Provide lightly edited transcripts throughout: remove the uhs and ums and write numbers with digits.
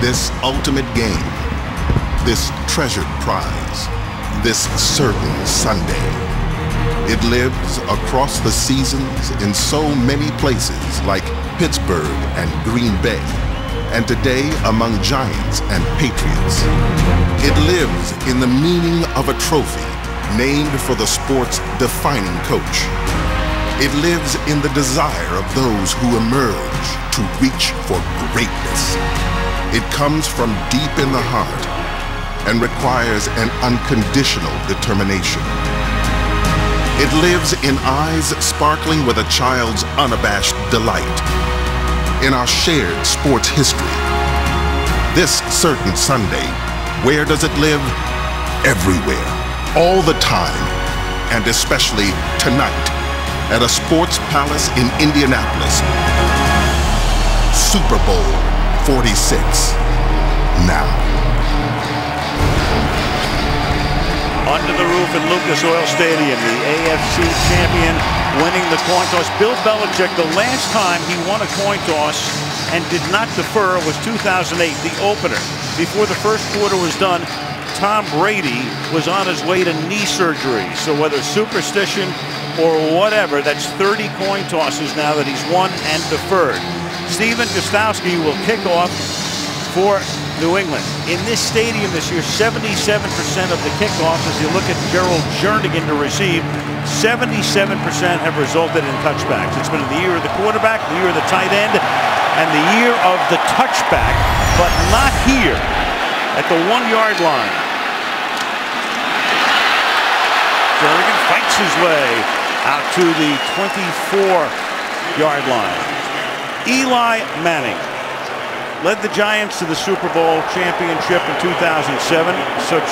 This ultimate game, this treasured prize, this certain Sunday. It lives across the seasons in so many places like Pittsburgh and Green Bay, and today among Giants and Patriots. It lives in the meaning of a trophy named for the sport's defining coach. It lives in the desire of those who emerge to reach for greatness. It comes from deep in the heart and requires an unconditional determination. It lives in eyes sparkling with a child's unabashed delight. In our shared sports history. This certain Sunday, where does it live? Everywhere, all the time, and especially tonight at a sports palace in Indianapolis. Super Bowl 46, now. Under the roof at Lucas Oil Stadium, the AFC champion winning the coin toss. Bill Belichick, the last time he won a coin toss and did not defer was 2008, the opener. Before the first quarter was done, Tom Brady was on his way to knee surgery. So whether superstition or whatever, that's 30 coin tosses now that he's won and deferred. Steven Gostkowski will kick off for New England. In this stadium this year, 77% of the kickoffs, as you look at Gerald Jernigan to receive, 77% have resulted in touchbacks. It's been the year of the quarterback, the year of the tight end, and the year of the touchback, but not here at the 1-yard line. Jernigan fights his way out to the 24-yard line. Eli Manning led the Giants to the Super Bowl championship in 2007. Such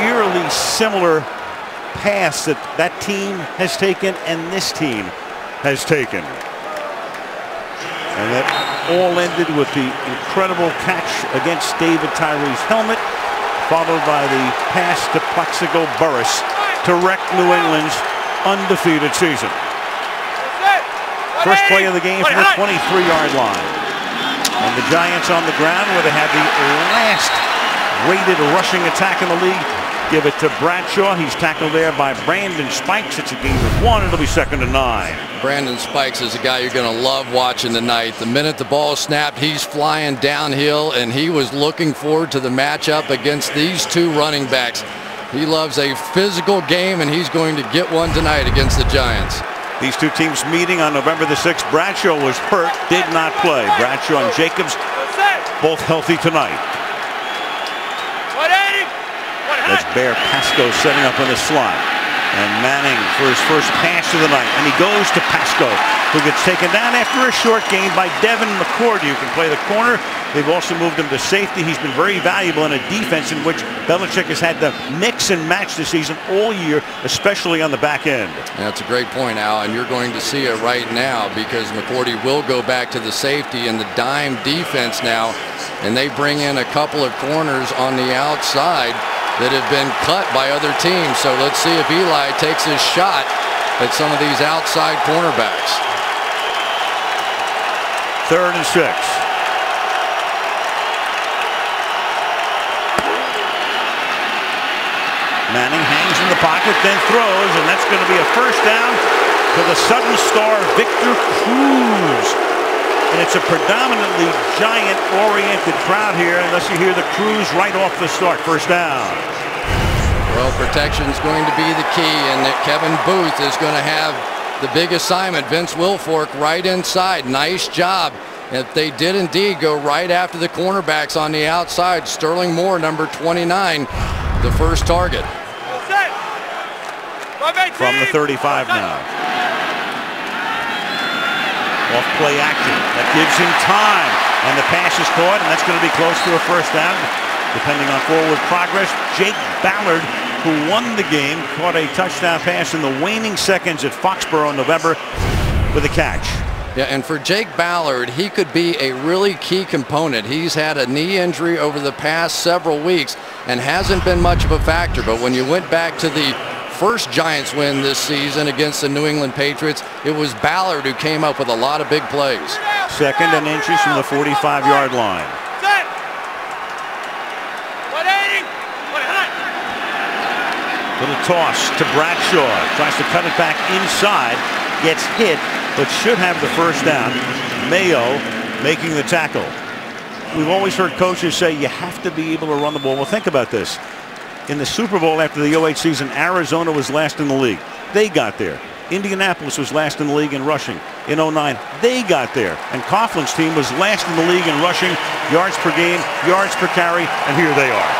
eerily similar paths that team has taken and this team has taken. And that all ended with the incredible catch against David Tyree's helmet, followed by the pass to Plaxico Burress to wreck New England's undefeated season. First play of the game from the 23-yard line. And the Giants on the ground where they had the last weighted rushing attack in the league. Give it to Bradshaw. He's tackled there by Brandon Spikes. It's a gain of 1. It'll be 2nd and 9. Brandon Spikes is a guy you're going to love watching tonight. The minute the ball snapped, he's flying downhill, and he was looking forward to the matchup against these two running backs. He loves a physical game, and he's going to get one tonight against the Giants. These two teams meeting on November the 6th. Bradshaw was hurt, did not play. Bradshaw and Jacobs both healthy tonight. That's Bear Pasco setting up in the slot. And Manning for his first pass of the night. And he goes to Pasco, who gets taken down after a short gain by Devin McCourty, who can play the corner. They've also moved him to safety. He's been very valuable in a defense in which Belichick has had to mix and match this season all year, especially on the back end. That's a great point, Al, and you're going to see it right now because McCourty will go back to the safety and the dime defense now, and they bring in a couple of corners on the outside that have been cut by other teams. So let's see if Eli takes his shot at some of these outside cornerbacks. 3rd and 6. Manning hangs in the pocket, then throws, and that's going to be a first down to the Sudden star, Victor Cruz. And it's a predominantly Giant-oriented crowd here, unless you hear the Cruz right off the start. First down. Well, protection is going to be the key, and that Kevin Booth is going to have the big assignment. Vince Wilfork right inside. Nice job. If they did indeed go right after the cornerbacks on the outside, Sterling Moore, number 29, the first target. From the 35 now. Off play action. That gives him time. And the pass is caught, and that's going to be close to a first down, depending on forward progress. Jake Ballard, who won the game, caught a touchdown pass in the waning seconds at Foxborough in November with a catch. Yeah, and for Jake Ballard, he could be a really key component. He's had a knee injury over the past several weeks and hasn't been much of a factor. But when you went back to the first Giants win this season against the New England Patriots, it was Ballard who came up with a lot of big plays. 2nd and inches from the 45-yard line. Little toss to Bradshaw. Tries to cut it back inside. Gets hit, but should have the first down. Mayo making the tackle. We've always heard coaches say you have to be able to run the ball. Well, think about this. In the Super Bowl after the 08 season, Arizona was last in the league. They got there. Indianapolis was last in the league in rushing. In 09, they got there. And Coughlin's team was last in the league in rushing, yards per game, yards per carry, and here they are.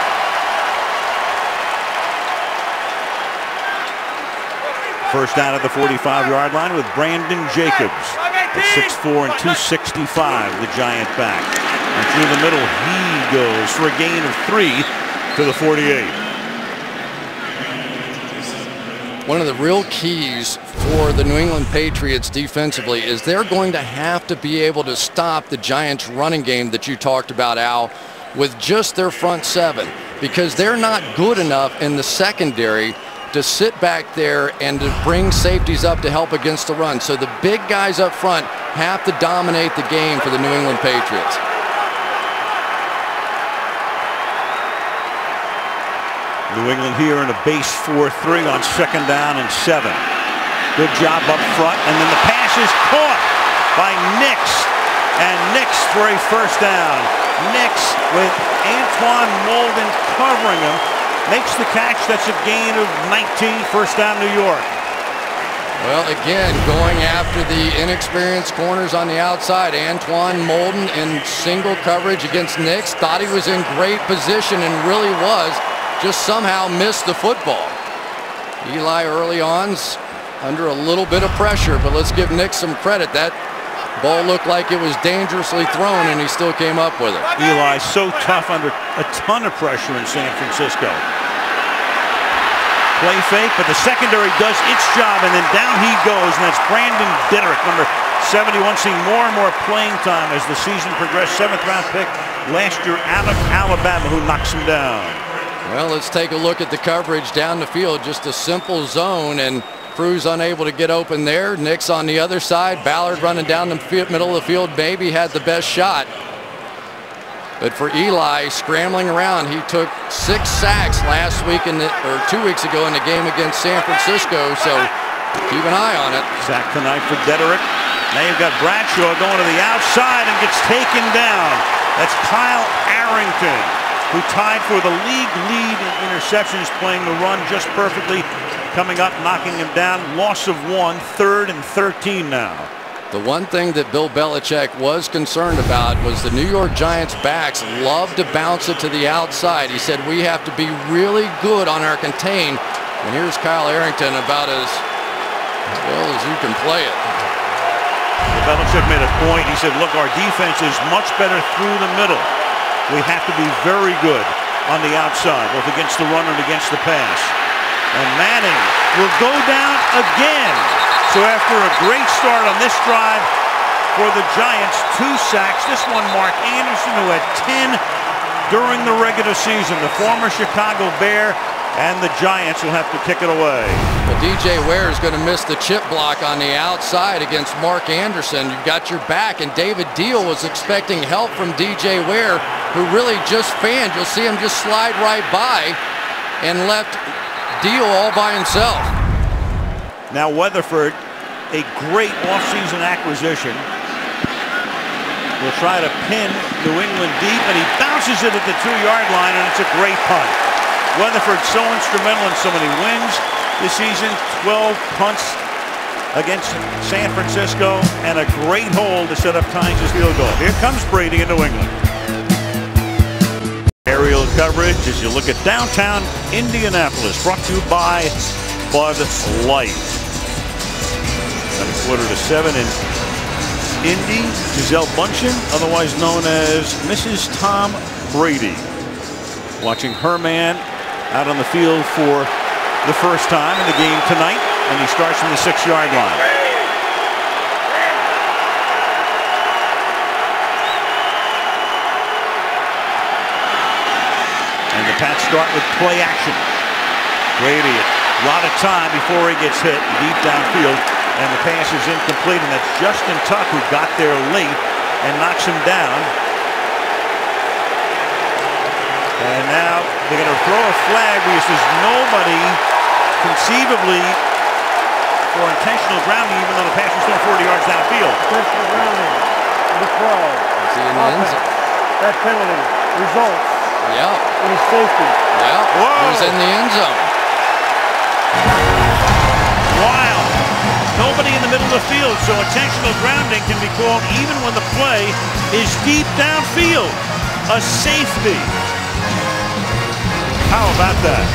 First down at the 45-yard line with Brandon Jacobs. At 6'4" and 265, the Giant back. And through the middle, he goes for a gain of 3 to the 48. One of the real keys for the New England Patriots defensively is they're going to have to be able to stop the Giants' running game that you talked about, Al, with just their front seven, because they're not good enough in the secondary to sit back there and to bring safeties up to help against the run. So the big guys up front have to dominate the game for the New England Patriots. New England here in a base 4-3 on second down and 7. Good job up front, and then the pass is caught by Nix, and Nix for a first down. Nix with Antoine Molden covering him, makes the catch. That's a gain of 19, first down New York. Well, again, going after the inexperienced corners on the outside. Antoine Molden in single coverage against Nix. Thought he was in great position and really was. Just somehow missed the football. Eli early on's under a little bit of pressure, but let's give Nix some credit. That ball looked like it was dangerously thrown, and he still came up with it. Eli so tough under a ton of pressure in San Francisco. Play fake, but the secondary does its job, and then down he goes, and that's Brandon Ditterick, number 71, seeing more and more playing time as the season progressed. 7th-round pick last year out of Alabama, who knocks him down. Well, let's take a look at the coverage down the field. Just a simple zone, and Cruz unable to get open there. Nix on the other side. Ballard running down the middle of the field. Maybe had the best shot. But for Eli, scrambling around, he took 6 sacks last week or 2 weeks ago in the game against San Francisco. So keep an eye on it. Sack tonight for Ditterick. Now you've got Bradshaw going to the outside and gets taken down. That's Kyle Arrington, who tied for the league lead in interceptions, playing the run just perfectly. Coming up, knocking him down. Loss of 1, 3rd and 13 now. The one thing that Bill Belichick was concerned about was the New York Giants backs love to bounce it to the outside. He said we have to be really good on our contain. And here's Kyle Arrington, about as well as you can play it. Belichick made a point. He said, look, our defense is much better through the middle. We have to be very good on the outside, both against the run and against the pass. And Manning will go down again. So after a great start on this drive for the Giants, 2 sacks. This one, Mark Anderson, who had 10 during the regular season. The former Chicago Bear, and the Giants will have to kick it away. Well, DJ Ware is going to miss the chip block on the outside against Mark Anderson. You've got your back, and David Deal was expecting help from DJ Ware, who really just fanned. You'll see him just slide right by and left Deal all by himself. Now Weatherford, a great offseason acquisition, will try to pin New England deep, and he bounces it at the 2-yard line, and it's a great punt. Weatherford so instrumental in so many wins this season. 12 punts against San Francisco, and a great hold to set up Tynes' field goal. Here comes Brady in New England. Aerial coverage as you look at downtown Indianapolis, brought to you by Bud Light. At a 6:45 in Indy, Gisele Bundchen, otherwise known as Mrs. Tom Brady, watching her man out on the field for the first time in the game tonight, and he starts from the 6-yard line. And the Pats start with play action. Brady, a lot of time before he gets hit deep downfield, and the pass is incomplete, and that's Justin Tuck who got there late and knocks him down. And now they're going to throw a flag because there's nobody conceivably for intentional grounding, even though the pass was still 40 yards downfield. Intentional grounding. The throw. Is he in the end zone? That penalty results Yep. in a safety. Yep. He was in the end zone. Wild. Nobody in the middle of the field, so intentional grounding can be called even when the play is deep downfield. A safety. How about that?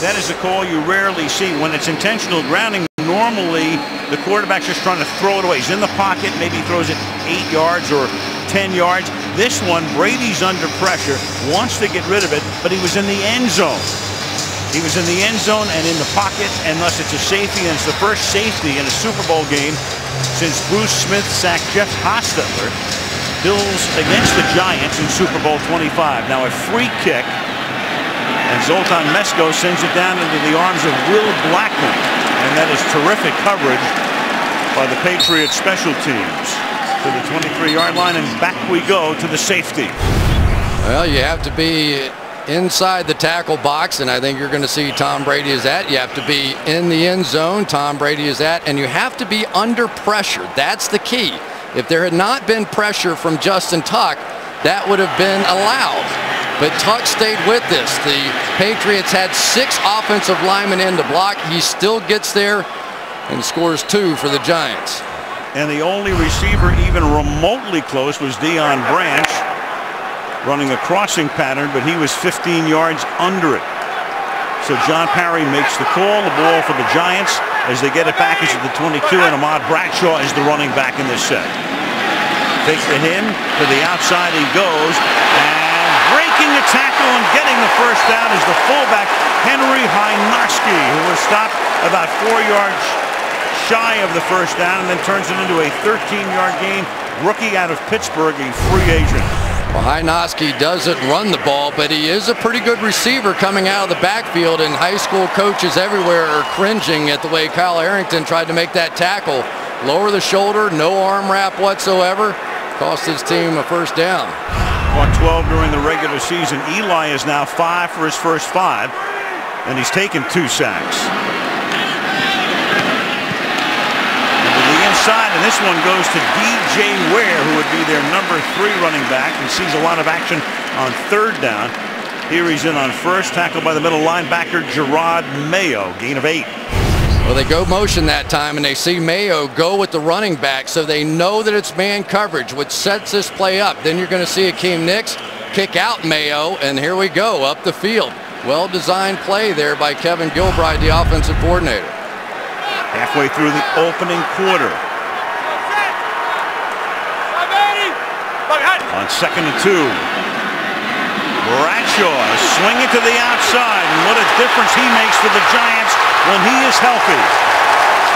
That is a call you rarely see. When it's intentional grounding, normally the quarterback's just trying to throw it away. He's in the pocket, maybe he throws it 8 yards or 10 yards. This one, Brady's under pressure, wants to get rid of it, but he was in the end zone. He was in the end zone and in the pocket, and thus it's a safety, and it's the first safety in a Super Bowl game since Bruce Smith sacked Jeff Hostetler. Bills against the Giants in Super Bowl 25. Now a free kick, and Zoltan Mesko sends it down into the arms of Will Blackman, and that is terrific coverage by the Patriots special teams to the 23-yard line, and back we go to the safety. Well, you have to be inside the tackle box, and I think you're going to see Tom Brady is at. You have to be in the end zone, Tom Brady is at, and you have to be under pressure. That's the key. If there had not been pressure from Justin Tuck, that would have been allowed. But Tuck stayed with this. The Patriots had 6 offensive linemen in to block. He still gets there and scores 2 for the Giants. And the only receiver even remotely close was Deion Branch, running a crossing pattern, but he was 15 yards under it. So John Parry makes the call. The ball for the Giants as they get it back is at the 22, and Ahmad Bradshaw is the running back in this set. Takes the him to the outside he goes, and breaking the tackle and getting the first down is the fullback Henry Hynoski, who was stopped about 4 yards shy of the first down and then turns it into a 13-yard gain. Rookie out of Pittsburgh, a free agent. Well, Hynoski doesn't run the ball, but he is a pretty good receiver coming out of the backfield, and high school coaches everywhere are cringing at the way Kyle Arrington tried to make that tackle. Lower the shoulder, no arm wrap whatsoever. Cost his team a first down. Caught 12 during the regular season. Eli is now 5 for his first 5, and he's taken 2 sacks. Inside, and this one goes to DJ Ware, who would be their number 3 running back, and sees a lot of action on 3rd down. Here he's in on first, tackled by the middle linebacker Gerard Mayo, gain of 8. Well, they go motion that time, and they see Mayo go with the running back, so they know that it's man coverage, which sets this play up. Then you're going to see Akeem Nicks kick out Mayo, and here we go up the field. Well-designed play there by Kevin Gilbride, the offensive coordinator. Halfway through the opening quarter. On 2nd and 2. Bradshaw swinging to the outside, and what a difference he makes for the Giants when he is healthy.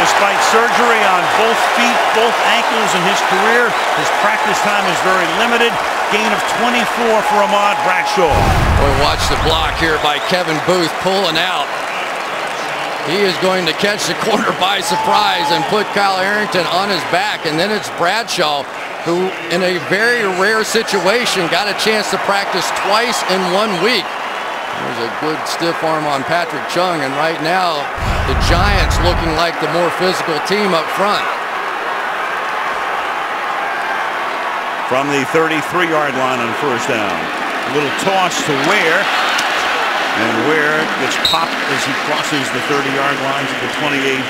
Despite surgery on both feet, both ankles in his career, his practice time is very limited. Gain of 24 for Ahmad Bradshaw. Boy, watch the block here by Kevin Booth pulling out. He is going to catch the corner by surprise and put Kyle Arrington on his back. And then it's Bradshaw, who in a very rare situation got a chance to practice twice in 1 week. There's a good stiff arm on Patrick Chung, and right now the Giants looking like the more physical team up front. From the 33-yard line on first down. A little toss to Ware. And Ware gets popped as he crosses the 30-yard line to the 28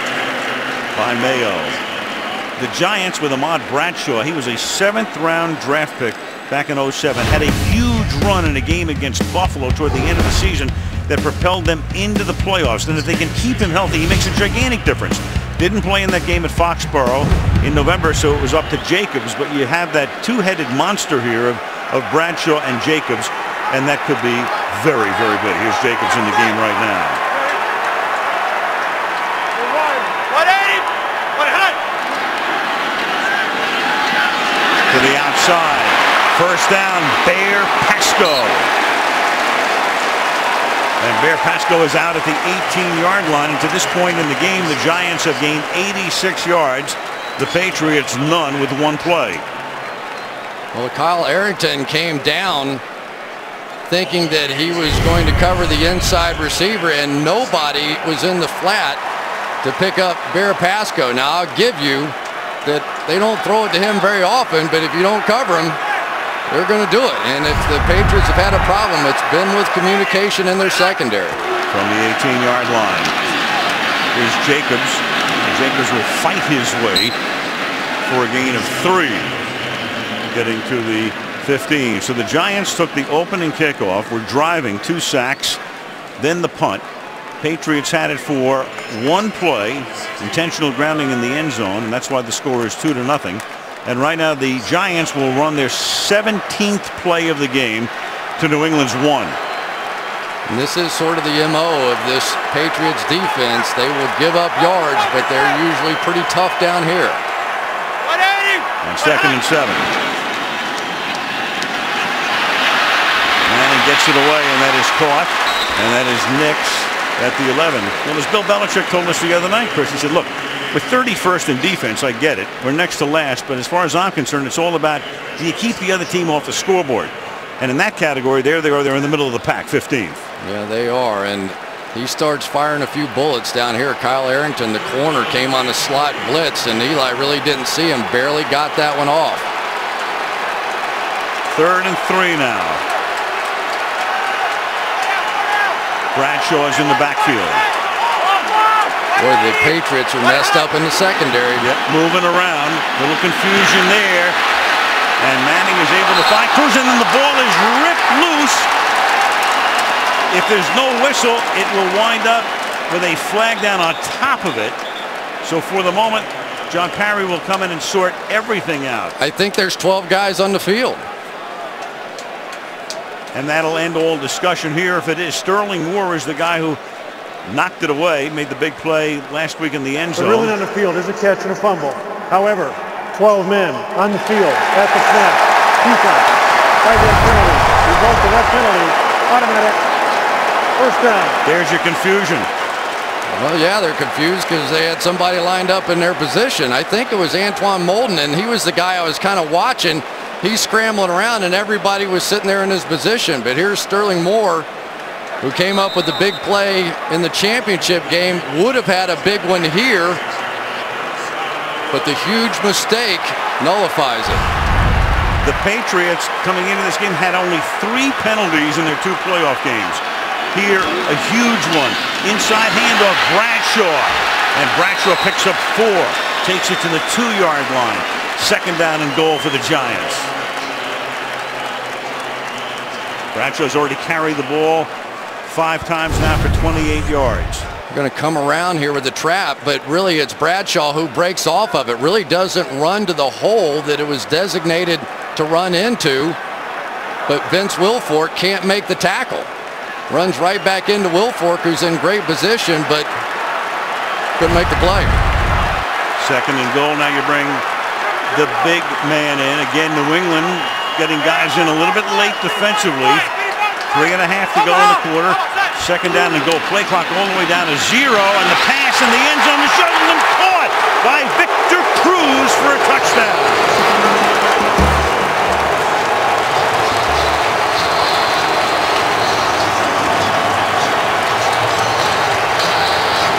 by Mayo. The Giants with Ahmad Bradshaw, he was a 7th-round draft pick back in 07, had a huge run in a game against Buffalo toward the end of the season that propelled them into the playoffs. And if they can keep him healthy, he makes a gigantic difference. Didn't play in that game at Foxborough in November, so it was up to Jacobs, but you have that 2-headed monster here of Bradshaw and Jacobs, and that could be very, very good. Here's Jacobs in the game right now. To the outside. First down, Bear Pasco. And Bear Pasco is out at the 18-yard line. And to this point in the game, the Giants have gained 86 yards. The Patriots none with 1 play. Well, Kyle Arrington came down thinking that he was going to cover the inside receiver, and nobody was in the flat to pick up Pasco. Now, I'll give you that they don't throw it to him very often, but if you don't cover him, they're going to do it. And if the Patriots have had a problem, it's been with communication in their secondary. From the 18-yard line, here's Jacobs. Jacobs will fight his way for a gain of 3, getting to the 15. So the Giants took the opening kickoff. We're driving, 2 sacks, then the punt. Patriots had it for 1 play, intentional grounding in the end zone, and that's why the score is 2-0. And right now the Giants will run their 17th play of the game to New England's 1. And this is sort of the MO of this Patriots defense. They will give up yards, but they're usually pretty tough down here. On 2nd and 7. Manning gets it away, and that is caught. And that is Nix at the 11. Well, as Bill Belichick told us the other night, Chris, he said, look, we're 31st in defense, I get it. We're next to last, but as far as I'm concerned, it's all about, do you keep the other team off the scoreboard? And in that category, there they are. They're in the middle of the pack, 15th. Yeah, they are. And he starts firing a few bullets down here. Kyle Arrington, the corner, came on a slot blitz, and Eli really didn't see him. Barely got that one off. 3rd and 3 now. Bradshaw's in the backfield. Boy, the Patriots are messed up in the secondary. Yep, moving around. Little confusion there. And Manning is able to find Cruz, and the ball is ripped loose. If there's no whistle, it will wind up with a flag down on top of it. So for the moment, John Parry will come in and sort everything out. I think there's 12 guys on the field. And that'll end all discussion here if it is. Sterling Moore is the guy who knocked it away, made the big play last week in the end zone. But really on the field, there's a catch and a fumble. However, 12 men on the field at the snap. Defense, 5-yard penalty. Result of that penalty, automatic first down. There's your confusion. Well, yeah, they're confused because they had somebody lined up in their position. I think it was Antoine Molden, and he was the guy I was kind of watching. He's scrambling around, and everybody was sitting there in his position. But here's Sterling Moore, who came up with the big play in the championship game, would have had a big one here, but the huge mistake nullifies it. The Patriots, coming into this game, had only 3 penalties in their 2 playoff games. Here, a huge one. Inside handoff, Bradshaw. And Bradshaw picks up 4. Takes it to the 2-yard line. 2nd down and goal for the Giants. Bradshaw's already carried the ball 5 times now for 28 yards. They're going to come around here with the trap, but really it's Bradshaw who breaks off of it. Really doesn't run to the hole that it was designated to run into. But Vince Wilfork can't make the tackle. Runs right back into Wilfork, who's in great position, but couldn't make the play. 2nd and goal. Now you bring the big man in. Again, New England getting guys in a little bit late defensively. 3.5 to go in the quarter. 2nd down and goal. Play clock all the way down to 0. And the pass in the end zone is showing them caught by Victor Cruz for a touchdown.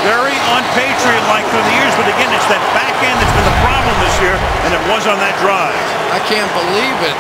Very un-Patriot-like through the years, but again, it's that back end that's been the problem this year, and it was on that drive. I can't believe it.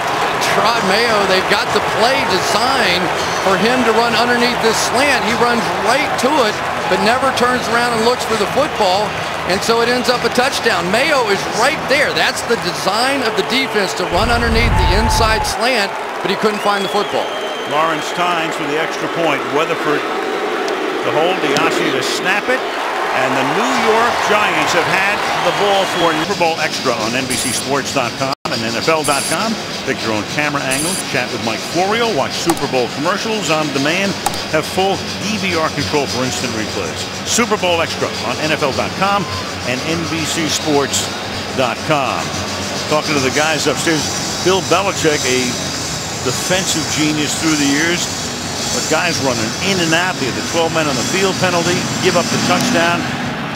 Trod Mayo, they've got the play designed for him to run underneath this slant. He runs right to it, but never turns around and looks for the football, and so it ends up a touchdown. Mayo is right there. That's the design of the defense, to run underneath the inside slant, but he couldn't find the football. Lawrence Tynes for the extra point. Weatherford to hold, Diassi to snap it, and the New York Giants have had the ball for Super Bowl Extra on NBCSports.com and NFL.com. Pick your own camera angles, chat with Mike Florio, watch Super Bowl commercials on demand, have full DVR control for instant replays. Super Bowl Extra on NFL.com and NBCSports.com. Talking to the guys upstairs, Bill Belichick, a defensive genius through the years. But guys running in and out. They had the 12 men on the field penalty, give up the touchdown.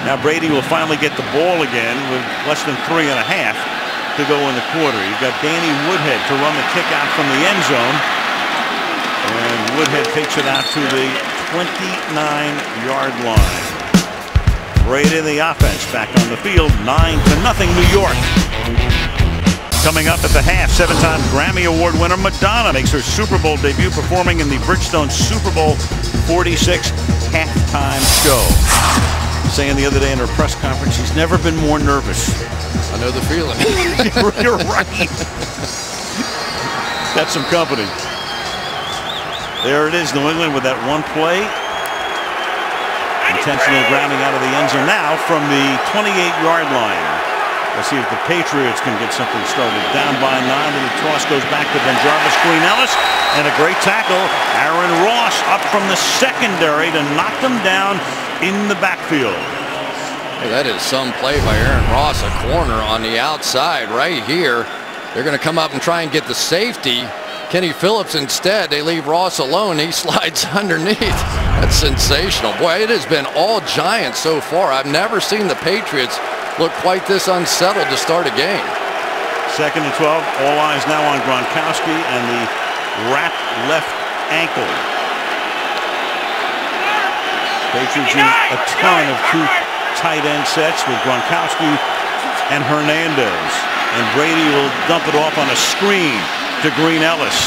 Now Brady will finally get the ball again with less than 3.5 to go in the quarter. You've got Danny Woodhead to run the kick out from the end zone. And Woodhead takes it out to the 29-yard line. Brady in the offense back on the field. 9-0 New York. Coming up at the half, 7-time Grammy Award winner Madonna makes her Super Bowl debut performing in the Bridgestone Super Bowl 46 halftime show. Saying the other day in her press conference, she's never been more nervous. I know the feeling. You're right. That's some company. There it is, New England with that one play. Intentional grounding out of the end zone now from the 28-yard line. Let's see if the Patriots can get something started. Down by 9, and the toss goes back to Benjarvis Green-Ellis. And a great tackle. Aaron Ross up from the secondary to knock them down in the backfield. Hey, that is some play by Aaron Ross, a corner on the outside right here. They're going to come up and try and get the safety. Kenny Phillips instead. They leave Ross alone. He slides underneath. That's sensational. Boy, it has been all Giants so far. I've never seen the Patriots look quite this unsettled to start a game. 2nd and 12. All eyes now on Gronkowski and the wrapped left ankle. Patriots use a ton of two tight end sets with Gronkowski and Hernandez. And Brady will dump it off on a screen to Green-Ellis.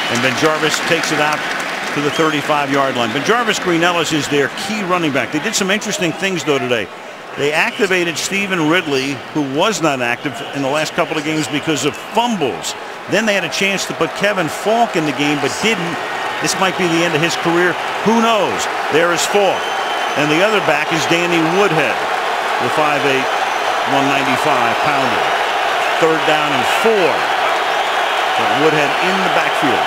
And Benjarvis takes it out to the 35-yard line. Benjarvis Green-Ellis is their key running back. They did some interesting things, though, today. They activated Stephen Ridley, who was not active in the last couple of games because of fumbles. Then they had a chance to put Kevin Falk in the game, but didn't. This might be the end of his career. Who knows? There is Falk. And the other back is Danny Woodhead, the 5'8", 195-pounder. 3rd down and 4. So Woodhead in the backfield.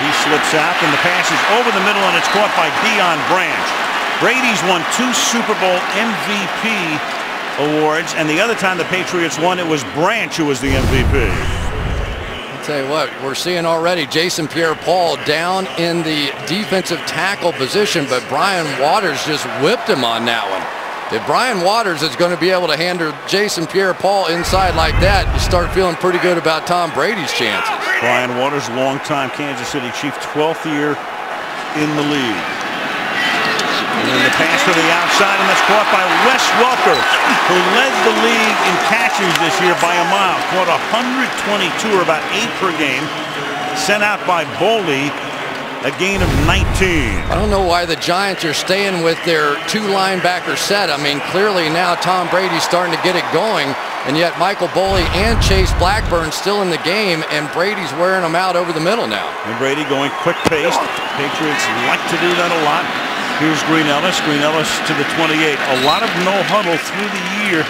He slips out, and the pass is over the middle, and it's caught by Deion Branch. Brady's won 2 Super Bowl MVP awards, and the other time the Patriots won, it was Branch who was the MVP. I'll tell you what, we're seeing already Jason Pierre-Paul down in the defensive tackle position, but Brian Waters just whipped him on that one. If Brian Waters is going to be able to handle Jason Pierre-Paul inside like that, you start feeling pretty good about Tom Brady's chances. Brian Waters, longtime Kansas City Chief, 12th year in the league. And then the pass to the outside, and that's caught by Wes Welker, who led the league in catches this year by a mile. Caught 122, or about 8 per game. Sent out by Boley, a gain of 19. I don't know why the Giants are staying with their 2 linebacker set. I mean, clearly now Tom Brady's starting to get it going, and yet Michael Boley and Chase Blackburn still in the game, and Brady's wearing them out over the middle now. And Brady going quick-paced. Patriots like to do that a lot. Here's Green-Ellis. Green-Ellis to the 28. A lot of no-huddle through the year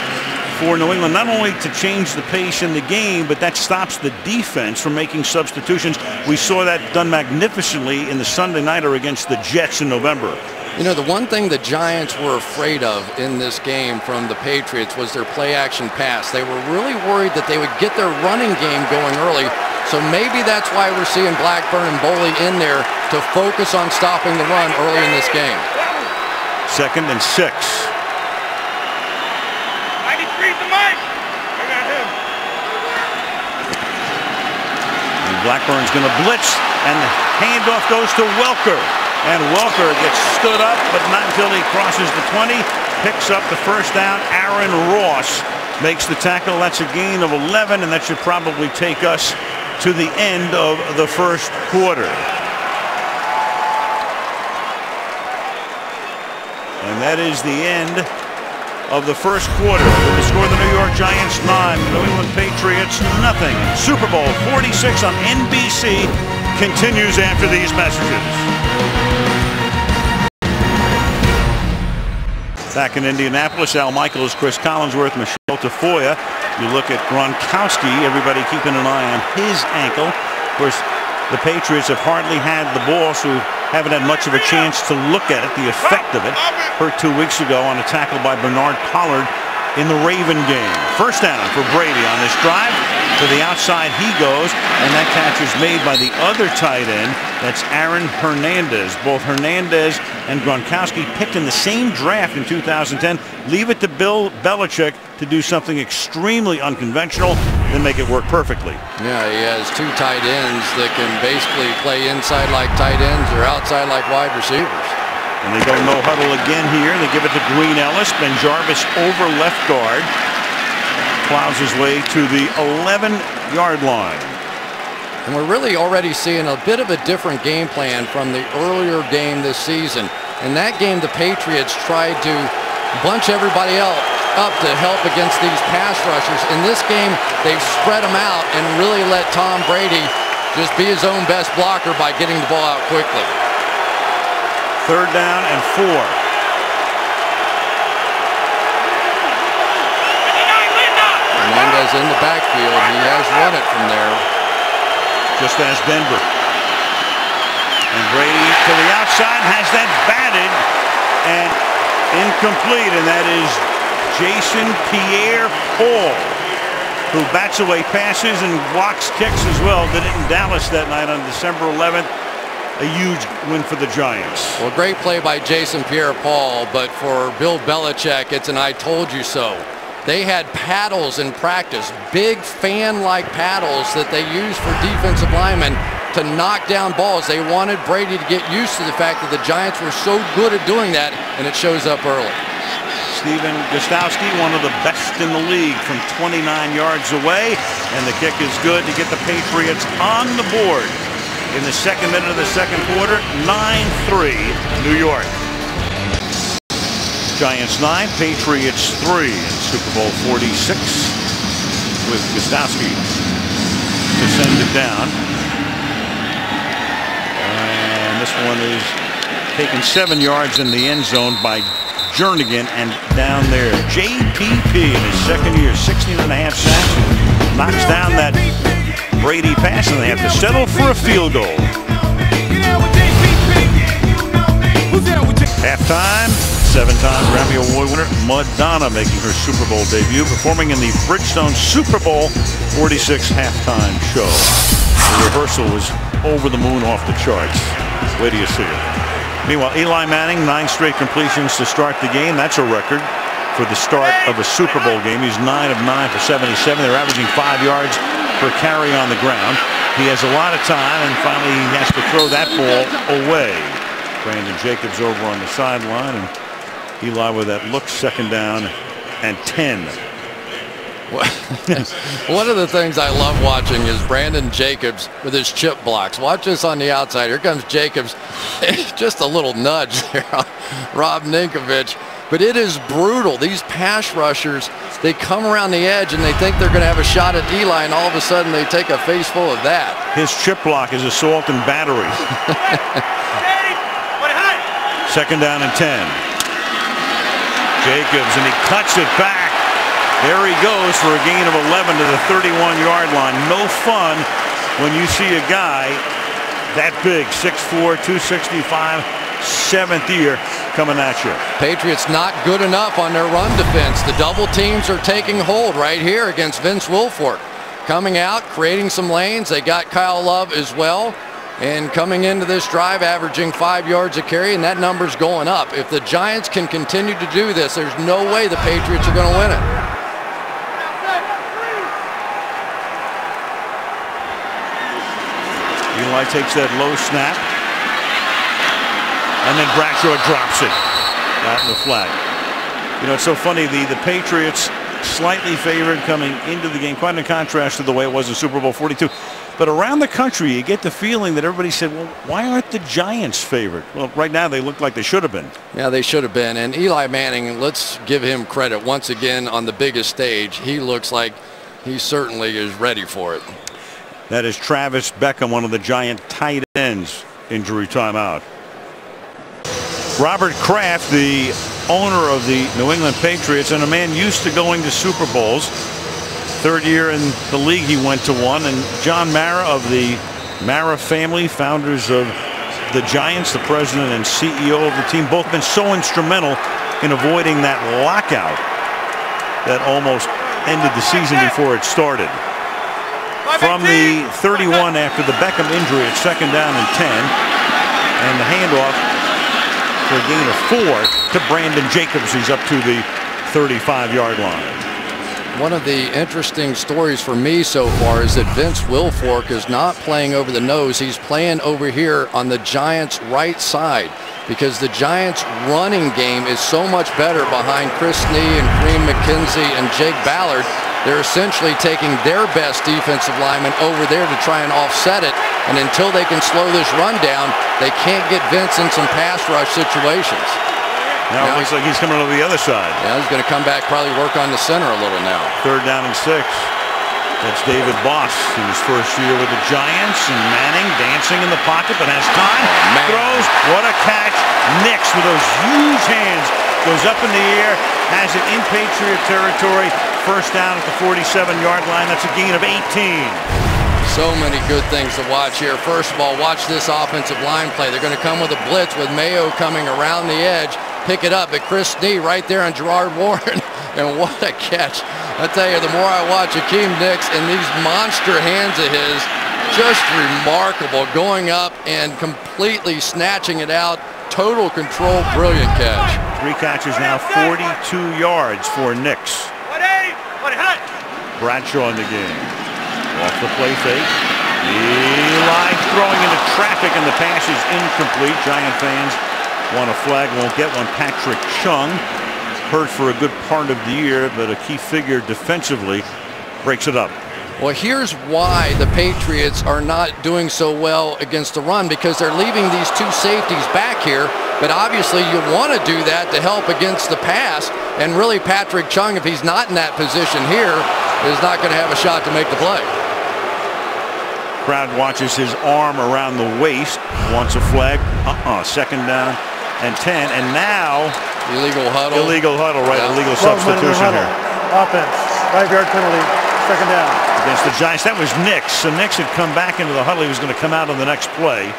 for New England, not only to change the pace in the game, but that stops the defense from making substitutions. We saw that done magnificently in the Sunday nighter against the Jets in November. You know, the one thing the Giants were afraid of in this game from the Patriots was their play-action pass. They were really worried that they would get their running game going early, so maybe that's why we're seeing Blackburn and Boley in there to focus on stopping the run early in this game. 2nd and 6. Blackburn's going to blitz, and the handoff goes to Welker. And Welker gets stood up, but not until he crosses the 20. Picks up the 1st down. Aaron Ross makes the tackle. That's a gain of 11, and that should probably take us to the end of the 1st quarter. And that is the end of the 1st quarter. With the score, the New York Giants 9, New England Patriots 0. Super Bowl 46 on NBC continues after these messages. Back in Indianapolis, Al Michaels, Chris Collinsworth, Michelle Tafoya. You look at Gronkowski, everybody keeping an eye on his ankle. Of course, the Patriots have hardly had the ball, so haven't had much of a chance to look at it, the effect of it. Hurt 2 weeks ago on a tackle by Bernard Pollard in the Raven game. 1st down for Brady on this drive. To the outside he goes, and that catch is made by the other tight end. That's Aaron Hernandez. Both Hernandez and Gronkowski picked in the same draft in 2010. Leave it to Bill Belichick to do something extremely unconventional, then make it work perfectly. Yeah, he has two tight ends that can basically play inside like tight ends or outside like wide receivers. And they go no huddle again here. They give it to Green Ellis. Ben Jarvis over left guard. Plows his way to the 11-yard line. And we're really already seeing a bit of a different game plan from the earlier game this season. In that game, the Patriots tried to bunch everybody else up to help against these pass rushers. In this game, they've spread them out and really let Tom Brady just be his own best blocker by getting the ball out quickly. 3rd down and 4. Hernandez in the backfield. He has run it from there. Just as Denver. And Brady to the outside has that batted and incomplete, and that is Jason Pierre-Paul, who bats away passes and blocks kicks as well. Did it in Dallas that night on December 11th. A huge win for the Giants. Well, great play by Jason Pierre-Paul, but for Bill Belichick, it's an I told you so. They had paddles in practice, big fan-like paddles that they use for defensive linemen to knock down balls. They wanted Brady to get used to the fact that the Giants were so good at doing that, and it shows up early. Steven Gostkowski, one of the best in the league from 29 yards away, and the kick is good to get the Patriots on the board. In the 2nd minute of the 2nd quarter, 9-3 New York. Giants 9, Patriots 3 in Super Bowl 46 with Gostkowski to send it down. And this one is taken 7 yards in the end zone by Jernigan, and down there JPP in his 2nd year, 16.5 sacks, knocks down that Brady pass, and they have to settle for a field goal. Halftime, 7-time Grammy Award winner Madonna making her Super Bowl debut, performing in the Bridgestone Super Bowl 46 halftime show. The rehearsal was over the moon, off the charts. Wait till you see it. Meanwhile, Eli Manning, 9 straight completions to start the game. That's a record for the start of a Super Bowl game. He's 9 of 9 for 77. They're averaging 5 yards per carry on the ground. He has a lot of time, and finally he has to throw that ball away. Brandon Jacobs over on the sideline, and Eli with that look, 2nd down and 10. One of the things I love watching is Brandon Jacobs with his chip blocks. Watch this on the outside. Here comes Jacobs. Just a little nudge there on Rob Ninkovich. But it is brutal. These pass rushers, they come around the edge and they think they're going to have a shot at Eli, and all of a sudden they take a face full of that. His chip block is assault and battery. 2nd down and 10. Jacobs, and he cuts it back. There he goes for a gain of 11 to the 31-yard line. No fun when you see a guy that big, 6'4", 265, 7th year coming at you. Patriots not good enough on their run defense. The double teams are taking hold right here against Vince Wilfork. Coming out, creating some lanes. They got Kyle Love as well. And coming into this drive, averaging 5 yards a carry, and that number's going up. If the Giants can continue to do this, there's no way the Patriots are going to win it. Eli takes that low snap, and then Bradshaw drops it out in the flat. You know, it's so funny, the Patriots slightly favored coming into the game, quite in contrast to the way it was in Super Bowl 42. But around the country, you get the feeling that everybody said, well, why aren't the Giants favored? Well, right now they look like they should have been. Yeah, they should have been. And Eli Manning, let's give him credit once again on the biggest stage. He looks like he certainly is ready for it. That is Travis Beckham, one of the Giant tight ends, injury timeout. Robert Kraft, the owner of the New England Patriots, and a man used to going to Super Bowls. 3rd year in the league he went to one. And John Mara of the Mara family, founders of the Giants, the president and CEO of the team, both been so instrumental in avoiding that lockout that almost ended the season before it started. from the 31 after the Beckham injury at 2nd down and 10. And the handoff for a gain of 4 to Brandon Jacobs. He's up to the 35-yard line. One of the interesting stories for me so far is that Vince Wilfork is not playing over the nose. He's playing over here on the Giants' right side because the Giants' running game is so much better behind Chris Snee and Kareem McKenzie and Jake Ballard. They're essentially taking their best defensive lineman over there to try and offset it. And until they can slow this run down, they can't get Vince in some pass rush situations. Now it looks like he's coming over the other side. Yeah, he's going to come back, probably work on the center a little now. 3rd down and 6. That's David Boss in his first year with the Giants. And Manning dancing in the pocket, but has time. Throws. What a catch. Nix with those huge hands. Goes up in the air. Has it in Patriot territory. 1st down at the 47-yard line. That's a gain of 18. So many good things to watch here. First of all, watch this offensive line play. They're going to come with a blitz with Mayo coming around the edge. Pick it up, but Chris Snee right there on Gerard Warren. And what a catch. I tell you, the more I watch Hakeem Nicks and these monster hands of his, just remarkable. Going up and completely snatching it out. Total control, brilliant catch. 3 catches now, 42 yards for Nicks. Bradshaw in the game. Off the play fake. Eli throwing into traffic, and the pass is incomplete. Giant fans want a flag, won't get one. Patrick Chung, hurt for a good part of the year, but a key figure defensively, breaks it up. Well, here's why the Patriots are not doing so well against the run, because they're leaving these 2 safeties back here, but obviously you want to do that to help against the pass, and really Patrick Chung, if he's not in that position here, is not going to have a shot to make the play. Crowd watches his arm around the waist, wants a flag. 2nd down and 10, and now illegal huddle. Illegal huddle, right? Yeah. Illegal substitution here. Offense, 5-yard penalty, 2nd down. Against the Giants, that was Nicks. So Nicks had come back into the huddle. He was going to come out on the next play.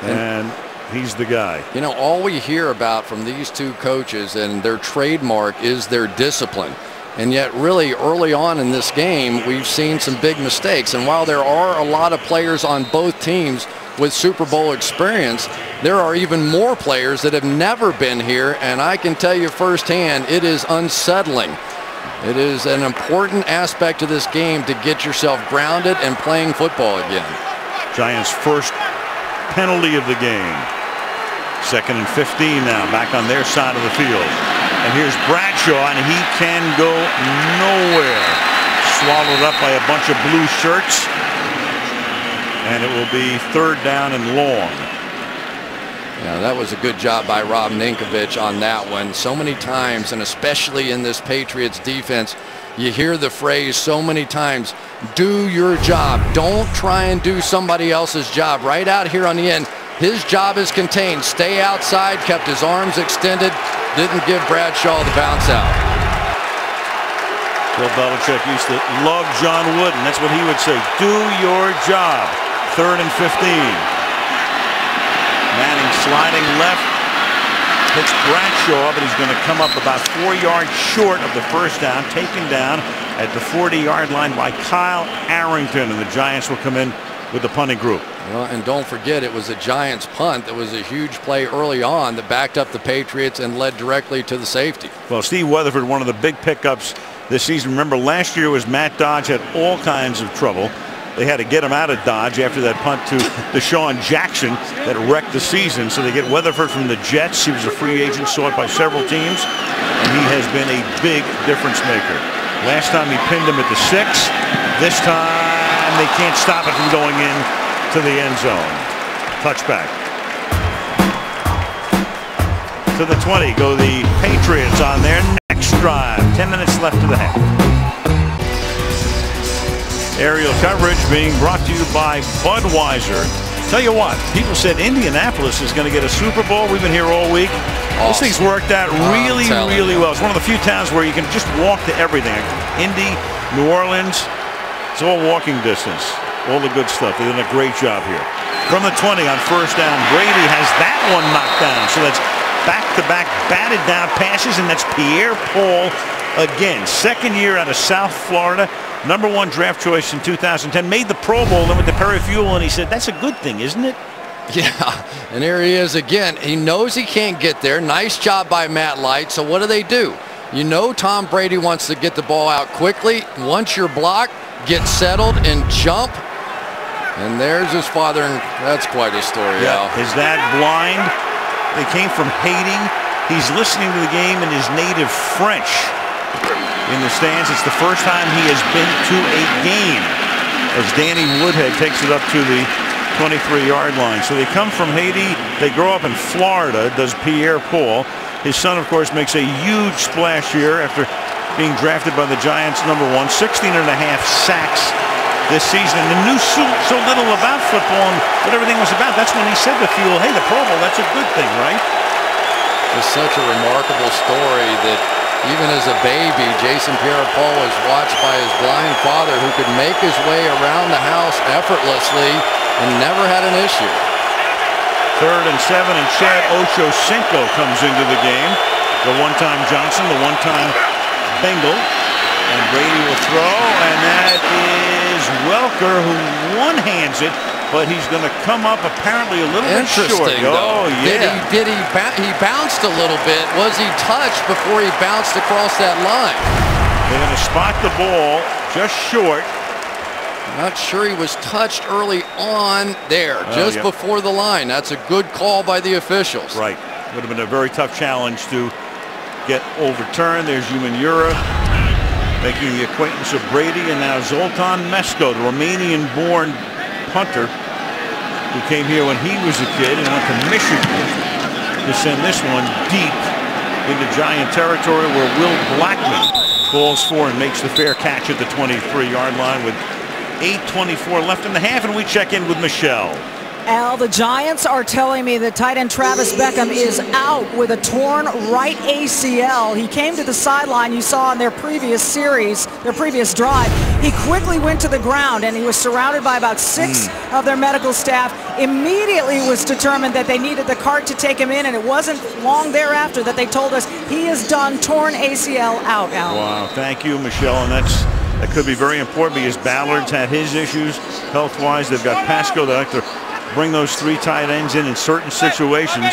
And he's the guy. You know, all we hear about from these 2 coaches and their trademark is their discipline. And yet really early on in this game, we've seen some big mistakes. And while there are a lot of players on both teams with Super Bowl experience, there are even more players that have never been here. And I can tell you firsthand, it is unsettling. It is an important aspect of this game to get yourself grounded and playing football again. Giants' first penalty of the game. 2nd and 15 now, back on their side of the field. And here's Bradshaw, and he can go nowhere. Swallowed up by a bunch of blue shirts. And it will be 3rd down and long. Yeah, that was a good job by Rob Ninkovich on that one. So many times, and especially in this Patriots defense, you hear the phrase so many times, do your job. Don't try and do somebody else's job. Right out here on the end, his job is contained. Stay outside, kept his arms extended, didn't give Bradshaw the bounce out. Bill Belichick used to love John Wooden. That's what he would say. Do your job. 3rd and 15. Manning sliding left. Hits Bradshaw, but he's going to come up about 4 yards short of the 1st down. Taken down at the 40-yard line by Kyle Arrington. And the Giants will come in with the punting group. Well, and don't forget, it was a Giants punt that was a huge play early on that backed up the Patriots and led directly to the safety. Well, Steve Weatherford, one of the big pickups this season. Remember, last year was Matt Dodge had all kinds of trouble. They had to get him out of Dodge after that punt to Deshaun Jackson that wrecked the season. So they get Weatherford from the Jets. He was a free agent, sought by several teams, and he has been a big difference maker. Last time he pinned him at the 6. This time they can't stop it from going in to the end zone. Touchback. To the 20 go the Patriots on their next drive. 10 minutes left of the half. Aerial coverage being brought to you by Budweiser. Tell you what, people said Indianapolis is going to get a Super Bowl. We've been here all week. Awesome. This thing's worked out really well. It's one of the few towns where you can just walk to everything. Indy, New Orleans, it's all walking distance. All the good stuff. They've done a great job here. From the 20 on 1st down, Brady has that one knocked down. So that's back-to-back batted down passes, and that's Pierre Paul again. Second year out of South Florida. #1 draft choice in 2010. Made the Pro Bowl then with the Perry Fuel, and he said, that's a good thing, isn't it? Yeah, and here he is again. He knows he can't get there. Nice job by Matt Light. So what do? You know Tom Brady wants to get the ball out quickly. Once you're blocked, get settled and jump. And there's his father, and that's quite a story, Al. His dad blind. They came from Haiti. He's listening to the game in his native French in the stands. It's the first time he has been to a game as Danny Woodhead takes it up to the 23-yard line. So they come from Haiti. They grow up in Florida, does Pierre Paul. His son, of course, makes a huge splash here after being drafted by the Giants #1. 16.5 sacks this season. And knew so little about football and what everything was about. That's when he said to Fuel, hey, the Pro Bowl, that's a good thing, right? It's such a remarkable story that even as a baby, Jason Pierre-Paul was watched by his blind father who could make his way around the house effortlessly and never had an issue. 3rd and 7, and Chad Ochocinco comes into the game. The one-time Johnson, the one-time Bengal. And Brady will throw, and that is Welker who one-hands it, but he's going to come up apparently a little bit short. Interesting, though. Oh, yeah. He bounced a little bit. Was he touched before he bounced across that line? They're going to spot the ball just short. Not sure he was touched early on there, just before the line. That's a good call by the officials. Right. Would have been a very tough challenge to get overturned. There's Umanura making the acquaintance of Brady, and now Zoltan Mesko, the Romanian-born punter who came here when he was a kid and went to Michigan to send this one deep into Giant territory where Will Blackman falls for and makes the fair catch at the 23-yard line with 8:24 left in the half, and we check in with Michelle. Al, the Giants are telling me that tight end Travis Beckham is out with a torn right ACL. He came to the sideline, you saw in their previous series, their previous drive. He quickly went to the ground, and he was surrounded by about 6 of their medical staff. Immediately was determined that they needed the cart to take him in, and it wasn't long thereafter that they told us he is done, torn ACL, out, Al. Wow, thank you, Michelle, and that could be very important because Ballard's had his issues health-wise. They've got Pasco that like to bring those 3 tight ends in certain situations,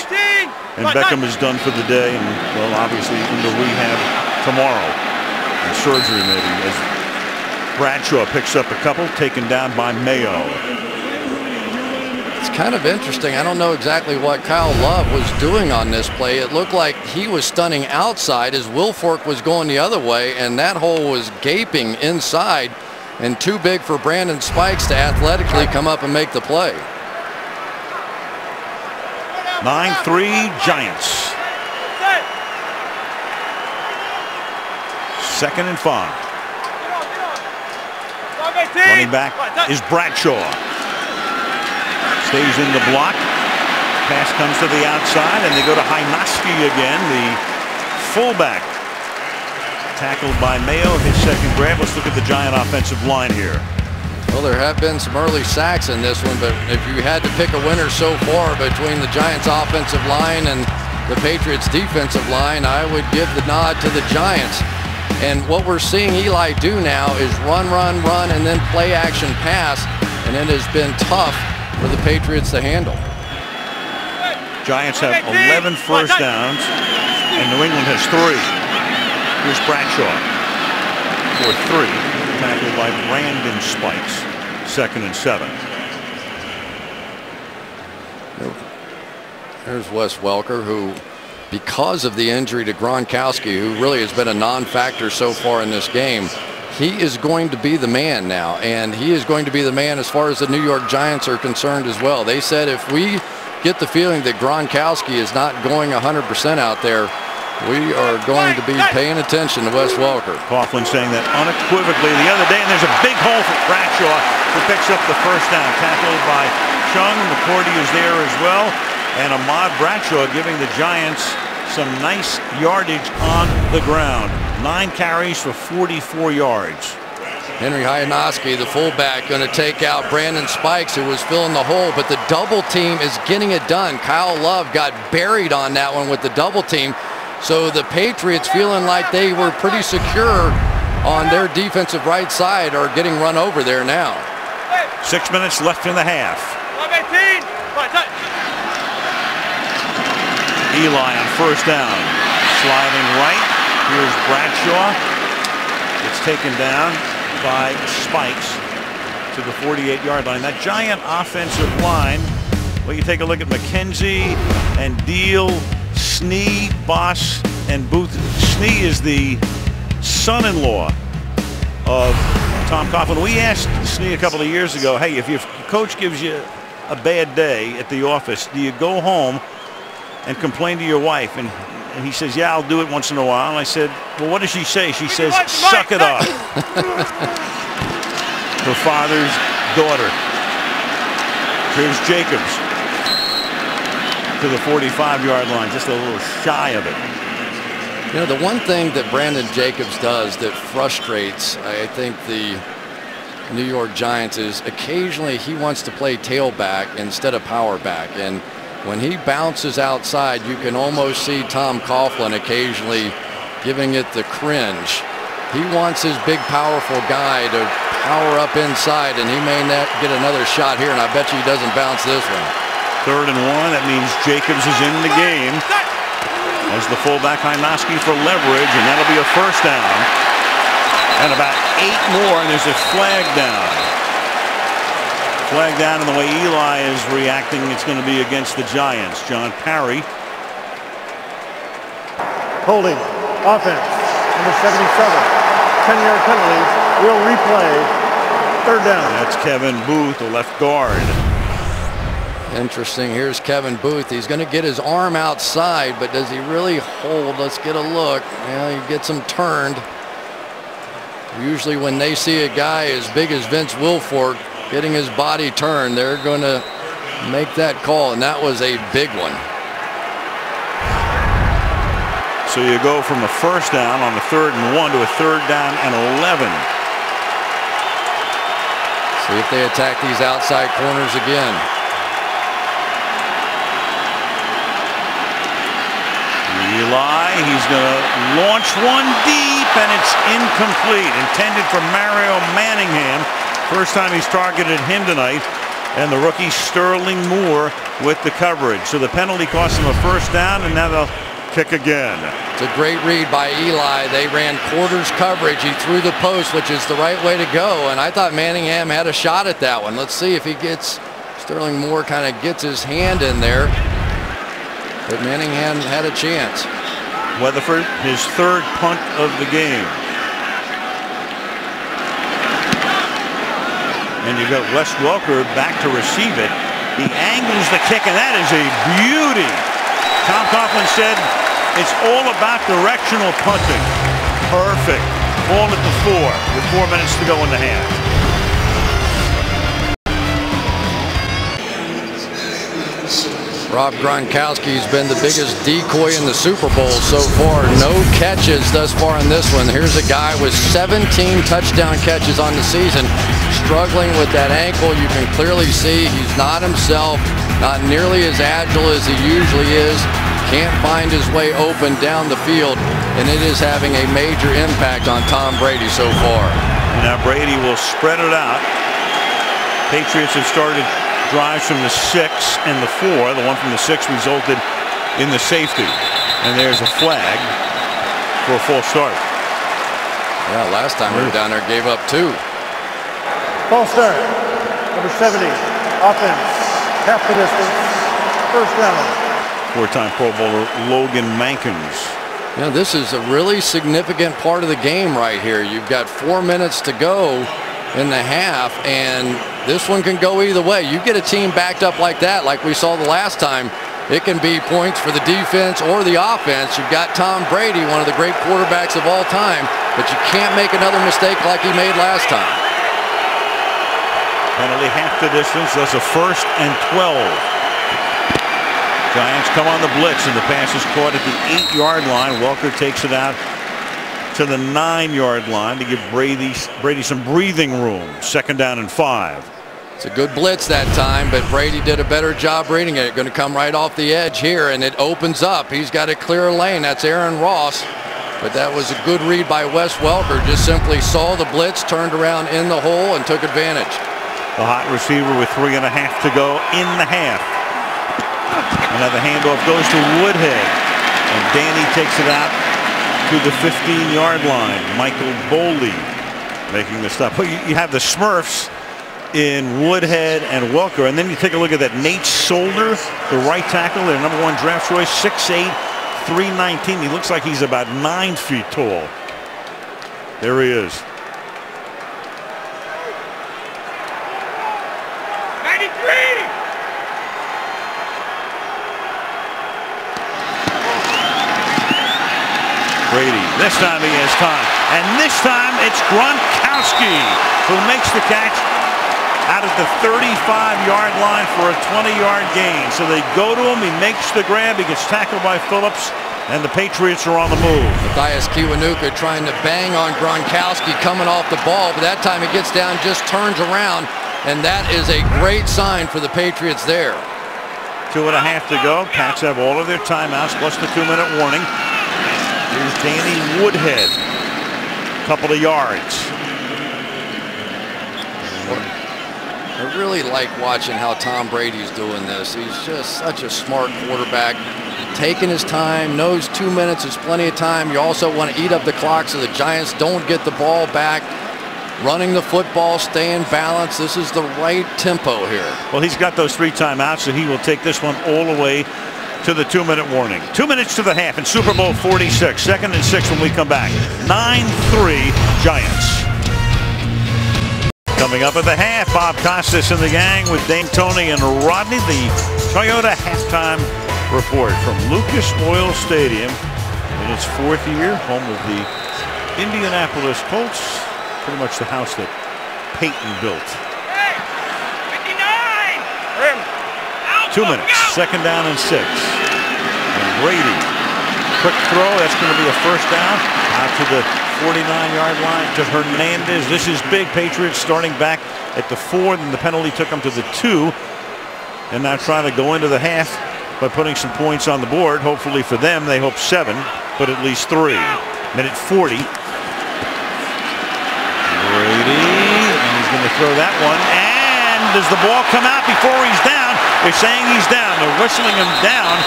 and Beckham is done for the day, and well, obviously into rehab tomorrow and surgery maybe as Bradshaw picks up a couple taken down by Mayo. It's kind of interesting. I don't know exactly what Kyle Love was doing on this play. It looked like he was stunning outside as Wilfork was going the other way, and that hole was gaping inside and too big for Brandon Spikes to athletically come up and make the play. 9-3 Giants. 2nd and 5. Running back is Bradshaw. Stays in the block. Pass comes to the outside, and they go to Hynoski again, the fullback. Tackled by Mayo, his second grab. Let's look at the Giant offensive line here. Well, there have been some early sacks in this one, but if you had to pick a winner so far between the Giants offensive line and the Patriots defensive line, I would give the nod to the Giants. And what we're seeing Eli do now is run, and then play action pass, and it has been tough for the Patriots to handle. Giants have 11 first downs, and New England has 3. Here's Bradshaw for 3, tackled by Brandon Spikes. 2nd and 7. There's Wes Welker, who, because of the injury to Gronkowski, who really has been a non-factor so far in this game, he is going to be the man now, and he is going to be the man as far as the New York Giants are concerned as well. They said if we get the feeling that Gronkowski is not going 100% out there, we are going to be paying attention to Wes Welker. Coughlin saying that unequivocally the other day, and there's a big hole for Bradshaw, who picks up the first down. Tackled by Chung. McCourty is there as well. And Ahmad Bradshaw giving the Giants some nice yardage on the ground. 9 carries for 44 yards. Henry Hynoski, the fullback, going to take out Brandon Spikes, who was filling the hole, but the double team is getting it done. Kyle Love got buried on that one with the double team. So the Patriots, feeling like they were pretty secure on their defensive right side, are getting run over there now. 6 minutes left in the half. Eli on first down, sliding right. Here's Bradshaw. It's taken down by Spikes to the 48-yard line. That Giant offensive line, well, you take a look at McKenzie and Deal, Snee, Boss, and Booth. Snee is the son-in-law of Tom Coughlin. We asked Snee a couple of years ago, hey, if your coach gives you a bad day at the office, do you go home and complain to your wife? And he says, yeah, I'll do it once in a while. And I said, well, what does she say? She says, suck it up. Her father's daughter. Here's Jacobs to the 45-yard line, just a little shy of it. You know, the one thing that Brandon Jacobs does that frustrates, I think, the New York Giants is occasionally he wants to play tailback instead of power back. And when he bounces outside, you can almost see Tom Coughlin occasionally giving it the cringe. He wants his big, powerful guy to power up inside, and he may not get another shot here, and I bet you he doesn't bounce this one. 3rd and 1. That means Jacobs is in the game as the fullback Hynoski for leverage, and that'll be a first down. And about 8 more, and there's a flag down. Flag down, and the way Eli is reacting, it's going to be against the Giants. John Parry. Holding. Offense. Number 77. 10-yard penalties. Will replay. 3rd down. That's Kevin Booth, the left guard. Interesting. Here's Kevin Booth. He's going to get his arm outside, but does he really hold? Let's get a look. Yeah, he gets him turned. Usually when they see a guy as big as Vince Wilfork getting his body turned, they're going to make that call, and that was a big one. So you go from a first down on the 3rd and 1 to a 3rd down and 11. See if they attack these outside corners again. Eli, he's going to launch one deep, and it's incomplete. Intended for Mario Manningham. First time he's targeted him tonight. And the rookie Sterling Moore with the coverage. So the penalty cost him a first down, and now they'll kick again. It's a great read by Eli. They ran quarters coverage. He threw the post, which is the right way to go. And I thought Manningham had a shot at that one. Let's see if he gets, Sterling Moore kind of gets his hand in there. But Manningham had a chance. Weatherford, his 3rd punt of the game. And you've got Wes Welker back to receive it. He angles the kick, and that is a beauty. Tom Coughlin said it's all about directional punting. Perfect. Ball at the 4 with 4 minutes to go in the half. Rob Gronkowski's been the biggest decoy in the Super Bowl so far. No catches thus far in this one. Here's a guy with 17 touchdown catches on the season, struggling with that ankle. You can clearly see he's not himself, not nearly as agile as he usually is. Can't find his way open down the field, and it is having a major impact on Tom Brady so far. Now Brady will spread it out. Patriots have started drives from the 6 and the 4. The one from the 6 resulted in the safety. And there's a flag for a false start. Yeah, last time we were down there, gave up 2. False start. Number 70. Offense. Half the distance. First down. 4-time Pro Bowler Logan Mankins. You know, this is a really significant part of the game right here. You've got 4 minutes to go in the half, and this one can go either way. You get a team backed up like that, like we saw the last time, it can be points for the defense or the offense. You've got Tom Brady, one of the great quarterbacks of all time, but you can't make another mistake like he made last time. Penalty half the distance. That's a 1st and 12. Giants come on the blitz, and the pass is caught at the 8-yard line. Welker takes it out to the 9-yard line to give Brady some breathing room. 2nd down and 5. It's a good blitz that time, but Brady did a better job reading it. Going to come right off the edge here, and it opens up. He's got a clear lane. That's Aaron Ross. But that was a good read by Wes Welker. Just simply saw the blitz, turned around in the hole, and took advantage. The hot receiver with 3.5 to go in the half. Another handoff goes to Woodhead. And Danny takes it out to the 15-yard line. Michael Boley making the stop. Well, you have the Smurfs in Woodhead and Welker, and then you take a look at that Nate Solder, the right tackle, their #1 draft choice, 6'8", 319. He looks like he's about 9 feet tall. There he is. 93. Brady, this time he has time, and this time it's Gronkowski who makes the catch out at the 35-yard line for a 20-yard gain. So they go to him, he makes the grab, he gets tackled by Phillips, and the Patriots are on the move. Matthias Kiwanuka trying to bang on Gronkowski coming off the ball, but that time it gets down, just turns around, and that is a great sign for the Patriots there. 2.5 to go. Pats have all of their timeouts plus the 2-minute warning. Here's Danny Woodhead. Couple of yards. I really like watching how Tom Brady's doing this. He's just such a smart quarterback. Taking his time, knows 2 minutes is plenty of time. You also want to eat up the clock so the Giants don't get the ball back. Running the football, staying balanced. This is the right tempo here. Well, he's got those 3 timeouts, so he will take this one all the way to the 2-minute warning. 2 minutes to the half in Super Bowl 46. 2nd and 6 when we come back. 9-3 Giants. Coming up at the half, Bob Costas and the gang with Dane Tony and Rodney. The Toyota halftime report from Lucas Oil Stadium in its 4th year, home of the Indianapolis Colts. Pretty much the house that Peyton built. 2 minutes, 2nd down and 6. And Brady, quick throw, that's going to be a 1st down. Out to the 49-yard line to Hernandez. This is big. Patriots starting back at the 4, and the penalty took them to the 2. And now trying to go into the half by putting some points on the board. Hopefully for them, they hope 7, but at least 3. Minute 40. Brady, and he's going to throw that one. And does the ball come out before he's down? They're saying he's down. They're whistling him down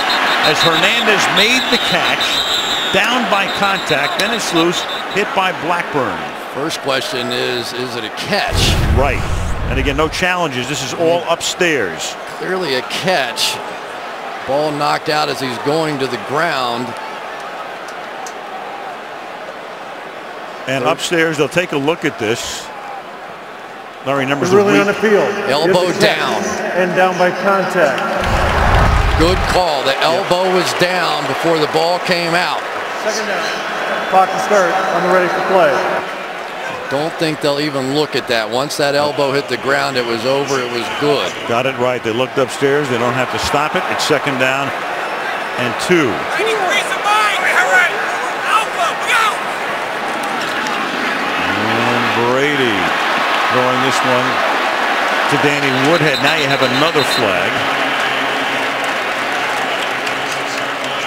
as Hernandez made the catch. Down by contact, then it's loose, hit by Blackburn. First question is it a catch? Right. And again, no challenges. This is all upstairs. Clearly a catch. Ball knocked out as he's going to the ground. And upstairs, they'll take a look at this. Larry, numbers really on the field. Elbow down. And down by contact. Good call. The elbow was down before the ball came out. 2nd down. Clock to start on the ready for play. Don't think they'll even look at that. Once that elbow hit the ground, it was over. It was good. Got it right. They looked upstairs. They don't have to stop it. It's 2nd down and 2. And Brady throwing this one to Danny Woodhead. Now you have another flag.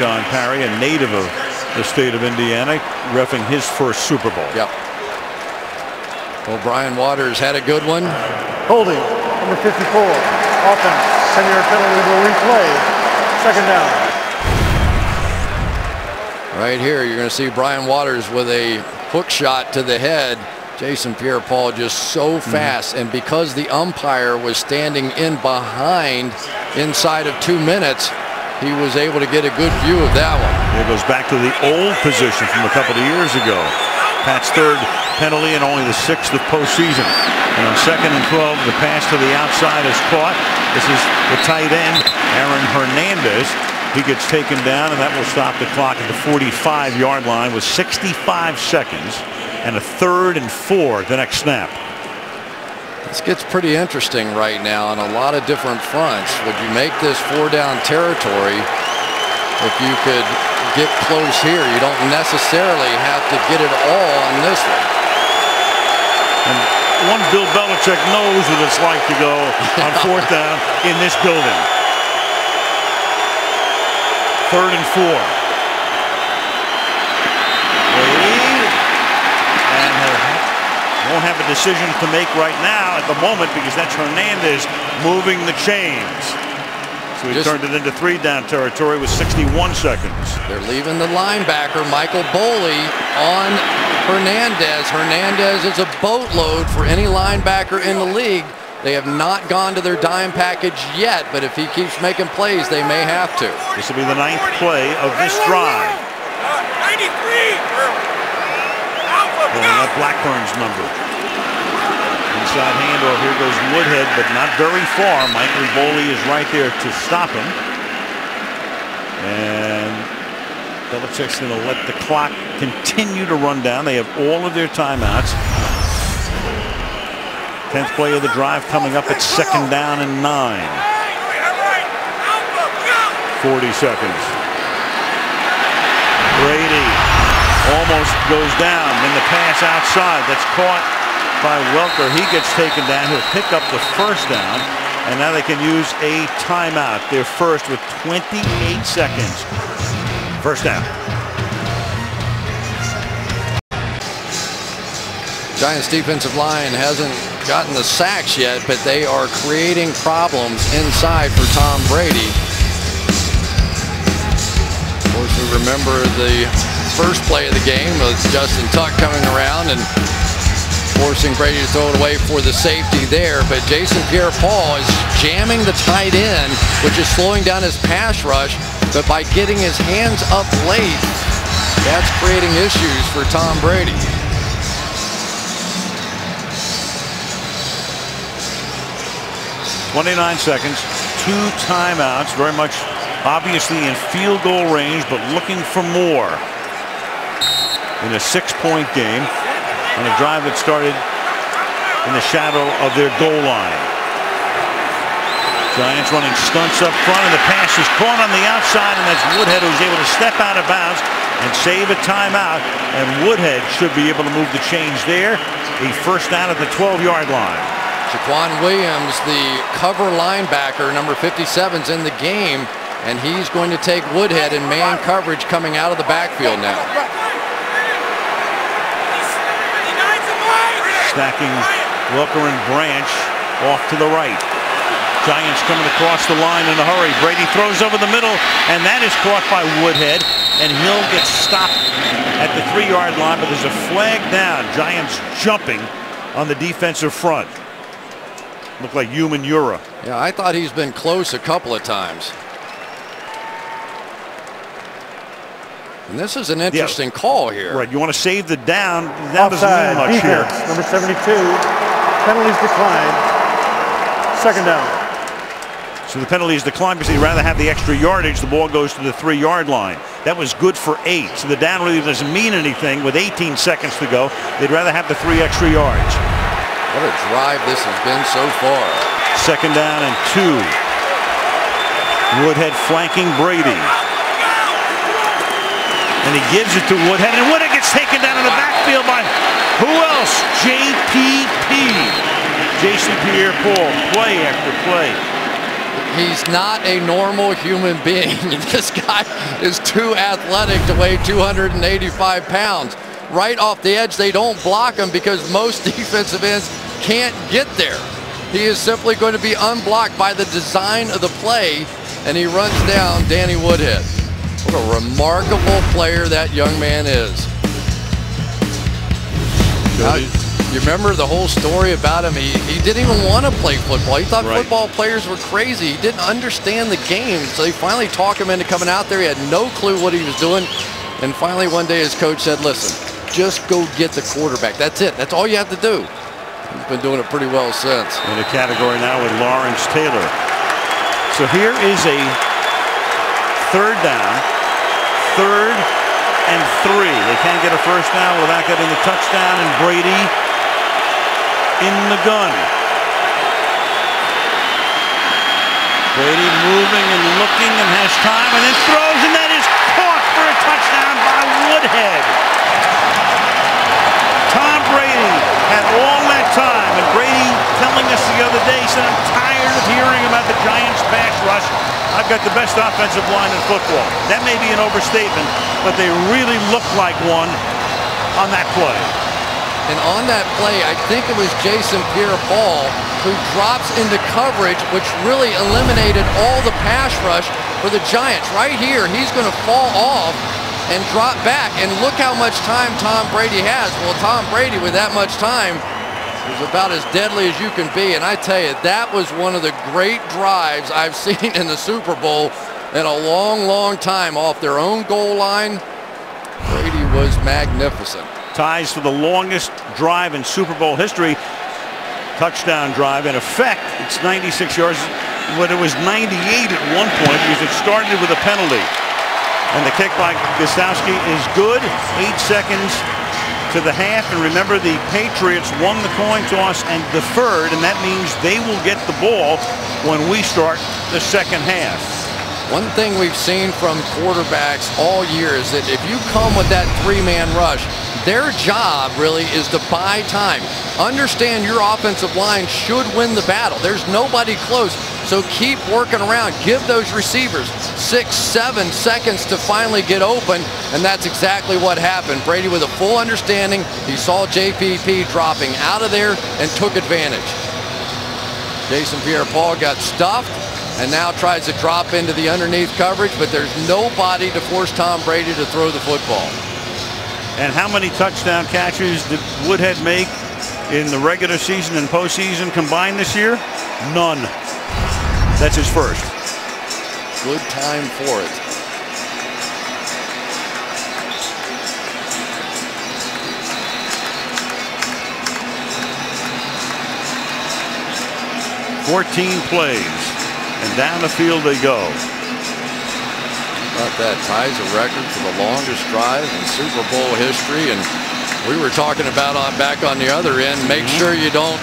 John Parry, a native of the state of Indiana, reffing his first Super Bowl. Yep. Well, Brian Waters had a good one. Holding, number 54. Offense, 10-yard penalty will replay. 2nd down. Right here, you're going to see Brian Waters with a hook shot to the head. Jason Pierre-Paul just so fast, and because the umpire was standing in behind inside of 2 minutes, he was able to get a good view of that one. It goes back to the old position from a couple of years ago. Pat's 3rd penalty and only the 6th of postseason. And on 2nd and 12, the pass to the outside is caught. This is the tight end, Aaron Hernandez. He gets taken down, and that will stop the clock at the 45-yard line with 65 seconds and a 3rd and 4 the next snap. This gets pretty interesting right now on a lot of different fronts. Would you make this 4-down territory if you could get close here? You don't necessarily have to get it all on this one. And one Bill Belichick knows what it's like to go on 4th down in this building. 3rd and 4. And won't have a decision to make right now at the moment because that's Hernandez moving the chains. So he turned it into 3-down territory with 61 seconds. They're leaving the linebacker, Michael Boley, on Hernandez. Hernandez is a boatload for any linebacker in the league. They have not gone to their dime package yet, but if he keeps making plays, they may have to. This will be the 9th play of this drive. 93! Pulling up Blackburn's number. Inside handoff. Here goes Woodhead, but not very far. Michael Boley is right there to stop him. And Belichick's going to let the clock continue to run down. They have all of their timeouts. 10th play of the drive coming up at 2nd down and 9. 40 seconds. Brady almost goes down. Then the pass outside. That's caught by Welker. He gets taken down. He'll pick up the 1st down. And now they can use a timeout. They're first with 28 seconds. 1st down. Giants defensive line hasn't gotten the sacks yet, but they are creating problems inside for Tom Brady. Of course, we remember the first play of the game was Justin Tuck coming around and forcing Brady to throw it away for the safety there. But Jason Pierre-Paul is jamming the tight end, which is slowing down his pass rush. But by getting his hands up late, that's creating issues for Tom Brady. 29 seconds, 2 timeouts, very much obviously in field goal range, but looking for more in a 6-point game on a drive that started in the shadow of their goal line. Giants running stunts up front, and the pass is caught on the outside, and that's Woodhead who's able to step out of bounds and save a timeout, and Woodhead should be able to move the chains there. A 1st down at the 12-yard line. Jaquan Williams, the cover linebacker, number 57's in the game, and he's going to take Woodhead in man coverage coming out of the backfield now. Stacking Welker and Branch off to the right. Giants coming across the line in a hurry. Brady throws over the middle, and that is caught by Woodhead, and he'll get stopped at the 3-yard line, but there's a flag down. Giants jumping on the defensive front. Look like human Ura. Yeah, I thought he's been close a couple of times. And this is an interesting call here. Right, you want to save the down. That doesn't mean much here. Number 72. Penalties declined. 2nd down. So the penalties decline because they'd rather have the extra yardage. The ball goes to the 3-yard line. That was good for 8. So the down really doesn't mean anything with 18 seconds to go. They'd rather have the 3 extra yards. What a drive this has been so far. 2nd down and 2. Woodhead flanking Brady. And he gives it to Woodhead, and Woodhead gets taken down in the backfield by who else? JPP. Jason Pierre-Paul, play after play. He's not a normal human being. This guy is too athletic to weigh 285 pounds. Right off the edge, they don't block him because most defensive ends can't get there. He is simply going to be unblocked by the design of the play, and he runs down Danny Woodhead. What a remarkable player that young man is. Now, you remember the whole story about him? He didn't even want to play football. He thought football players were crazy. He didn't understand the game, so they finally talked him into coming out there. He had no clue what he was doing, and finally one day his coach said, listen, just go get the quarterback. That's it. That's all you have to do. He's been doing it pretty well since. In a category now with Lawrence Taylor. So here is a 3rd down, 3rd and 3. They can't get a 1st down without getting the touchdown, and Brady in the gun. Brady moving and looking and has time and then throws, and that is caught for a touchdown by Woodhead. Tom Brady had all that time, and I've got the best offensive line in football. That may be an overstatement, but they really looked like one on that play. And on that play, I think it was Jason Pierre-Paul who drops into coverage, which really eliminated all the pass rush for the Giants. Right here, he's going to fall off and drop back. And look how much time Tom Brady has. Well, Tom Brady, with that much time, is about as deadly as you can be. And I tell you, that was one of the great drives I've seen in the Super Bowl in a long, long time. Off their own goal line, Brady was magnificent. Ties for the longest drive in Super Bowl history. Touchdown drive. In effect, it's 96 yards, but it was 98 at one point because it started with a penalty. And the kick by Gostowski is good. 8 seconds to the half. And remember, the Patriots won the coin toss and deferred, and that means they will get the ball when we start the second half. One thing we've seen from quarterbacks all year is that if you come with that three-man rush, their job really is to buy time. Understand your offensive line should win the battle. There's nobody close, so keep working around. Give those receivers 6, 7 seconds to finally get open, and that's exactly what happened. Brady, with a full understanding, he saw JPP dropping out of there and took advantage. Jason Pierre-Paul got stuffed and now tries to drop into the underneath coverage, but there's nobody to force Tom Brady to throw the football. And how many touchdown catches did Woodhead make in the regular season and postseason combined this year? None. That's his first. Good time for it. "14 plays, and down the field they go." About that ties a record for the longest drive in Super Bowl history, and we were talking about back on the other end, make sure you don't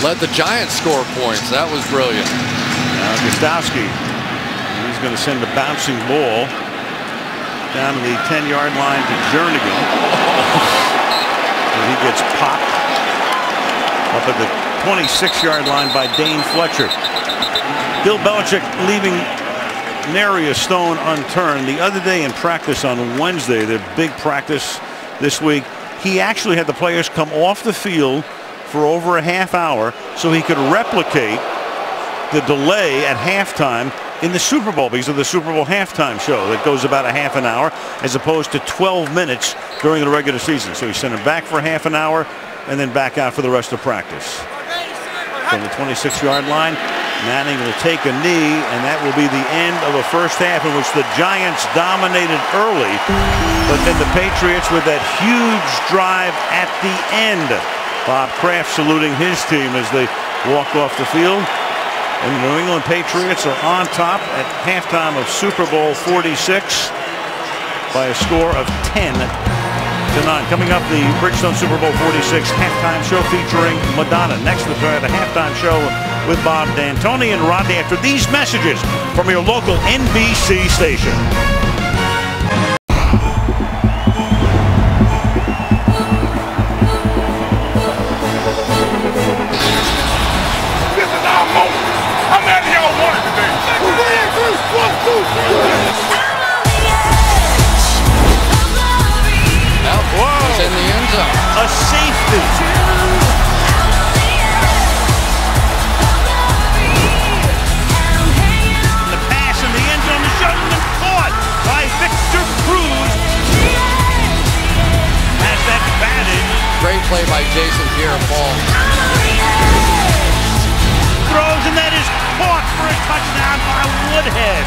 let the Giants score points. That was brilliant. Now Gostowski, he's going to send a bouncing ball down to the 10-yard line to Jernigan. And he gets popped up at the 26-yard line by Dane Fletcher. Bill Belichick leaving nary a stone unturned. The other day in practice on Wednesday, their big practice this week, he actually had the players come off the field for over a half hour so he could replicate the delay at halftime in the Super Bowl, because of the Super Bowl halftime show that goes about a half an hour as opposed to 12 minutes during the regular season. So he sent him back for half an hour and then back out for the rest of practice. From the 26-yard line, Manning will take a knee, and that will be the end of a first half in which the Giants dominated early, but then the Patriots with that huge drive at the end. Bob Kraft saluting his team as they walk off the field. And the New England Patriots are on top at halftime of Super Bowl 46 by a score of 10-9. Coming up, the Bridgestone Super Bowl 46 halftime show featuring Madonna. Next, the halftime show with Bob D'Antoni and Rodney after these messages from your local NBC station. This is our moment. How many of y'all want it today? 1, 2, 3. Whoa. In the end zone. A safety. The pass in the end zone is shuttled and caught by Victor Cruz. Has that batted. Great play by Jason Pierre-Paul. Throws, and that is caught for a touchdown by Woodhead.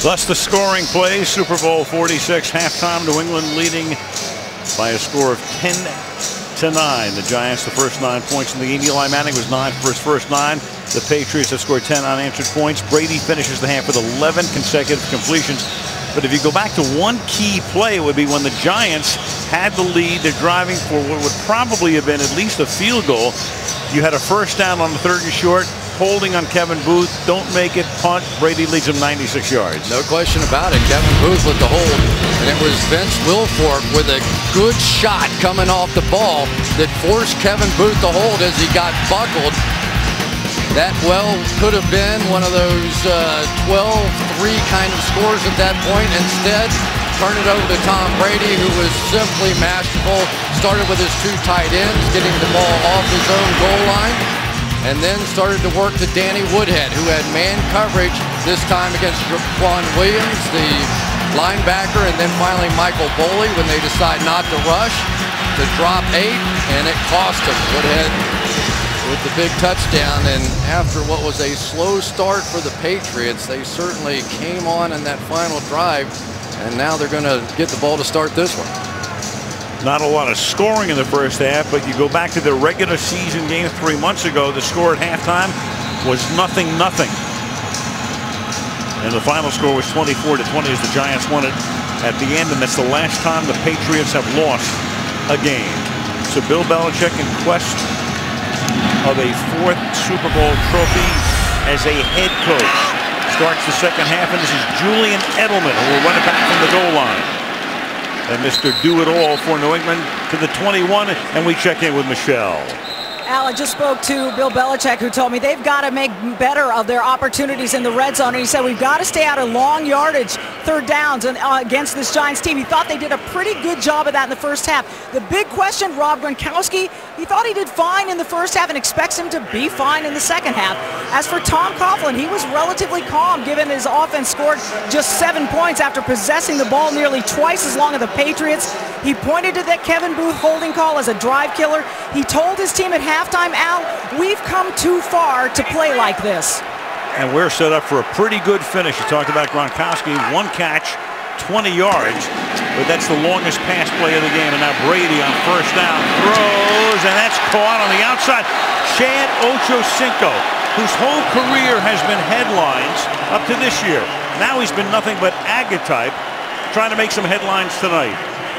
Thus the scoring plays. Super Bowl 46 halftime. New England leading by a score of 10-9. The Giants the first 9 points in the game. Eli Manning was 9 for his first 9. The Patriots have scored 10 unanswered points. Brady finishes the half with 11 consecutive completions. But if you go back to one key play, it would be when the Giants had the lead. They're driving for what would probably have been at least a field goal. You had a first down on the 3rd and short. holding on Kevin Booth. Don't make it. Punt. Brady leads him 96 yards. No question about it. Kevin Booth with the hold. And it was Vince Wilfork with a good shot coming off the ball that forced Kevin Booth to hold as he got buckled. That well could have been one of those 12-3 kind of scores at that point. Instead, turn it over to Tom Brady, who was simply masterful. Started with his 2 tight ends, getting the ball off his own goal line, and then started to work to Danny Woodhead, who had man coverage this time against Quan Williams, the linebacker, and then finally Michael Boley when they decide not to rush, to drop 8, and it cost him. Woodhead with the big touchdown, and after what was a slow start for the Patriots, they certainly came on in that final drive, and now they're going to get the ball to start this one. Not a lot of scoring in the first half, but you go back to the regular season game 3 months ago, the score at halftime was 0-0. And the final score was 24-20 as the Giants won it at the end, and that's the last time the Patriots have lost a game. So Bill Belichick in quest of a 4th Super Bowl trophy as a head coach. Starts the second half, and this is Julian Edelman, who will run it back from the goal line. And Mr. Do-It-All for New England to the 21, and we check in with Michelle. Al, I just spoke to Bill Belichick, who told me they've got to make better of their opportunities in the red zone. And he said, we've got to stay out of long yardage, third downs against this Giants team. He thought they did a pretty good job of that in the first half. The big question, Rob Gronkowski, he thought he did fine in the first half and expects him to be fine in the second half. As for Tom Coughlin, he was relatively calm given his offense scored just 7 points after possessing the ball nearly twice as long as the Patriots. He pointed to that Kevin Booth holding call as a drive killer. He told his team at halftime, Al, we've come too far to play like this. And we're set up for a pretty good finish. You talked about Gronkowski, 1 catch, 20 yards, but that's the longest pass play of the game. And now Brady on first down throws, and that's caught on the outside. Chad Ochocinco, whose whole career has been headlines up to this year. Now he's been nothing but agatype, trying to make some headlines tonight.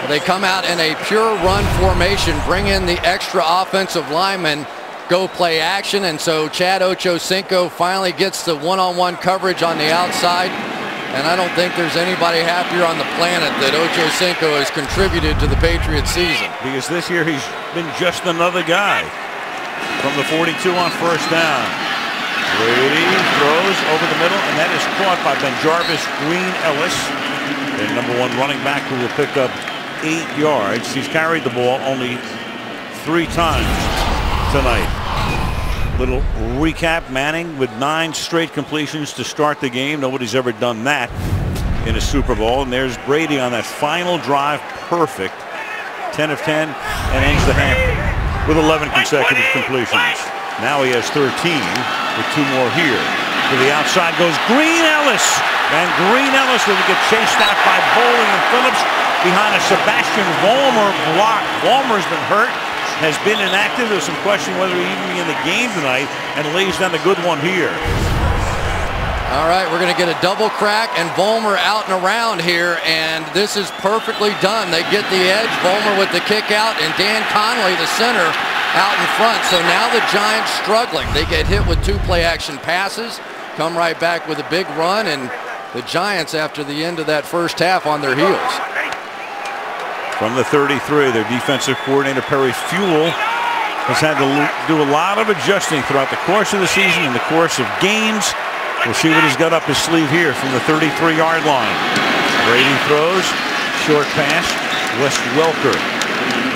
They come out in a pure run formation, bring in the extra offensive lineman, go play action, and so Chad Ochocinco finally gets the one-on-one coverage on the outside. And I don't think there's anybody happier on the planet that Ochocinco has contributed to the Patriots season. Because this year he's been just another guy. From the 42 on first down. Brady throws over the middle, and that is caught by Benjarvis Green-Ellis, the #1 running back, who will pick up 8 yards. He's carried the ball only 3 times tonight. Little recap, Manning with 9 straight completions to start the game. Nobody's ever done that in a Super Bowl. And there's Brady on that final drive, perfect. 10 of 10, and ends the half with 11 consecutive completions. Now he has 13 with 2 more here. To the outside goes Green-Ellis. And Green-Ellis will get chased out by Boley and Phillips behind a Sebastian Vollmer block. Vollmer's been hurt, has been inactive. There's some question whether he'll even be in the game tonight, and lays down a good one here. All right, we're going to get a double crack, and Vollmer out and around here, and this is perfectly done. They get the edge, Vollmer with the kick out, and Dan Conley, the center, out in front. So now the Giants struggling. They get hit with 2 play-action passes, come right back with a big run, and the Giants, after the end of that first half, on their heels. From the 33, their defensive coordinator, Perry Fewell, has had to do a lot of adjusting throughout the course of the season and the course of games. We'll see what he's got up his sleeve here from the 33-yard line. Brady throws, short pass. Wes Welker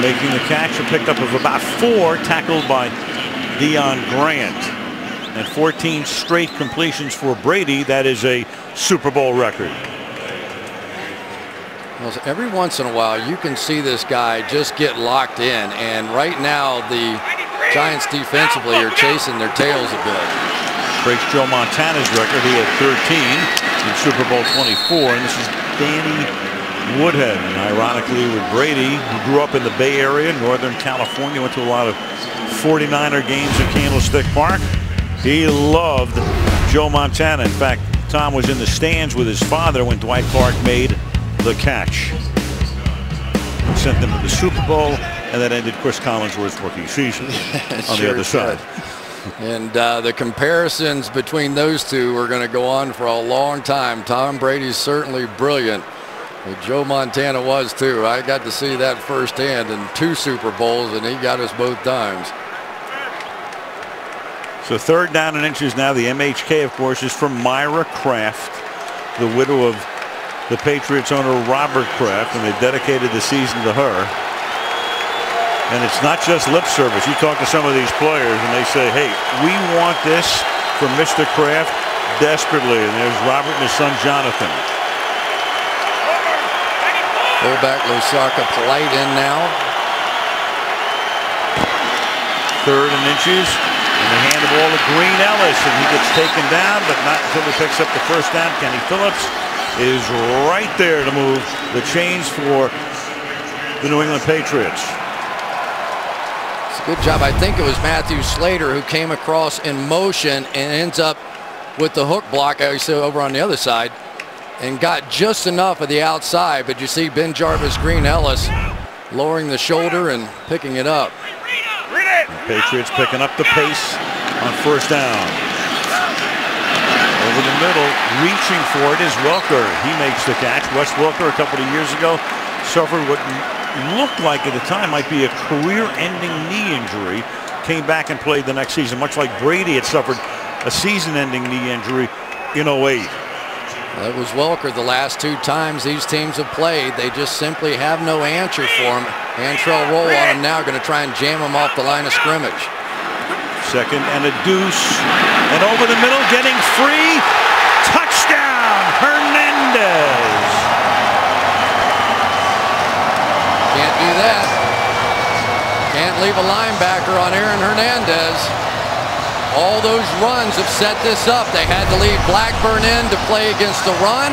making the catch, a pickup of about 4, tackled by Deion Grant. And 14 straight completions for Brady. That is a Super Bowl record. Well, every once in a while you can see this guy just get locked in, and right now the Giants defensively are chasing their tails a bit. Breaks Joe Montana's record. He had 13 in Super Bowl 24, and this is Danny Woodhead. And ironically, with Brady, who grew up in the Bay Area, Northern California, went to a lot of 49er games at Candlestick Park. He loved Joe Montana. In fact, Tom was in the stands with his father when Dwight Clark made the catch. Sent them to the Super Bowl, and that ended Chris Collinsworth's rookie season on the other side. And the comparisons between those two are going to go on for a long time. Tom Brady's certainly brilliant. But Joe Montana was too. I got to see that firsthand in 2 Super Bowls, and he got us both times. So 3rd down and inches now. The MHK, of course, is from Myra Kraft, the widow of the Patriots owner Robert Kraft, and they dedicated the season to her. And it's not just lip service. You talk to some of these players and they say, hey, we want this from Mr. Kraft desperately. And there's Robert and his son Jonathan. Fullback Lusaka Polite in now. 3rd and inches. And they hand the ball to Green Ellis, and he gets taken down, but not until he picks up the 1st down. Kenny Phillips is right there to move the chains for the New England Patriots. Good job. I think it was Matthew Slater who came across in motion and ends up with the hook block over on the other side and got just enough of the outside. But you see Ben Jarvis Green Ellis lowering the shoulder and picking it up. The Patriots picking up the pace on 1st down. Over the middle, reaching for it is Welker. He makes the catch. Wes Welker a couple of years ago suffered what looked like at the time might be a career-ending knee injury. Came back and played the next season, much like Brady had suffered a season-ending knee injury in 08. That was Welker the last 2 times these teams have played. They just simply have no answer for him. Antrell Roll on him now, going to try and jam him off the line of scrimmage. 2nd and a deuce, and over the middle, getting free. Touchdown, Hernandez. Can't do that. Can't leave a linebacker on Aaron Hernandez. All those runs have set this up. They had to leave Blackburn in to play against the run.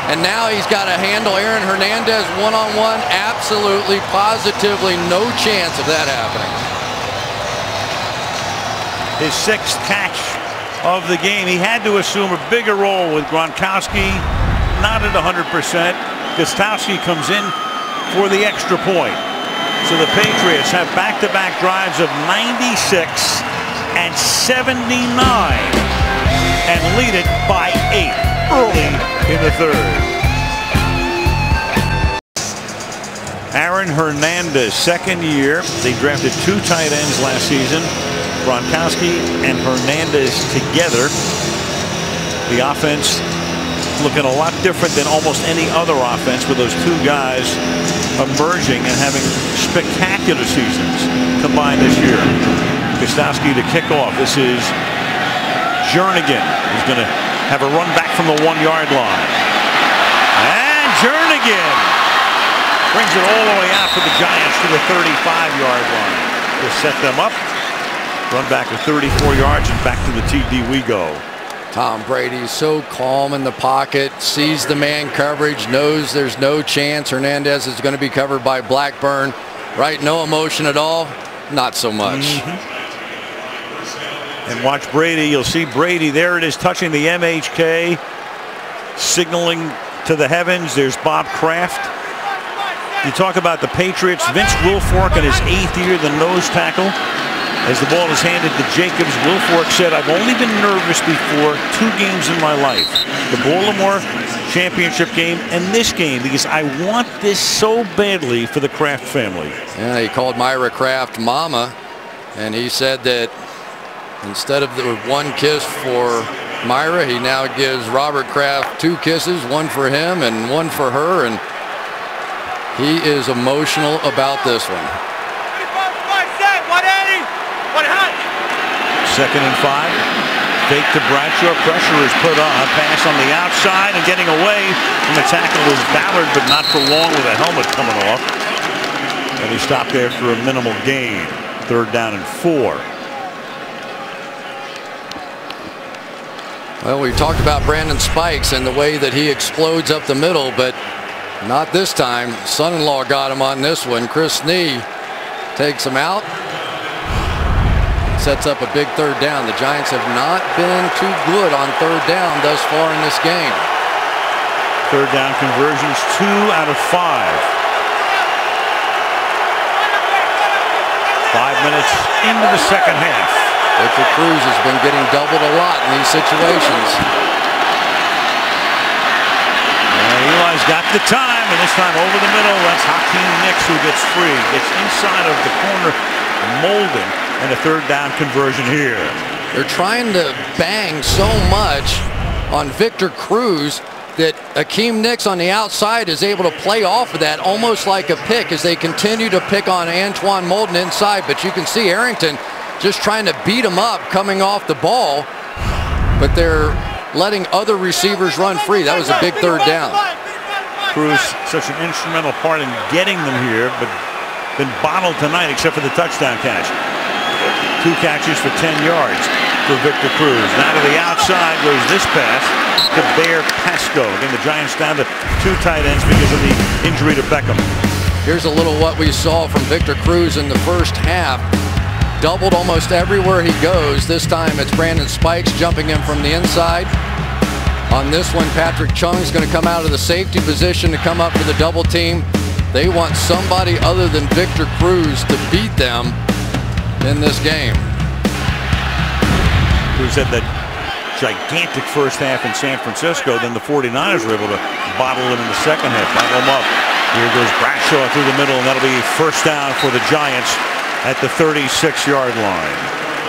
And now he's got to handle Aaron Hernandez one-on-one. Absolutely, positively no chance of that happening. His 6th catch of the game. He had to assume a bigger role with Gronkowski. Not at 100%. Gostowski comes in for the extra point. So the Patriots have back-to-back drives of 96 and 79 and lead it by 8 early in the 3rd. Aaron Hernandez, 2nd year. They drafted 2 tight ends last season. Gronkowski and Hernandez together. The offense looking a lot different than almost any other offense with those 2 guys emerging and having spectacular seasons combined this year. Gostowski to kick off. This is Jernigan. He's going to have a run back from the 1-yard line. And Jernigan brings it all the way out for the Giants to the 35-yard line to set them up. Run back of 34 yards and back to the TD we go. Tom Brady so calm in the pocket, sees the man coverage, knows there's no chance Hernandez is going to be covered by Blackburn. Right, no emotion at all, not so much. And watch Brady. You'll see Brady there. It is touching the MHK, signaling to the heavens. There's Bob Kraft. You talk about the Patriots. Vince Wilfork in his 8th year, the nose tackle. As the ball is handed to Jacobs, Wilfork said, I've only been nervous before 2 games in my life. The Baltimore championship game and this game, because I want this so badly for the Kraft family. Yeah, he called Myra Kraft Mama, and he said that instead of the 1 kiss for Myra, he now gives Robert Kraft 2 kisses, 1 for him and 1 for her, and he is emotional about this one. 2nd and 5. Fake to Bradshaw. Pressure is put on. Pass on the outside and getting away from the tackle was Ballard, but not for long with a helmet coming off. And he stopped there for a minimal gain. 3rd down and 4. Well, we talked about Brandon Spikes and the way that he explodes up the middle, but not this time. Son-in-law got him on this one. Chris Snee takes him out. Sets up a big 3rd down. The Giants have not been too good on 3rd down thus far in this game. 3rd down conversions, 2 out of 5. 5 minutes into the 2nd half. Victor Cruz has been getting doubled a lot in these situations. Eli's got the time, and this time over the middle. That's Hakeem Nicks who gets free. Gets inside of the corner, Molden, and a third down conversion here. They're trying to bang so much on Victor Cruz that Hakeem Nicks on the outside is able to play off of that almost like a pick as they continue to pick on Antoine Molden inside. But you can see Arrington just trying to beat him up coming off the ball, but they're letting other receivers run free. That was a big third down. Cruz, such an instrumental part in getting them here, but been bottled tonight except for the touchdown catch. 2 catches for 10 yards for Victor Cruz. Now to the outside goes this pass to Bear Pasco. Again, the Giants down to 2 tight ends because of the injury to Beckham. Here's a little what we saw from Victor Cruz in the first half. Doubled almost everywhere he goes. This time it's Brandon Spikes jumping him from the inside. On this one, Patrick Chung is going to come out of the safety position to come up for the double team. They want somebody other than Victor Cruz to beat them in this game. Cruz had that gigantic first half in San Francisco. Then the 49ers were able to bottle him in the second half, bottle him up. Here goes Bradshaw through the middle, and that'll be first down for the Giants at the 36-yard line.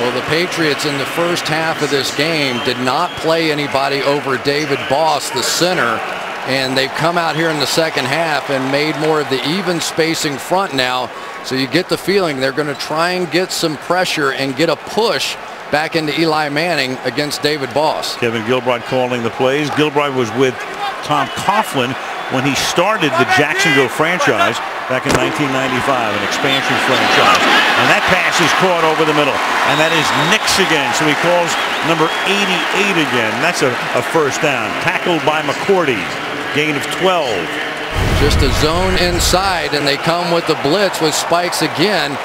Well, the Patriots in the first half of this game did not play anybody over David Boss, the center, and they've come out here in the second half and made more of the even spacing front now. So you get the feeling they're going to try and get some pressure and get a push back into Eli Manning against David Boss. Kevin Gilbride calling the plays. Gilbride was with Tom Coughlin when he started the Jacksonville franchise back in 1995, an expansion franchise. And that pass is caught over the middle. And that is Nicks again. So he calls number 88 again. That's a first down. Tackled by McCourty. Gain of 12. Just a zone inside, and they come with the blitz with Spikes again.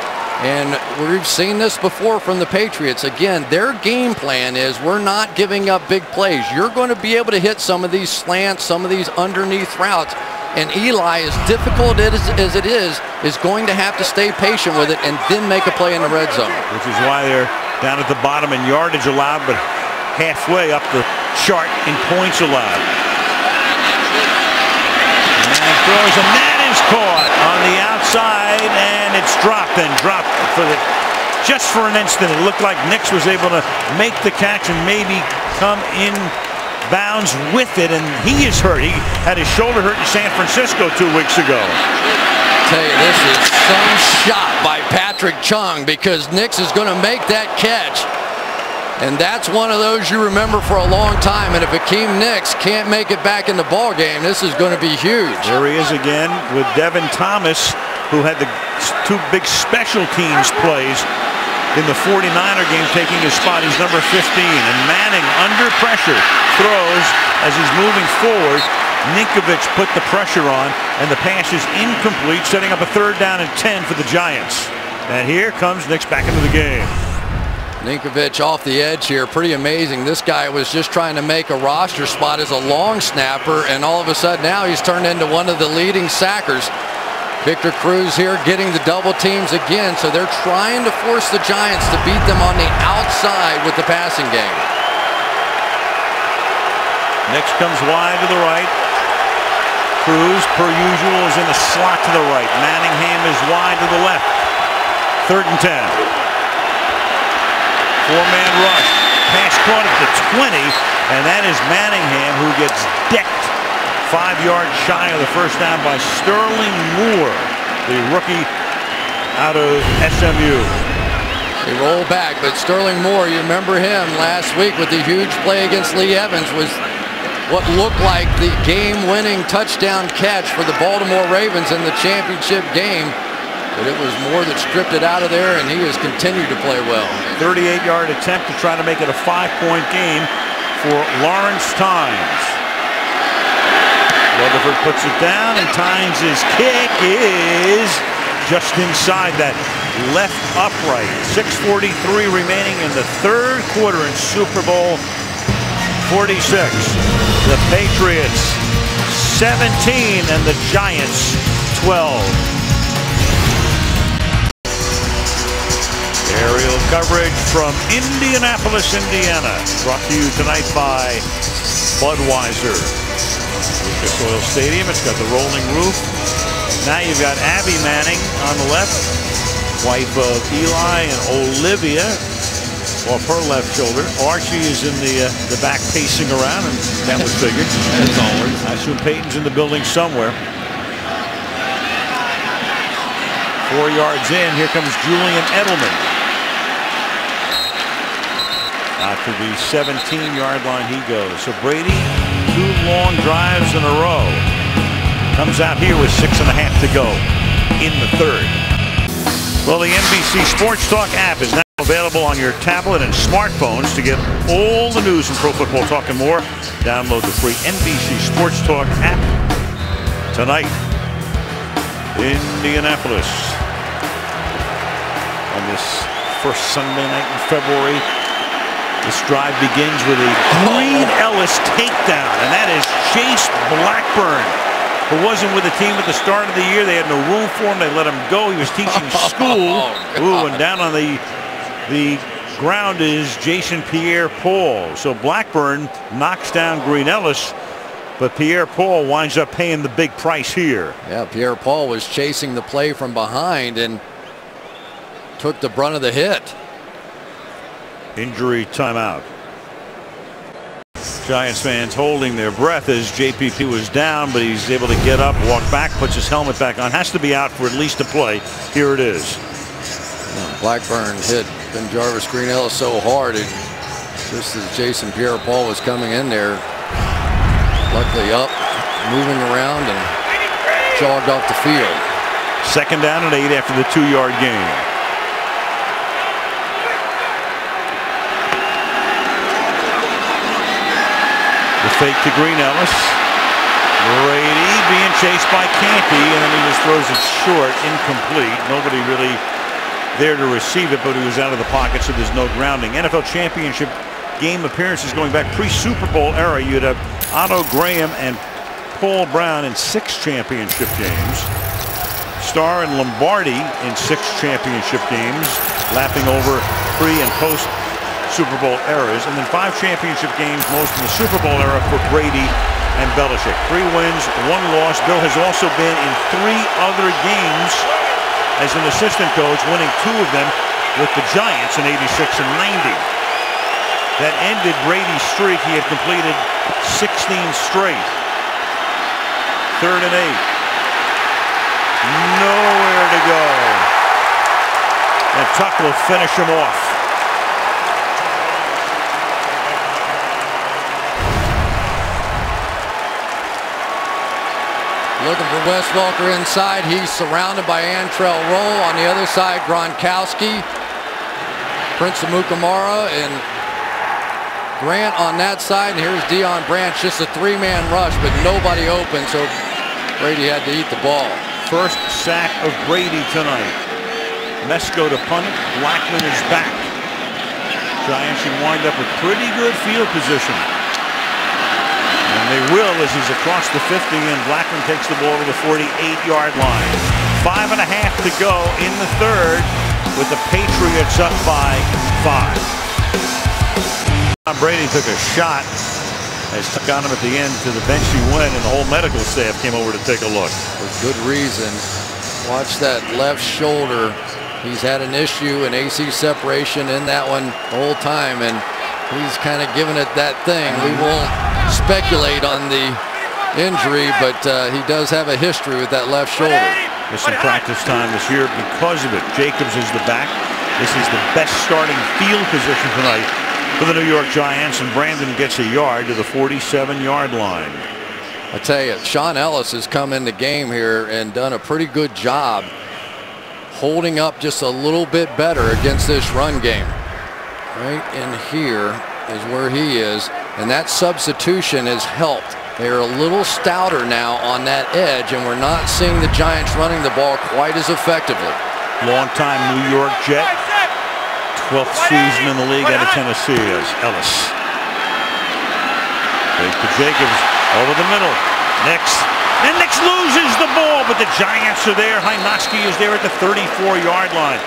And we've seen this before from the Patriots. Again, their game plan is we're not giving up big plays. You're going to be able to hit some of these slants, some of these underneath routes. And Eli, as difficult as it is going to have to stay patient with it and then make a play in the red zone. Which is why they're down at the bottom in yardage allowed, but halfway up the chart in points allowed. And throws, and that is caught on the outside, and it's dropped for just for an instant. It looked like Nicks was able to make the catch and maybe come in bounds with it, and he is hurt. He had his shoulder hurt in San Francisco 2 weeks ago. Tell you, this is some shot by Patrick Chung because Nicks is going to make that catch. And that's one of those you remember for a long time. And if Hakeem Nicks can't make it back in the ball game, this is going to be huge. There he is again with Devin Thomas, who had the 2 big special teams plays in the 49er game, taking his spot. He's number 15. And Manning, under pressure, throws as he's moving forward. Ninkovich put the pressure on, and the pass is incomplete, setting up a third down and 10 for the Giants. And here comes Nicks back into the game. Ninkovich off the edge here. Pretty amazing. This guy was just trying to make a roster spot as a long snapper, and all of a sudden now he's turned into one of the leading sackers. Victor Cruz here getting the double teams again, so they're trying to force the Giants to beat them on the outside with the passing game. Nicks comes wide to the right. Cruz, per usual, is in the slot to the right. Manningham is wide to the left. 3rd and 10. 4-man rush. Pass caught at the 20, and that is Manningham who gets decked 5 yards shy of the first down by Sterling Moore, the rookie out of SMU. They roll back, but Sterling Moore, you remember him last week with the huge play against Lee Evans, was what looked like the game-winning touchdown catch for the Baltimore Ravens in the championship game. But it was Moore that stripped it out of there, and he has continued to play well. 38-yard attempt to try to make it a 5-point game for Lawrence Tynes. Rutherford puts it down, and Tynes' kick is just inside that left upright. 6:43 remaining in the 3rd quarter in Super Bowl 46. The Patriots 17 and the Giants 12. Aerial Coverage from Indianapolis, Indiana. Brought to you tonight by Budweiser. Lucas Oil Stadium. It's got the rolling roof. Now you've got Abby Manning on the left, wife of Eli, and Olivia off her left shoulder. Archie is in the back pacing around, and that was figured. As always. I assume Peyton's in the building somewhere. 4 yards in, here comes Julian Edelman. Out to the 17-yard line he goes. So Brady, 2 long drives in a row. Comes out here with 6.5 to go in the third. Well, the NBC Sports Talk app is now available on your tablet and smartphones to get all the news from pro football talk and more. Download the free NBC Sports Talk app tonight. Indianapolis on this first Sunday night in February. This drive begins with a Green Ellis takedown, and that is Chase Blackburn, who wasn't with the team at the start of the year. They had no room for him. They let him go. He was teaching school. Ooh, and down on the ground is Jason Pierre-Paul. So Blackburn knocks down Green Ellis, but Pierre-Paul winds up paying the big price here. Yeah, Pierre-Paul was chasing the play from behind and took the brunt of the hit. Injury timeout. Giants fans holding their breath as JPP was down, but he's able to get up, walk back, puts his helmet back on. Has to be out for at least a play. Here it is. Blackburn hit Ben Jarvis Green Ellis so hard, just as Jason Pierre-Paul was coming in there, luckily up, moving around, and jogged off the field. 2nd down and 8 after the 2-yard gain. The fake to Green Ellis. Brady being chased by Canty, and then he just throws it short, incomplete. Nobody really there to receive it, but he was out of the pocket, so there's no grounding. NFL championship game appearances going back pre-Super Bowl era. You'd have Otto Graham and Paul Brown in 6 championship games. Starr and Lombardi in 6 championship games, lapping over pre and post Super Bowl eras, and then 5 championship games, most in the Super Bowl era for Brady and Belichick. 3 wins, 1 loss. Bill has also been in 3 other games as an assistant coach, winning 2 of them with the Giants in '86 and '90. That ended Brady's streak. He had completed 16 straight. 3rd and 8. Nowhere to go. And Tuck will finish him off. Looking for Wes Welker inside. He's surrounded by Antrell Roll. On the other side, Gronkowski, Prince Amukamara, and Grant on that side. And here's Deion Branch, just a 3-man rush, but nobody open, so Brady had to eat the ball. First sack of Brady tonight. Mesko to punt it. Blackman is back. Giants should wind up with pretty good field position. And they will as he's across the 50, and Blackman takes the ball to the 48-yard line. 5.5 to go in the third, with the Patriots up by 5. Tom Brady took a shot as Tuck got him at the end. To the bench he went, and the whole medical staff came over to take a look. For good reason. Watch that left shoulder. He's had an issue, an AC separation in that one the whole time, and he's kind of giving it that thing. We won't speculate on the injury, but he does have a history with that left shoulder. There's some practice time this year because of it. Jacobs is the back. This is the best starting field position tonight for the New York Giants, and Brandon gets a yard to the 47-yard line. I tell you, Sean Ellis has come in the game here and done a pretty good job holding up just a little bit better against this run game. Right in here is where he is, and that substitution has helped. They're a little stouter now on that edge, and we're not seeing the Giants running the ball quite as effectively. Long-time New York Jet, 12th season in the league out of Tennessee as Ellis. Fake to Jacobs over the middle. Nix. And Nix loses the ball, but the Giants are there. Hynoski is there at the 34-yard line.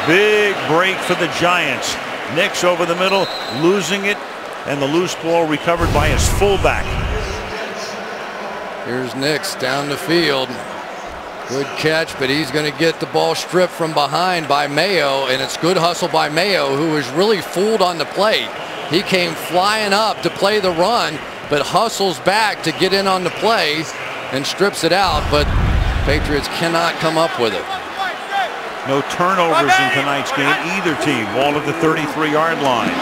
Big break for the Giants. Nix over the middle, losing it, and the loose ball recovered by his fullback. Here's Nix down the field. Good catch, but he's going to get the ball stripped from behind by Mayo, and it's good hustle by Mayo, who was really fooled on the play. He came flying up to play the run, but hustles back to get in on the play and strips it out, but Patriots cannot come up with it. No turnovers in tonight's game, either team. Ball at the 33-yard line.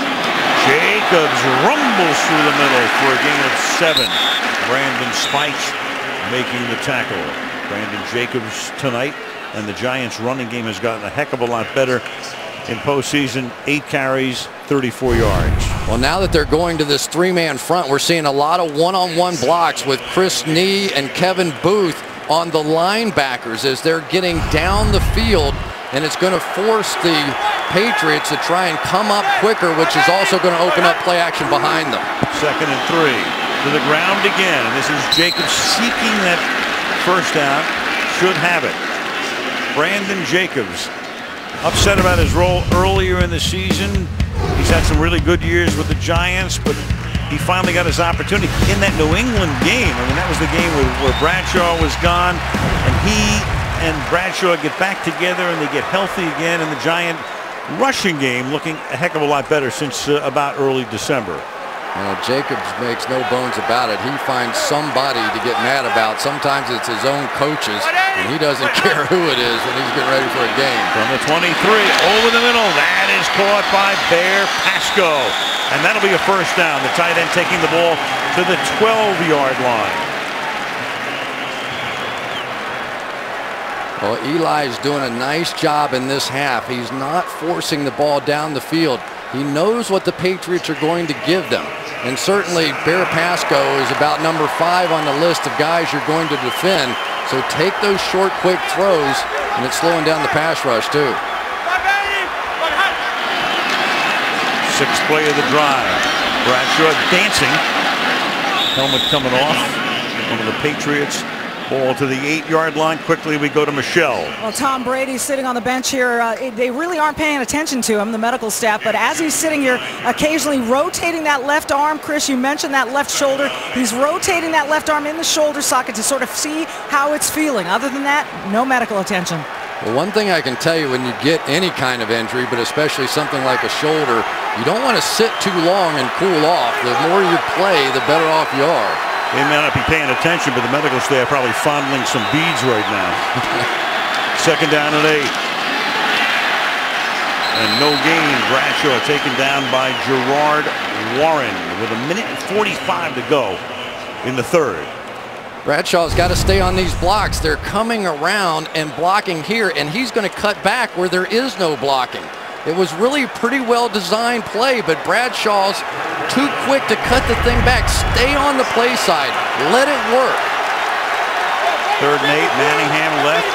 Jacobs rumbles through the middle for a gain of 7. Brandon Spikes making the tackle. Brandon Jacobs tonight, and the Giants running game has gotten a heck of a lot better in postseason. 8 carries, 34 yards. Well, now that they're going to this 3-man front, we're seeing a lot of one-on-one blocks with Chris Nee and Kevin Booth on the linebackers as they're getting down the field, and it's going to force the Patriots to try and come up quicker, which is also going to open up play action behind them. 2nd and 3 to the ground again, and this is Jacobs seeking that first down. Should have it. Brandon Jacobs, upset about his role earlier in the season. He's had some really good years with the Giants, but he finally got his opportunity in that New England game. I mean, that was the game where Bradshaw was gone, and he and Bradshaw get back together and they get healthy again, and the Giant rushing game looking a heck of a lot better since about early December. Jacobs makes no bones about it. He finds somebody to get mad about. Sometimes it's his own coaches, and he doesn't care who it is when he's getting ready for a game. From the 23, over the middle, that is caught by Bear Pasco, and that'll be a first down. The tight end taking the ball to the 12-yard line. Well, Eli's doing a nice job in this half. He's not forcing the ball down the field. He knows what the Patriots are going to give them. And certainly Bear Pasco is about number 5 on the list of guys you're going to defend. So take those short, quick throws, and it's slowing down the pass rush too. 6th play of the drive. Bradshaw dancing. Helmet coming off. One of the Patriots. Ball to the 8-yard line. Quickly we go to Michelle. Well, Tom Brady's sitting on the bench here. They really aren't paying attention to him, the medical staff, but as he's sitting here occasionally rotating that left arm, Chris, you mentioned that left shoulder. He's rotating that left arm in the shoulder socket to sort of see how it's feeling. Other than that, no medical attention. Well, one thing I can tell you when you get any kind of injury, but especially something like a shoulder, you don't want to sit too long and cool off. The more you play, the better off you are. They may not be paying attention, but the medical staff probably fondling some beads right now. 2nd down and 8. And no gain. Bradshaw taken down by Gerard Warren with 1:45 to go in the 3rd. Bradshaw's got to stay on these blocks. They're coming around and blocking here, and he's going to cut back where there is no blocking. It was really a pretty well-designed play, but Bradshaw's too quick to cut the thing back. Stay on the play side. Let it work. 3rd and 8. Manningham left.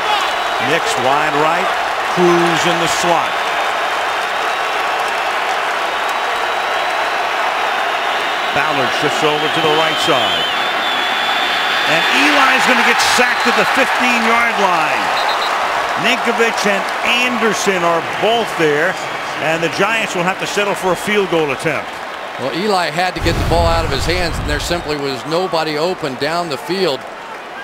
Nix wide right. Cruz in the slot. Ballard shifts over to the right side. And Eli's going to get sacked at the 15-yard line. Ninkovich and Anderson are both there, and the Giants will have to settle for a field goal attempt. Well, Eli had to get the ball out of his hands, and there simply was nobody open down the field.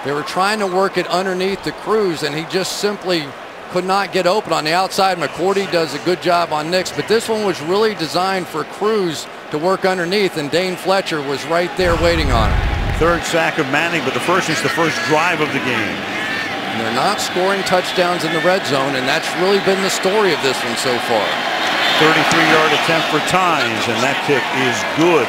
They were trying to work it underneath the Cruz, and he just simply could not get open. On the outside, McCourty does a good job on Nix, but this one was really designed for Cruz to work underneath, and Dane Fletcher was right there waiting on him. 3rd sack of Manning, but the first is the first drive of the game. And they're not scoring touchdowns in the red zone, and that's really been the story of this one so far. 33-yard attempt for Tynes, and that kick is good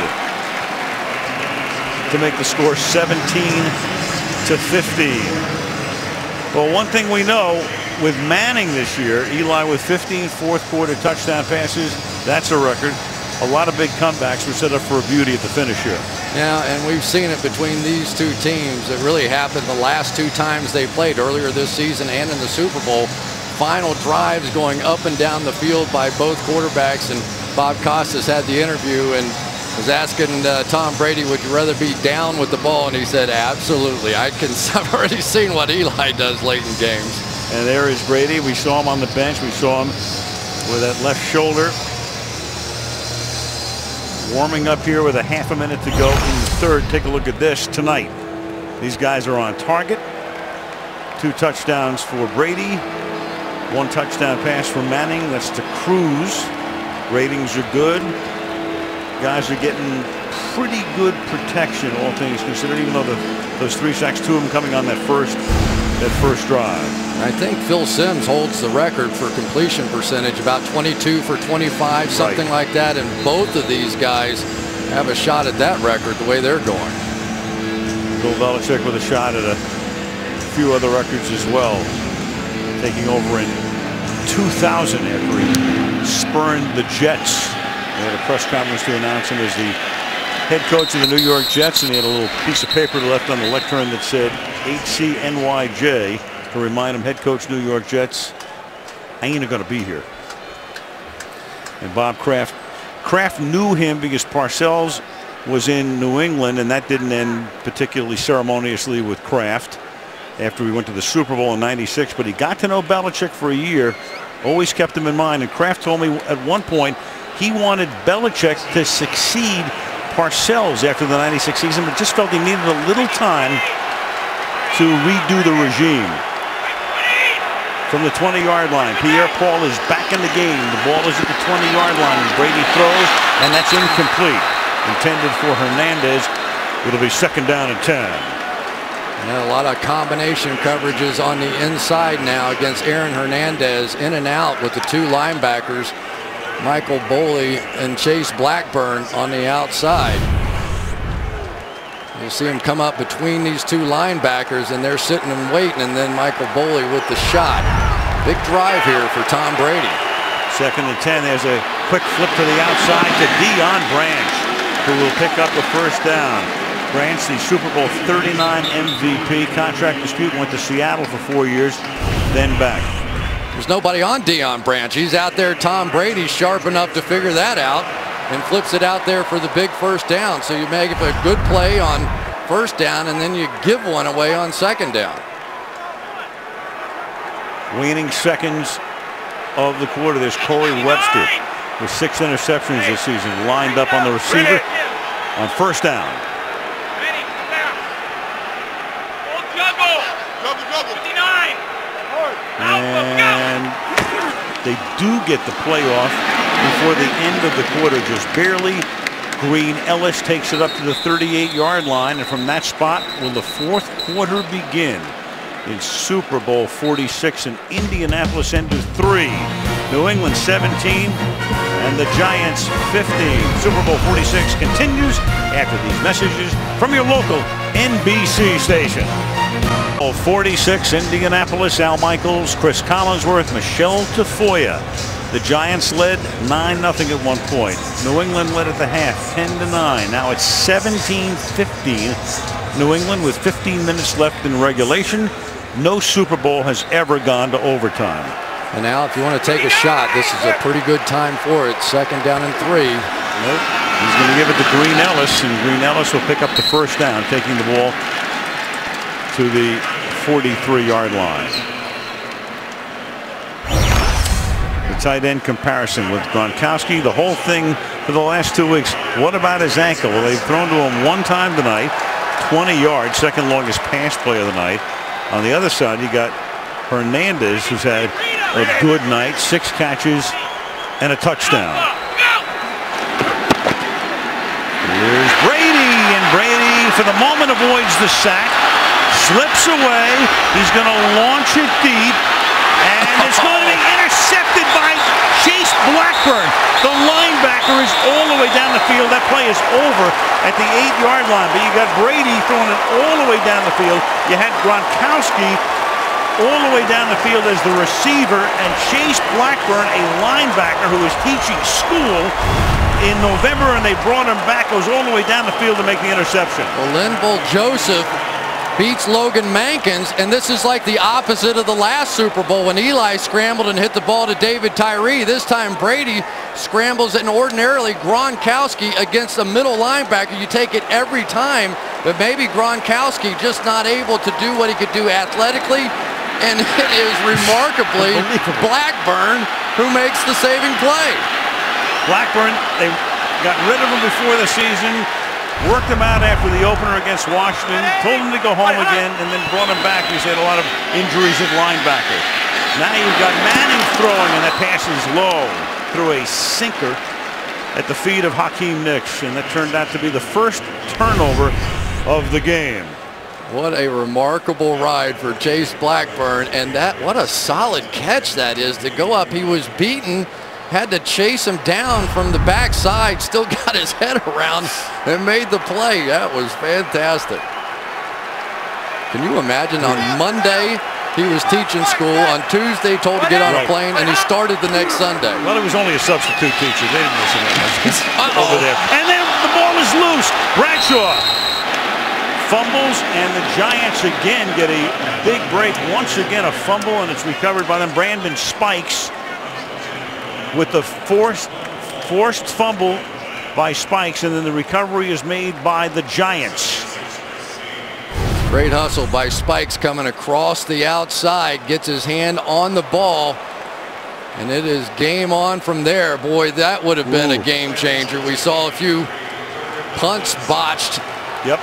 to make the score 17-15. Well, one thing we know with Manning this year, Eli with 15 fourth-quarter touchdown passes, that's a record. A lot of big comebacks were set up for a beauty at the finish here. Yeah, and we've seen it between these two teams. It really happened the last 2 times they played, earlier this season and in the Super Bowl. Final drives going up and down the field by both quarterbacks, and Bob Costas had the interview and was asking Tom Brady, would you rather be down with the ball? And he said, absolutely. I've already seen what Eli does late in games. And there is Brady. We saw him on the bench. We saw him with that left shoulder. Warming up here with a half a minute to go in the third. Take a look at this tonight. These guys are on target. 2 touchdowns for Brady. 1 touchdown pass for Manning. That's to Cruz. Ratings are good. Guys are getting pretty good protection, all things considered, even though those 3 sacks, 2 of them coming on that first drive. I think Phil Simms holds the record for completion percentage, about 22 for 25, something like that. And both of these guys have a shot at that record the way they're going. Bill Belichick with a shot at a few other records as well. Taking over in 2000 after he spurned the Jets. They had a press conference to announce him as the head coach of the New York Jets, and he had a little piece of paper left on the lectern that said HCNYJ to remind him, head coach New York Jets, I ain't going to be here. And Bob Kraft knew him because Parcells was in New England, and that didn't end particularly ceremoniously with Kraft after we went to the Super Bowl in '96, but he got to know Belichick for a year, always kept him in mind. And Kraft told me at one point he wanted Belichick to succeed Parcells after the '96 season, but just felt he needed a little time to redo the regime. From the 20-yard line, Pierre-Paul is back in the game. The ball is at the 20-yard line. Brady throws, and that's incomplete. Intended for Hernandez. It'll be 2nd down and 10. And a lot of combination coverages on the inside now against Aaron Hernandez, in and out with the 2 linebackers, Michael Boley and Chase Blackburn on the outside. You see him come up between these 2 linebackers, and they're sitting and waiting, and then Michael Boley with the shot. Big drive here for Tom Brady. 2nd and 10. There's a quick flip to the outside to Deion Branch, who will pick up the 1st down. Branch, the Super Bowl 39 MVP. Contract dispute, went to Seattle for 4 years, then back. There's nobody on Deion Branch. He's out there. Tom Brady's sharp enough to figure that out and flips it out there for the big 1st down. So you make a good play on 1st down, and then you give one away on 2nd down. Waning seconds of the quarter. There's Corey Webster with 6 interceptions this season, lined up on the receiver on 1st down. And they do get the playoff before the end of the quarter, just barely. Green Ellis takes it up to the 38-yard line, and from that spot will the 4th quarter begin. In Super Bowl 46, and Indianapolis ended 3. New England 17 and the Giants 15. Super Bowl 46 continues after these messages from your local NBC station. 46, Indianapolis, Al Michaels, Chris Collinsworth, Michelle Tafoya. The Giants led 9-0 at one point. New England led at the half 10-9. Now it's 17-15. New England with 15 minutes left in regulation. No Super Bowl has ever gone to overtime. And now if you want to take a shot, this is a pretty good time for it. 2nd down and 3. Nope. He's going to give it to Green Ellis, and Green Ellis will pick up the 1st down, taking the ball to the 43-yard line. The tight end comparison with Gronkowski. The whole thing for the last 2 weeks. What about his ankle? Well, they've thrown to him 1 time tonight, 20 yards, 2nd longest pass play of the night. On the other side, you got Hernandez, who's had a good night, 6 catches and a touchdown. Here's Brady, and Brady for the moment avoids the sack, slips away. He's going to launch it deep, and it's going to be intercepted by Chase Blackburn. The linebacker is all the way down the field. That play is over at the 8-yard line, but you got Brady throwing it all the way down the field. You had Gronkowski all the way down the field as the receiver, and Chase Blackburn, a linebacker who was teaching school in November, and they brought him back, goes all the way down the field to make the interception. Well, Linval Joseph beats Logan Mankins, and this is like the opposite of the last Super Bowl when Eli scrambled and hit the ball to David Tyree. This time Brady scrambles, and ordinarily Gronkowski against a middle linebacker, you take it every time, but maybe Gronkowski just not able to do what he could do athletically, and it is remarkably Blackburn who makes the saving play. Blackburn, they got rid of him before the season, worked him out after the opener against Washington, told him to go home again, and then brought him back. He's had a lot of injuries at linebacker. Now you've got Manning throwing, and that pass is low through a sinker at the feet of Hakeem Nicks, and that turned out to be the first turnover of the game. What a remarkable ride for Chase Blackburn, and what a solid catch that is to go up. He was beaten, had to chase him down from the backside, still got his head around and made the play. That was fantastic. Can you imagine on Monday he was teaching school, on Tuesday told to get on a plane, and he started the next Sunday. Well, it was only a substitute teacher. They didn't listen to much over there. And then the ball is loose. Bradshaw fumbles, and the Giants again get a big break. Once again, a fumble, and it's recovered by them. Brandon Spikes with the forced fumble by Spikes, and then the recovery is made by the Giants. Great hustle by Spikes coming across the outside, gets his hand on the ball, and it is game on from there. Boy, that would have been a game changer. We saw a few punts botched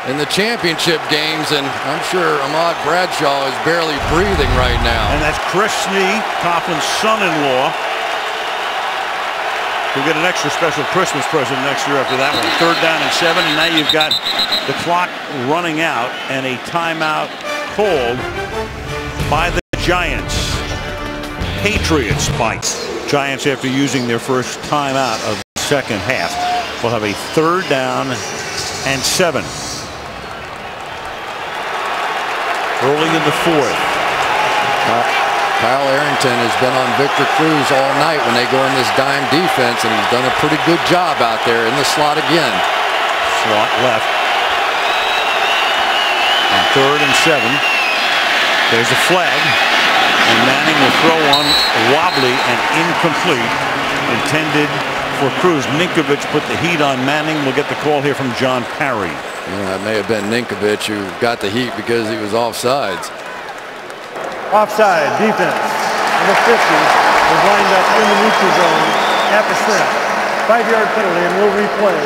in the championship games, and I'm sure Ahmad Bradshaw is barely breathing right now. And that's Chris Snee, Coughlin's son-in-law. We'll get an extra special Christmas present next year after that one. 3rd down and 7, and now you've got the clock running out and a timeout called by the Giants. Patriots fight. Giants, after using their first timeout of the second half, will have a 3rd down and 7. Early in the 4th. Kyle Arrington has been on Victor Cruz all night when they go in this dime defense, and he's done a pretty good job out there in the slot again. Slot left. And 3rd and 7. There's a flag, and Manning will throw one wobbly and incomplete, intended for Cruz. Ninkovich put the heat on Manning. We'll get the call here from John Parry. Yeah, it may have been Ninkovich who got the heat because he was offsides. Offside, defense. Number 50 is lined up in the neutral zone at the snap. 5-yard penalty, and we'll replay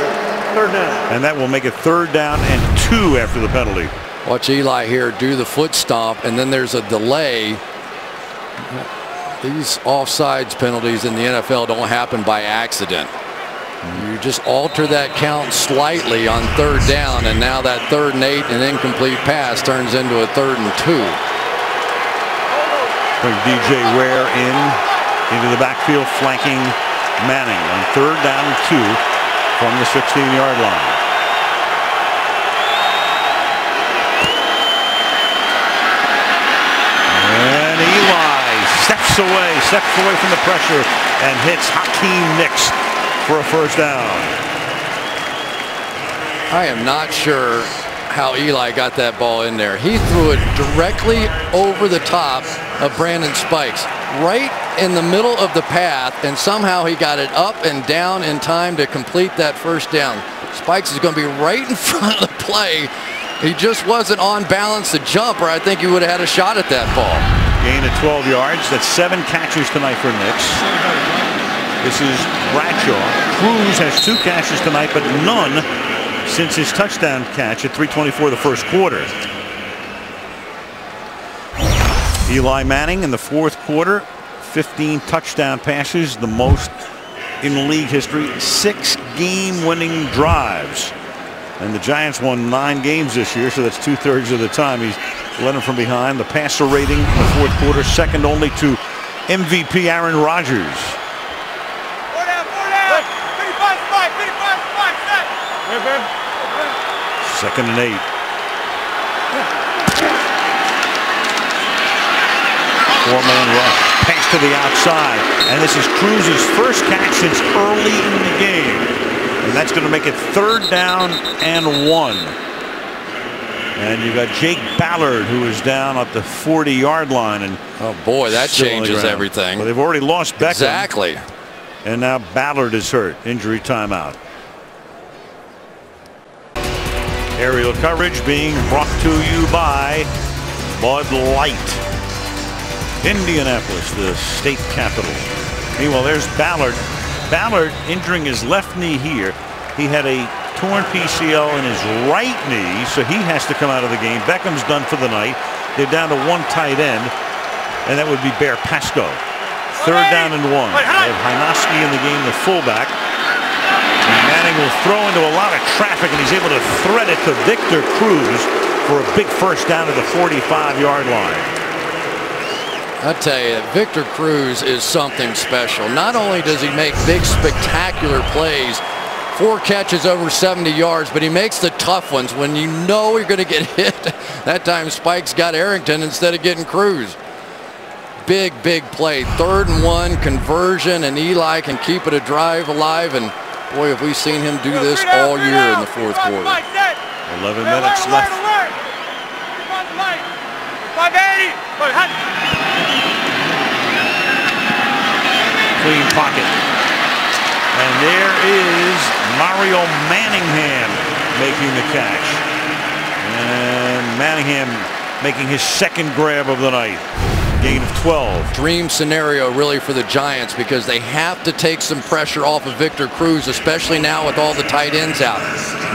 3rd down. And that will make it 3rd down and 2 after the penalty. Watch Eli here do the foot stomp, and then there's a delay. These offsides penalties in the NFL don't happen by accident. You just alter that count slightly on 3rd down, and now that 3rd and 8 and incomplete pass turns into a 3rd and 2. Bring DJ Ware into the backfield, flanking Manning on 3rd down and 2 from the 16-yard line. And Eli steps away from the pressure and hits Hakeem Nicks for a 1st down. I am not sure how Eli got that ball in there. He threw it directly over the top of Brandon Spikes, right in the middle of the path, and somehow he got it up and down in time to complete that 1st down. Spikes is going to be right in front of the play. He just wasn't on balance to jump, or I think he would have had a shot at that ball. Gain of 12 yards. That's 7 catches tonight for Nicks. This is Bradshaw. Cruz has 2 catches tonight, but none since his touchdown catch at 3:24 the 1st quarter. Eli Manning in the 4th quarter, 15 touchdown passes, the most in league history, 6 game-winning drives. And the Giants won 9 games this year, so that's 2/3 of the time he's led them from behind. The passer rating in the 4th quarter, second only to MVP Aaron Rodgers. 2nd and 8. Four-man rush. Pass to the outside. And this is Cruz's first catch since early in the game. And that's going to make it 3rd down and 1. And you got Jake Ballard, who is down at the 40-yard line. And oh, boy, that changes everything. Well, they've already lost Beckham. Exactly. And now Ballard is hurt. Injury timeout. Aerial coverage being brought to you by Bud Light. Indianapolis, the state capital. Meanwhile, there's Ballard. Ballard injuring his left knee here. He had a torn PCL in his right knee, so he has to come out of the game. Beckham's done for the night. They're down to one tight end, and that would be Bear Pasco. Third down and 1. They have Hynoski in the game, the fullback. And Manning will throw into a lot of traffic, and he's able to thread it to Victor Cruz for a big first down at the 45-yard line. I tell you, Victor Cruz is something special. Not only does he make big, spectacular plays, 4 catches over 70 yards, but he makes the tough ones when you know you're going to get hit. That time Spikes got Arrington instead of getting Cruz. Big, big play. 3rd and 1 conversion, and Eli can keep it a drive alive. And boy, have we seen him do this all year in the 4th quarter. 11 minutes left. Clean pocket. And there is Mario Manningham making the catch. And Manningham making his 2nd grab of the night. Gain of 12. Dream scenario really for the Giants, because they have to take some pressure off of Victor Cruz, especially now with all the tight ends out.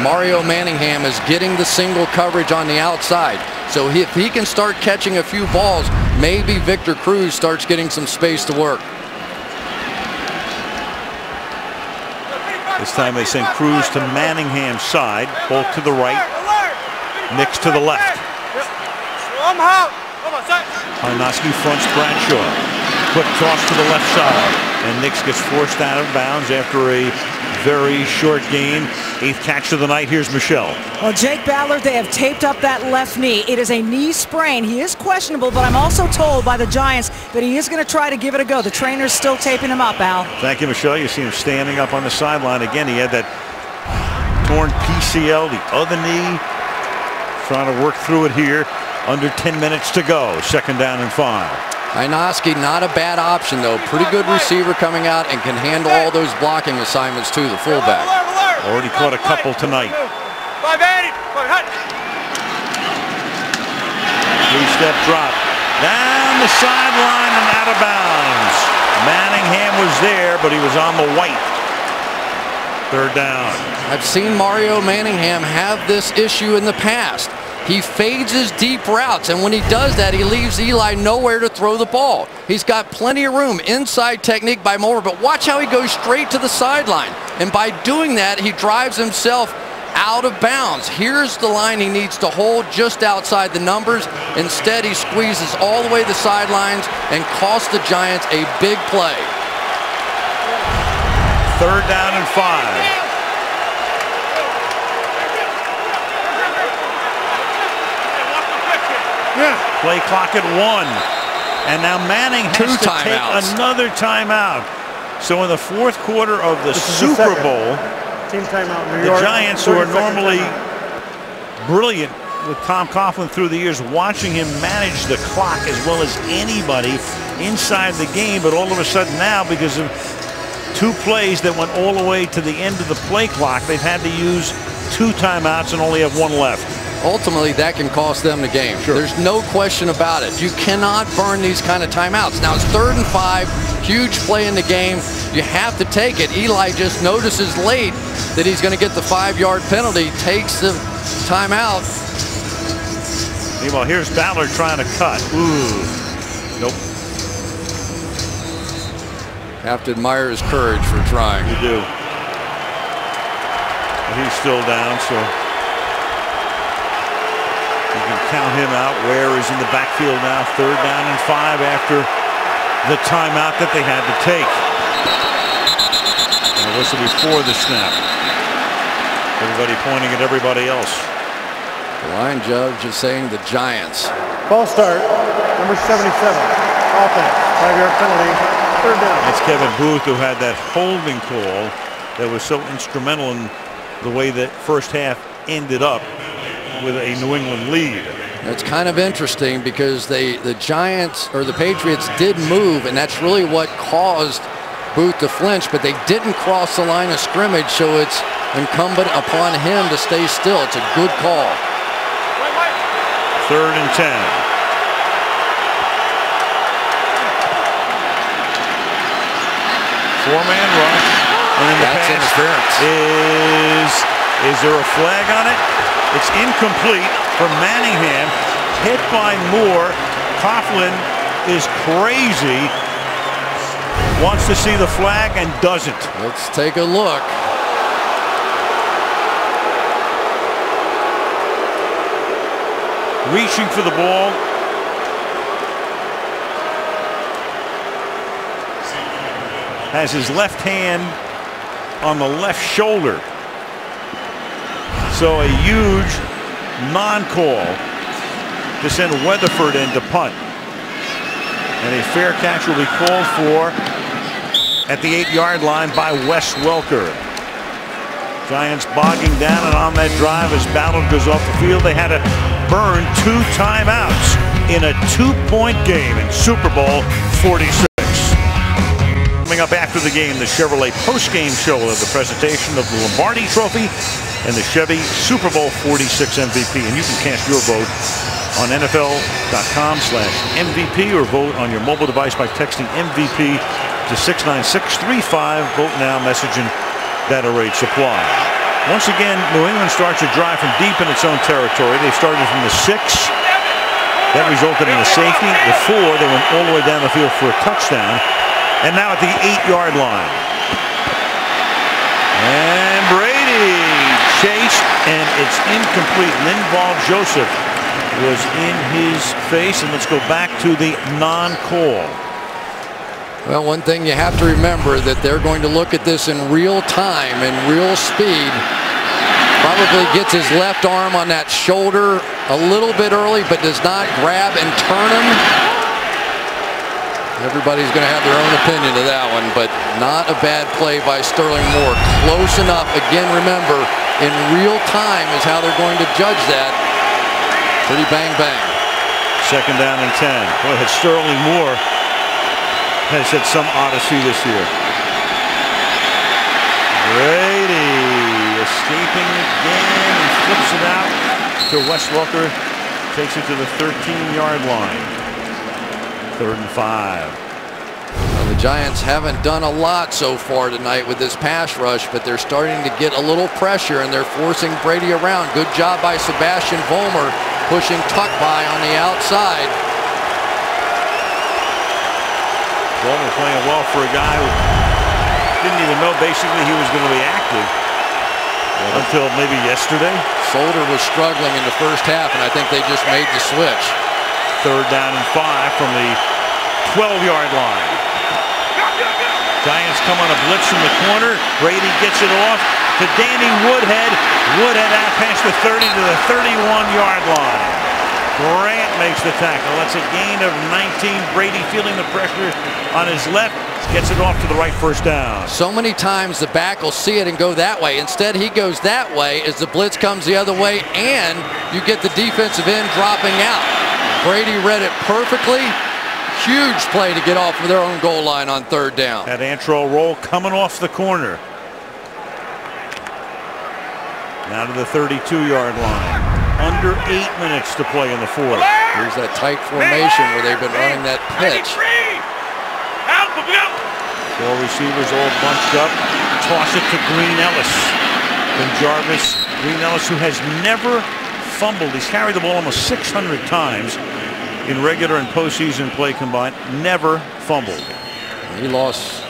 Mario Manningham is getting the single coverage on the outside. So if he can start catching a few balls, maybe Victor Cruz starts getting some space to work. This time they send Cruz to Manningham's side. Bolt to the right. Nix to the left. Hynoski fronts Bradshaw. Quick toss to the left side. And Nix gets forced out of bounds after a very short gain. 8th catch of the night. Here's Michelle. Well, Jake Ballard, they have taped up that left knee. It is a knee sprain. He is questionable, but I'm also told by the Giants that he is going to try to give it a go. The trainer's still taping him up, Al. Thank you, Michelle. You see him standing up on the sideline again. He had that torn PCL, the other knee. Trying to work through it here. Under 10 minutes to go. 2nd down and 5. Hynoski, not a bad option, though. Pretty good receiver coming out and can handle all those blocking assignments, too, the fullback. Already caught a couple tonight. 3-step drop. Down the sideline and out of bounds. Manningham was there, but he was on the white. 3rd down. I've seen Mario Manningham have this issue in the past. He fades his deep routes, and when he does that, he leaves Eli nowhere to throw the ball. He's got plenty of room. Inside technique by Moore, but watch how he goes straight to the sideline. And by doing that, he drives himself out of bounds. Here's the line he needs to hold just outside the numbers. Instead, he squeezes all the way to the sidelines and costs the Giants a big play. 3rd down and 5. Play clock at 1. And now Manning has to take another timeout. So in the 4th quarter of the Super Bowl, Team timeout, New the York. Giants, who are normally brilliant with Tom Coughlin through the years, watching him manage the clock as well as anybody inside the game, but all of a sudden now, because of 2 plays that went all the way to the end of the play clock, they've had to use 2 timeouts and only have 1 left. Ultimately, that can cost them the game. Sure. There's no question about it. You cannot burn these kind of timeouts. Now it's 3rd and 5, huge play in the game. You have to take it. Eli just notices late that he's going to get the 5-yard penalty, takes the timeout. Meanwhile, here's Ballard trying to cut. Ooh, nope. Have to admire his courage for trying. You do. But he's still down, so you can count him out. Ware is in the backfield now. 3rd down and 5 after the timeout that they had to take. And a whistle before the snap. Everybody pointing at everybody else. The line judge is saying the Giants. False start, number 77. Offense, 5-yard penalty, 3rd down. That's Kevin Booth, who had that holding call that was so instrumental in the way that first half ended up with a New England lead. It's kind of interesting because the Giants, or the Patriots, did move, and that's really what caused Booth to flinch, but they didn't cross the line of scrimmage, so it's incumbent upon him to stay still. It's a good call. 3rd and 10. Four-man rush. And in the That's pass interference. is there a flag on it? It's incomplete for Manningham. Hit by Moore. Coughlin is crazy. Wants to see the flag and doesn't. Let's take a look. Reaching for the ball. Has his left hand on the left shoulder. So a huge non-call to send Weatherford in to punt. And a fair catch will be called for at the 8-yard line by Wes Welker. Giants bogging down, and on that drive as Ballard goes off the field, they had to burn 2 timeouts in a 2-point game in Super Bowl 46. Coming up after the game, the Chevrolet post-game show of the presentation of the Lombardi Trophy and the Chevy Super Bowl 46 MVP. And you can cast your vote on NFL.com/MVP or vote on your mobile device by texting MVP to 69635. Vote now, message and data rate supply. Once again, New England starts a drive from deep in its own territory. They started from the 6. That resulted in a safety. The 4, they went all the way down the field for a touchdown. And now at the 8-yard line. And Brady chased, and it's incomplete. Linval Joseph was in his face, and let's go back to the non-call. Well, one thing you have to remember that they're going to look at this in real time and real speed. Probably gets his left arm on that shoulder a little bit early, but does not grab and turn him. Everybody's going to have their own opinion of that one, but not a bad play by Sterling Moore. Close enough. Again, remember, in real time is how they're going to judge that. Pretty bang bang. Second down and 10. Go ahead. Sterling Moore has had some odyssey this year. Brady escaping again and flips it out to Wes Welker. Takes it to the 13-yard line. 3rd and 5. Well, the Giants haven't done a lot so far tonight with this pass rush, but they're starting to get a little pressure, and they're forcing Brady around. Good job by Sebastian Vollmer, pushing Tuck by on the outside. Vollmer playing well for a guy who didn't even know basically he was going to be active until maybe yesterday. Solder was struggling in the first half, and I think they just made the switch. 3rd down and 5 from the 12-yard line. Giants come on a blitz from the corner. Brady gets it off to Danny Woodhead. Woodhead out past the 30 to the 31-yard line. Grant makes the tackle. That's a gain of 19. Brady feeling the pressure on his left. Gets it off to the right, 1st down. So many times the back will see it and go that way. Instead, he goes that way as the blitz comes the other way, and you get the defensive end dropping out. Brady read it perfectly. Huge play to get off of their own goal line on 3rd down. That Antrell roll coming off the corner. Now to the 32-yard line. Under 8 minutes to play in the 4th. Here's that tight formation where they've been running that pitch. 4 receivers all bunched up. Toss it to Green Ellis. From Jarvis. Green Ellis, who has never fumbled. He's carried the ball almost 600 times in regular and postseason play combined. Never fumbled. He lost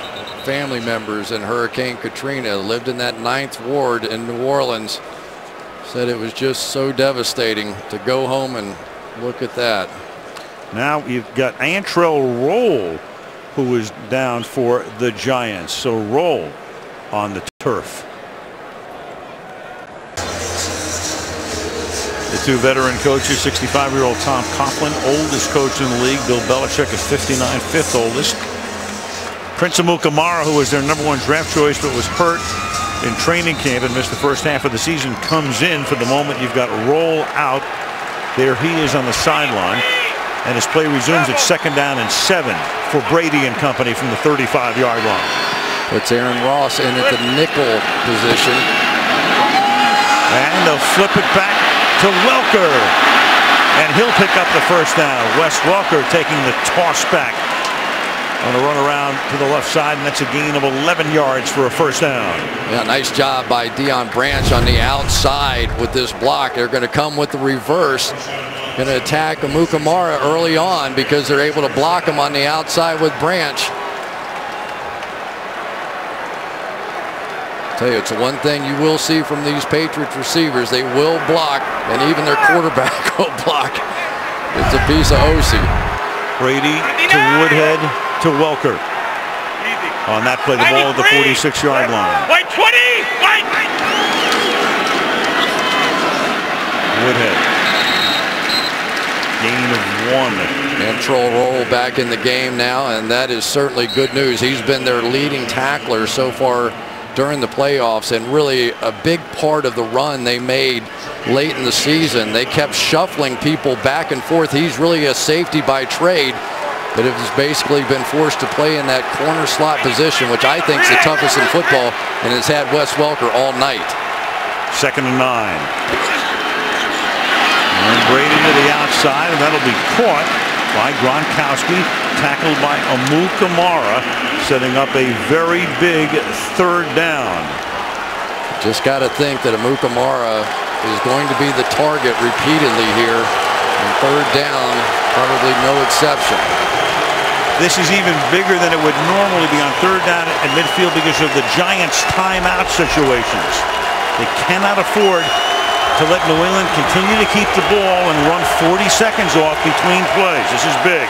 family members in Hurricane Katrina. Lived in that 9th ward in New Orleans. Said it was just so devastating to go home and look at that. Now you've got Antrell Roll, who is down for the Giants. So Roll on the turf. The 2 veteran coaches, 65-year-old Tom Coughlin, oldest coach in the league. Bill Belichick is 59, 5th oldest. Prince Amukamara, who was their #1 draft choice but was hurt in training camp and missed the first half of the season, comes in for the moment. You've got Roll out. There he is on the sideline. And his play resumes at 2nd down and 7 for Brady and company from the 35-yard line. Puts Aaron Ross in at the nickel position. And they'll flip it back to Welker, and he'll pick up the 1st down. Wes Welker taking the toss back On a run around to the left side, and that's a gain of 11 yards for a first down. Yeah, nice job by Deion Branch on the outside with this block. They're going to come with the reverse. Going to attack Amukamara early on because they're able to block him on the outside with Branch. Tell you, it's one thing you will see from these Patriots receivers. They will block, and even their quarterback will block. It's a piece of OC. Brady to Woodhead to Welker. On that play, the ball at the 46-yard line. White 20! White! Woodhead. Gain of 1. Control roll back in the game now, and that is certainly good news. He's been their leading tackler so far during the playoffs, and really a big part of the run they made late in the season. They kept shuffling people back and forth. He's really a safety by trade, but has basically been forced to play in that corner slot position, which I think is the toughest in football, and has had Wes Welker all night. 2nd and 9. And Brady to the outside, and that'll be caught by Gronkowski, tackled by Amukamara, setting up a very big 3rd down. Just got to think that Amukamara is going to be the target repeatedly here, and 3rd down, probably no exception. This is even bigger than it would normally be on 3rd down at midfield because of the Giants' timeout situations. They cannot afford to let New England continue to keep the ball and run 40 seconds off between plays. This is big.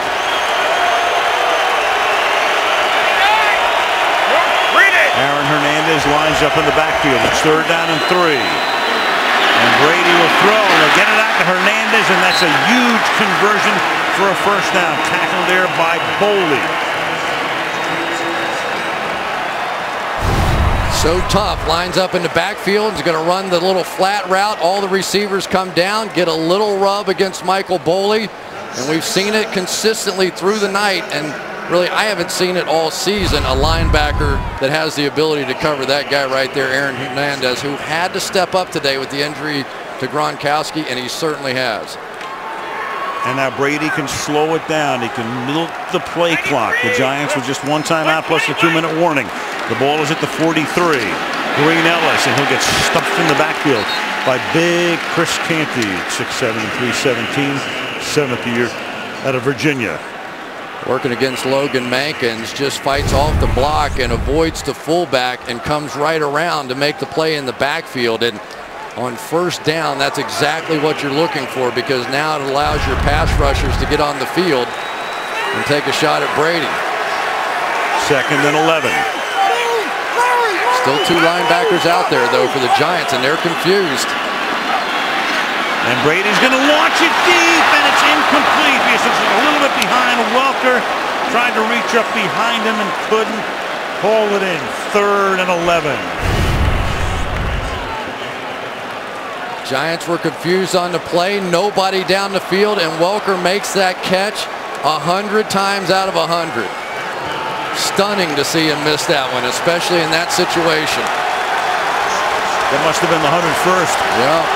Aaron Hernandez lines up in the backfield. It's 3rd down and 3. And Brady will throw, and they'll get it out to Hernandez, and that's a huge conversion for a first down. Tackled there by Boley. So tough, lines up in the backfield, is going to run the little flat route. All the receivers come down, get a little rub against Michael Boley, and we've seen it consistently through the night, and really I haven't seen it all season, a linebacker that has the ability to cover that guy right there, Aaron Hernandez, who had to step up today with the injury to Gronkowski, and he certainly has. And now Brady can slow it down. He can milk the play clock. The Giants with just 1 timeout plus a 2-minute warning. The ball is at the 43. Green Ellis, and he'll get stuffed in the backfield by big Chris Canty, 6'7", 317, 7th year out of Virginia. Working against Logan Mankins, just fights off the block and avoids the fullback and comes right around to make the play in the backfield. And on 1st down, that's exactly what you're looking for, because now it allows your pass rushers to get on the field and take a shot at Brady. 2nd and 11. Still 2 linebackers out there, though, for the Giants, and they're confused. And Brady's going to launch it deep, and it's incomplete. He's a little bit behind Welker. Tried to reach up behind him and couldn't. Haul it in. 3rd and 11. Giants were confused on the play. Nobody down the field, and Welker makes that catch 100 times out of 100. Stunning to see him miss that one, especially in that situation. That must have been the 101st. Yeah.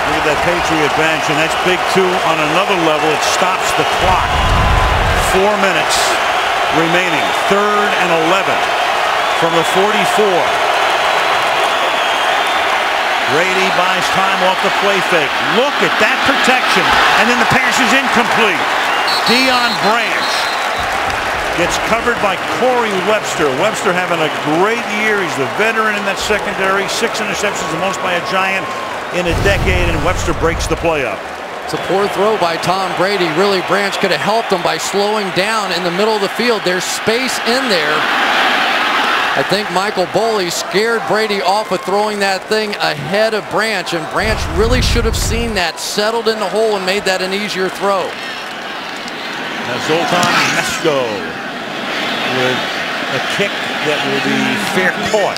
Look at that Patriot bench, and that's big too. On another level, it stops the clock. 4 minutes remaining. 3rd and 11 from the 44. Brady buys time off the play fake. Look at that protection, and then the pass is incomplete. Deion Branch gets covered by Corey Webster. Webster having a great year. He's the veteran in that secondary. 6 interceptions, the most by a Giant in a decade, and Webster breaks the play up. It's a poor throw by Tom Brady. Really, Branch could have helped him by slowing down in the middle of the field. There's space in there. I think Michael Boley scared Brady off of throwing that thing ahead of Branch, and Branch really should have seen that, settled in the hole, and made that an easier throw. Now Zoltan Mesko with a kick that will be fair caught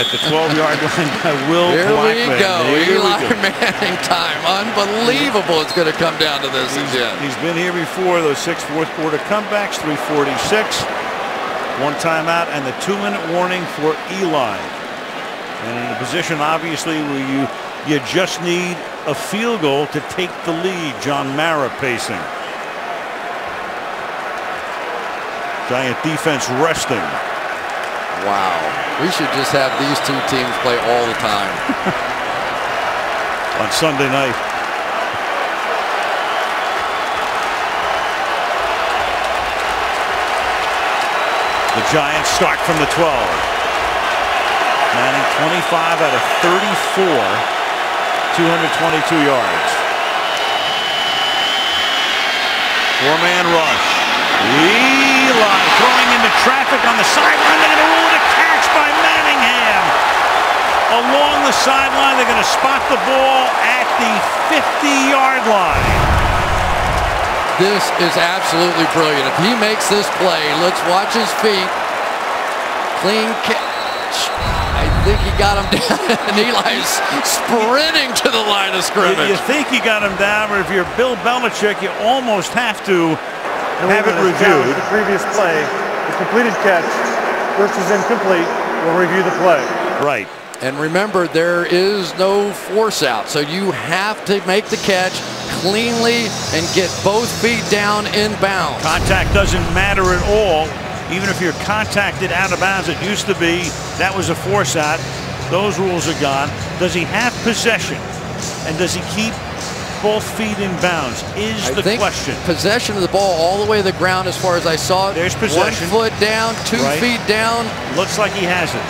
at the 12-yard line by Will Blackman. Here we go. Eli Manning time. Unbelievable it's going to come down to this again. He's been here before. Those 6 fourth-quarter comebacks, 3:46. 1 timeout and the 2-minute warning for Eli. And in a position, obviously, where you just need a field goal to take the lead. John Mara pacing. Giant defense resting. Wow. We should just have these two teams play all the time. On Sunday night. The Giants start from the 12. Manning 25 out of 34, 222 yards. Four-man rush. Eli throwing into traffic on the sideline. They're going to rule it a catch by Manningham. Along the sideline, they're going to spot the ball at the 50-yard line. This is absolutely brilliant. If he makes this play, let's watch his feet. Clean catch. I think he got him down, and Eli's sprinting to the line of scrimmage. You think you got him down, but if you're Bill Belichick, you almost have to have it reviewed. The previous play, the completed catch versus incomplete. We'll review the play. Right. And remember, there is no force out, so you have to make the catch cleanly and get both feet down in bounds. Contact doesn't matter at all. Even if you're contacted out of bounds, it used to be that was a force out. Those rules are gone. Does he have possession? And does he keep both feet in bounds is the question. Possession of the ball all the way to the ground as far as I saw it. There's possession. 1 foot down, 2 feet down. Looks like he has it.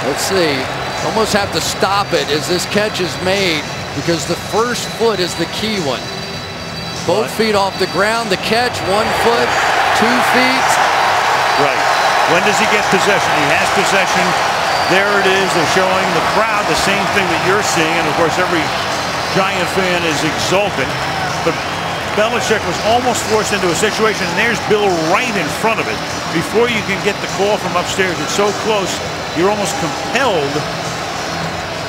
Let's see. Almost have to stop it as this catch is made because the first foot is the key one. Both feet off the ground. The catch, 1 foot, 2 feet. Right. When does he get possession? He has possession. There it is. They're showing the crowd the same thing that you're seeing. And, of course, every Giant fan is exultant. But Belichick was almost forced into a situation, and there's Bill right in front of it. Before you can get the call from upstairs, it's so close, you're almost compelled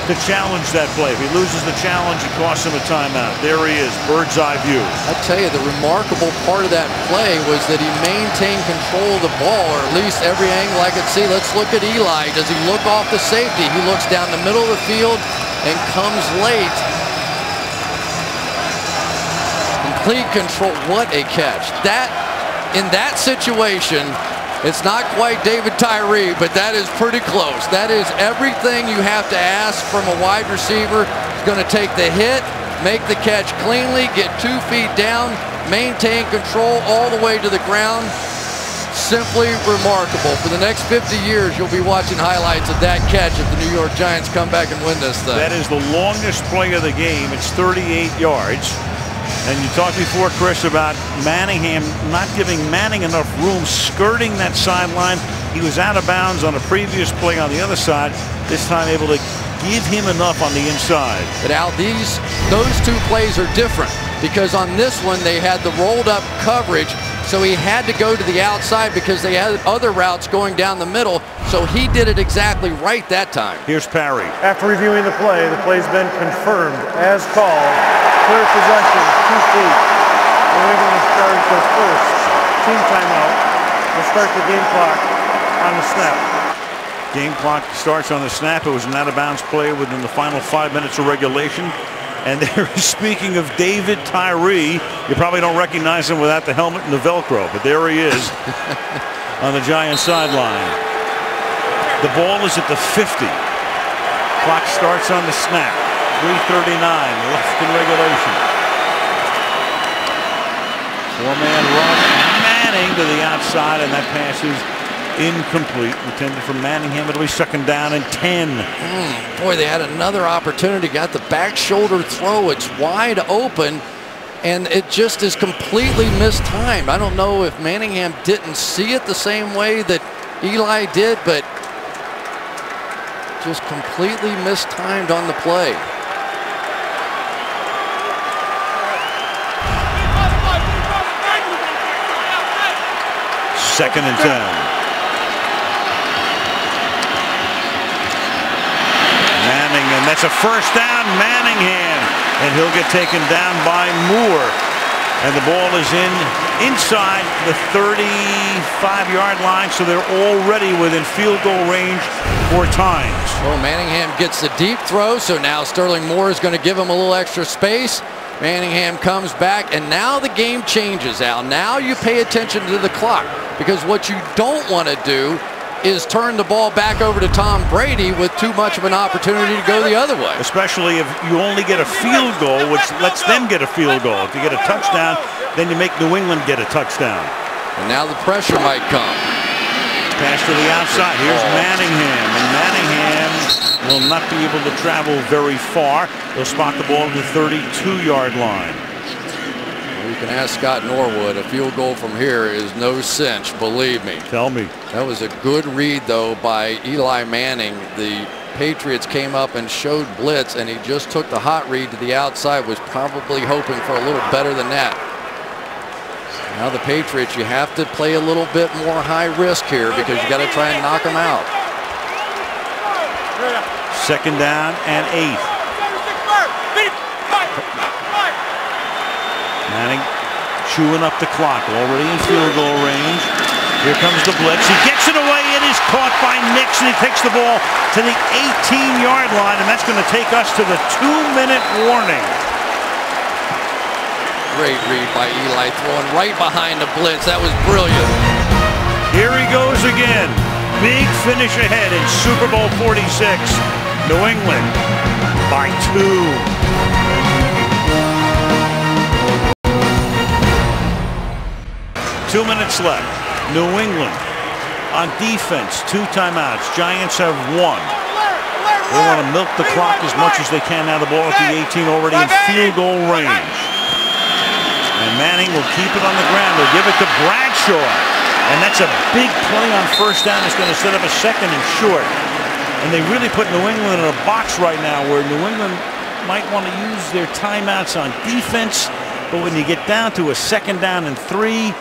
to challenge that play. If he loses the challenge, it costs him a timeout. There he is, bird's eye view. I tell you, the remarkable part of that play was that he maintained control of the ball, or at least every angle I could see. Let's look at Eli. Does he look off the safety? He looks down the middle of the field and comes late. Complete control. What a catch. That, in that situation, it's not quite David Tyree, but that is pretty close. That is everything you have to ask from a wide receiver. He's going to take the hit, make the catch cleanly, get 2 feet down, maintain control all the way to the ground. Simply remarkable. For the next 50 years, you'll be watching highlights of that catch if the New York Giants come back and win this thing. That is the longest play of the game. It's 38 yards. And you talked before, Chris, about Manningham not giving Manning enough room skirting that sideline. He was out of bounds on a previous play on the other side. This time able to give him enough on the inside. But Al, those 2 plays are different because on this one they had the rolled up coverage, so he had to go to the outside because they had other routes going down the middle. So he did it exactly right that time. Here's Parry. After reviewing the play's been confirmed as called. Clear possession, 2 feet. We're going to start the first team timeout. We'll start the game clock on the snap. Game clock starts on the snap. It was an out-of-bounds play within the final 5 minutes of regulation. And there is, speaking of David Tyree, you probably don't recognize him without the helmet and the Velcro, but there he is on the Giants sideline. The ball is at the 50. Clock starts on the snap. 3:39 left in regulation. Four-man rush. Manning to the outside, and that pass is incomplete. Intended for Manningham. It'll be 2nd down and 10. Boy, they had another opportunity. Got the back shoulder throw. It's wide open, and it just is completely mistimed. I don't know if Manningham didn't see it the same way that Eli did, but just completely mistimed on the play. 2nd and 10. Manning, and that's a 1st down. Manningham, and he'll get taken down by Moore. And the ball is inside the 35-yard line, so they're already within field goal range 4 times. Well, Manningham gets the deep throw, so now Sterling Moore is going to give him a little extra space. Manningham comes back, and now the game changes, Al. Now you pay attention to the clock, because what you don't want to do is turn the ball back over to Tom Brady with too much of an opportunity to go the other way. Especially if you only get a field goal, which lets them get a field goal. If you get a touchdown, then you make New England get a touchdown. And now the pressure might come. Pass to the outside. Here's Manningham. And Manningham will not be able to travel very far. They'll spot the ball at the 32-yard line. You can ask Scott Norwood. A field goal from here is no cinch, believe me. Tell me. That was a good read, though, by Eli Manning. The Patriots came up and showed blitz, and he just took the hot read to the outside, was probably hoping for a little better than that. Now the Patriots, you have to play a little bit more high risk here because you got to try and knock them out. Second down and 8. Manning chewing up the clock, already in field goal range. Here comes the blitz. He gets it away. It is caught by Nix, and he takes the ball to the 18-yard line, and that's going to take us to the 2-minute warning. Great read by Eli, throwing right behind the blitz. That was brilliant. Here he goes again. Big finish ahead in Super Bowl 46. New England by 2. 2 minutes left. New England on defense. 2 timeouts. Giants have 1. They want to milk the clock as much as they can. Now the ball at the 18, already in field goal range. And Manning will keep it on the ground. They'll give it to Bradshaw. And that's a big play on first down. It's going to set up a second and short. And they really put New England in a box right now where New England might want to use their timeouts on defense. But when you get down to a second down and 3,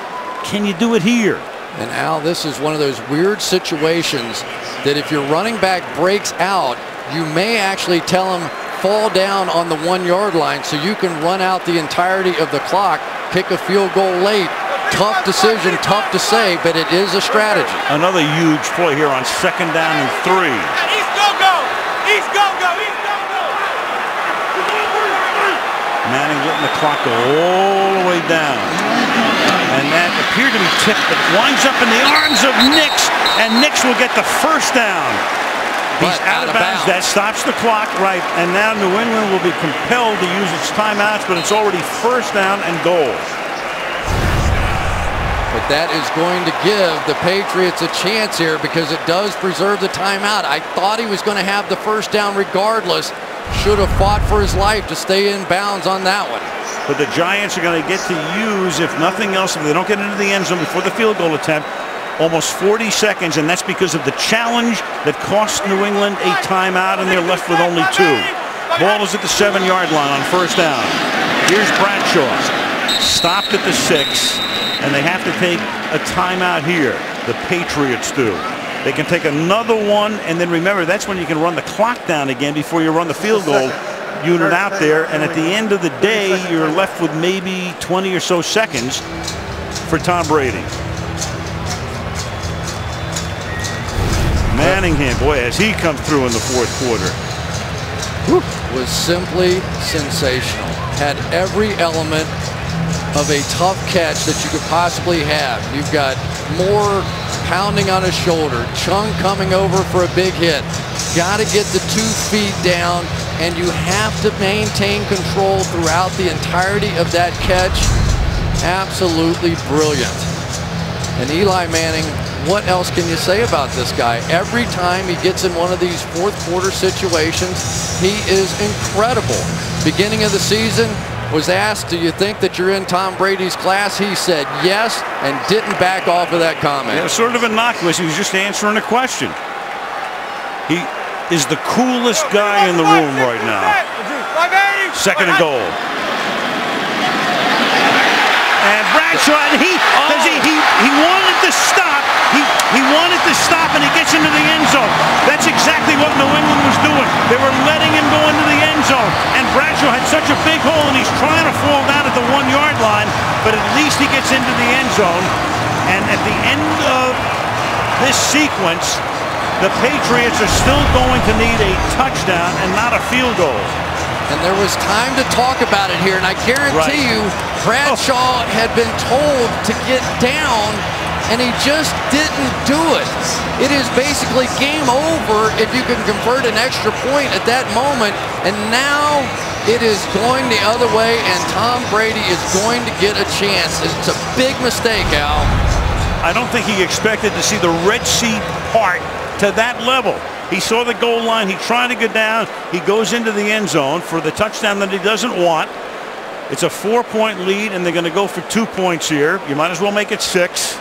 can you do it here? And Al, this is one of those weird situations that if your running back breaks out, you may actually tell him fall down on the 1-yard line so you can run out the entirety of the clock, kick a field goal late. Tough decision, tough to say, but it is a strategy. Another huge play here on second down and 3. East go! East go! East go! Manning letting the clock go all the way down. And that appeared to be tipped, but winds up in the arms of Nix, and Nix will get the first down. He's out of bounds. That stops the clock, right, and now New England will be compelled to use its timeouts, but it's already first down and goal. But that is going to give the Patriots a chance here because it does preserve the timeout. I thought he was going to have the first down regardless. Should have fought for his life to stay in bounds on that one. But the Giants are going to get to use, if nothing else, if they don't get into the end zone before the field goal attempt, almost 40 seconds, and that's because of the challenge that cost New England a timeout, and they're left with only 2. Ball is at the 7-yard line on first down. Here's Bradshaw. Stopped at the 6, and they have to take a timeout here. The Patriots do. They can take another one, and then remember, that's when you can run the clock down again before you run the field goal unit out there, and at the end of the day, you're left with maybe 20 or so seconds for Tom Brady. Manningham, boy, has he come through in the fourth quarter. Was simply sensational. Had every element of a tough catch that you could possibly have. You've got Moore pounding on his shoulder, Chung coming over for a big hit. Got to get the 2 feet down, and you have to maintain control throughout the entirety of that catch. Absolutely brilliant. And Eli Manning, what else can you say about this guy? Every time he gets in one of these fourth quarter situations, he is incredible. Beginning of the season, was asked, do you think that you're in Tom Brady's class? He said yes, and didn't back off of that comment. Yeah, sort of innocuous. He was just answering a question. He is the coolest guy in the room right now. Second and goal. And Bradshaw, he wanted to stop. He wanted to stop, and he gets into the end zone. That's exactly what New England was doing. They were letting him go into the end zone. And Bradshaw had such a big hole, and he's trying to fall down at the 1-yard line, but at least he gets into the end zone. And at the end of this sequence, the Patriots are still going to need a touchdown and not a field goal. And there was time to talk about it here, and I guarantee you, Bradshaw had been told to get down, and he just didn't do it. It is basically game over if you can convert an extra point at that moment, and now it is going the other way, and Tom Brady is going to get a chance. It's a big mistake, Al. I don't think he expected to see the Red Sea part to that level. He saw the goal line. He tried to get down. He goes into the end zone for the touchdown that he doesn't want. It's a 4-point lead, and they're going to go for 2 points here. You might as well make it 6.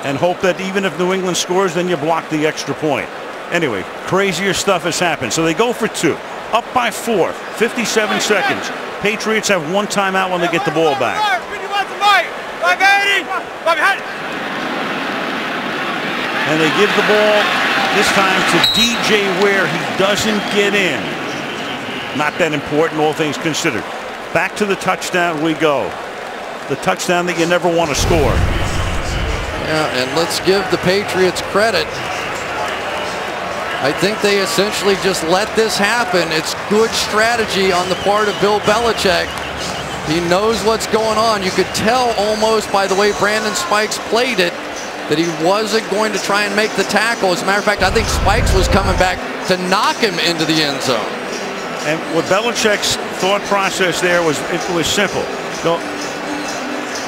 And hope that even if New England scores, then you block the extra point. Anyway, crazier stuff has happened. So they go for 2. Up by 4. 57 seconds. Patriots have 1 timeout when they get the ball back. And they give the ball this time to DJ Ware. He doesn't get in. Not that important, all things considered. Back to the touchdown we go. The touchdown that you never want to score. Yeah, and let's give the Patriots credit. I think they essentially just let this happen. It's good strategy on the part of Bill Belichick. He knows what's going on. You could tell almost by the way Brandon Spikes played it that he wasn't going to try and make the tackle. As a matter of fact, I think Spikes was coming back to knock him into the end zone. And what Belichick's thought process there was, it was simple. So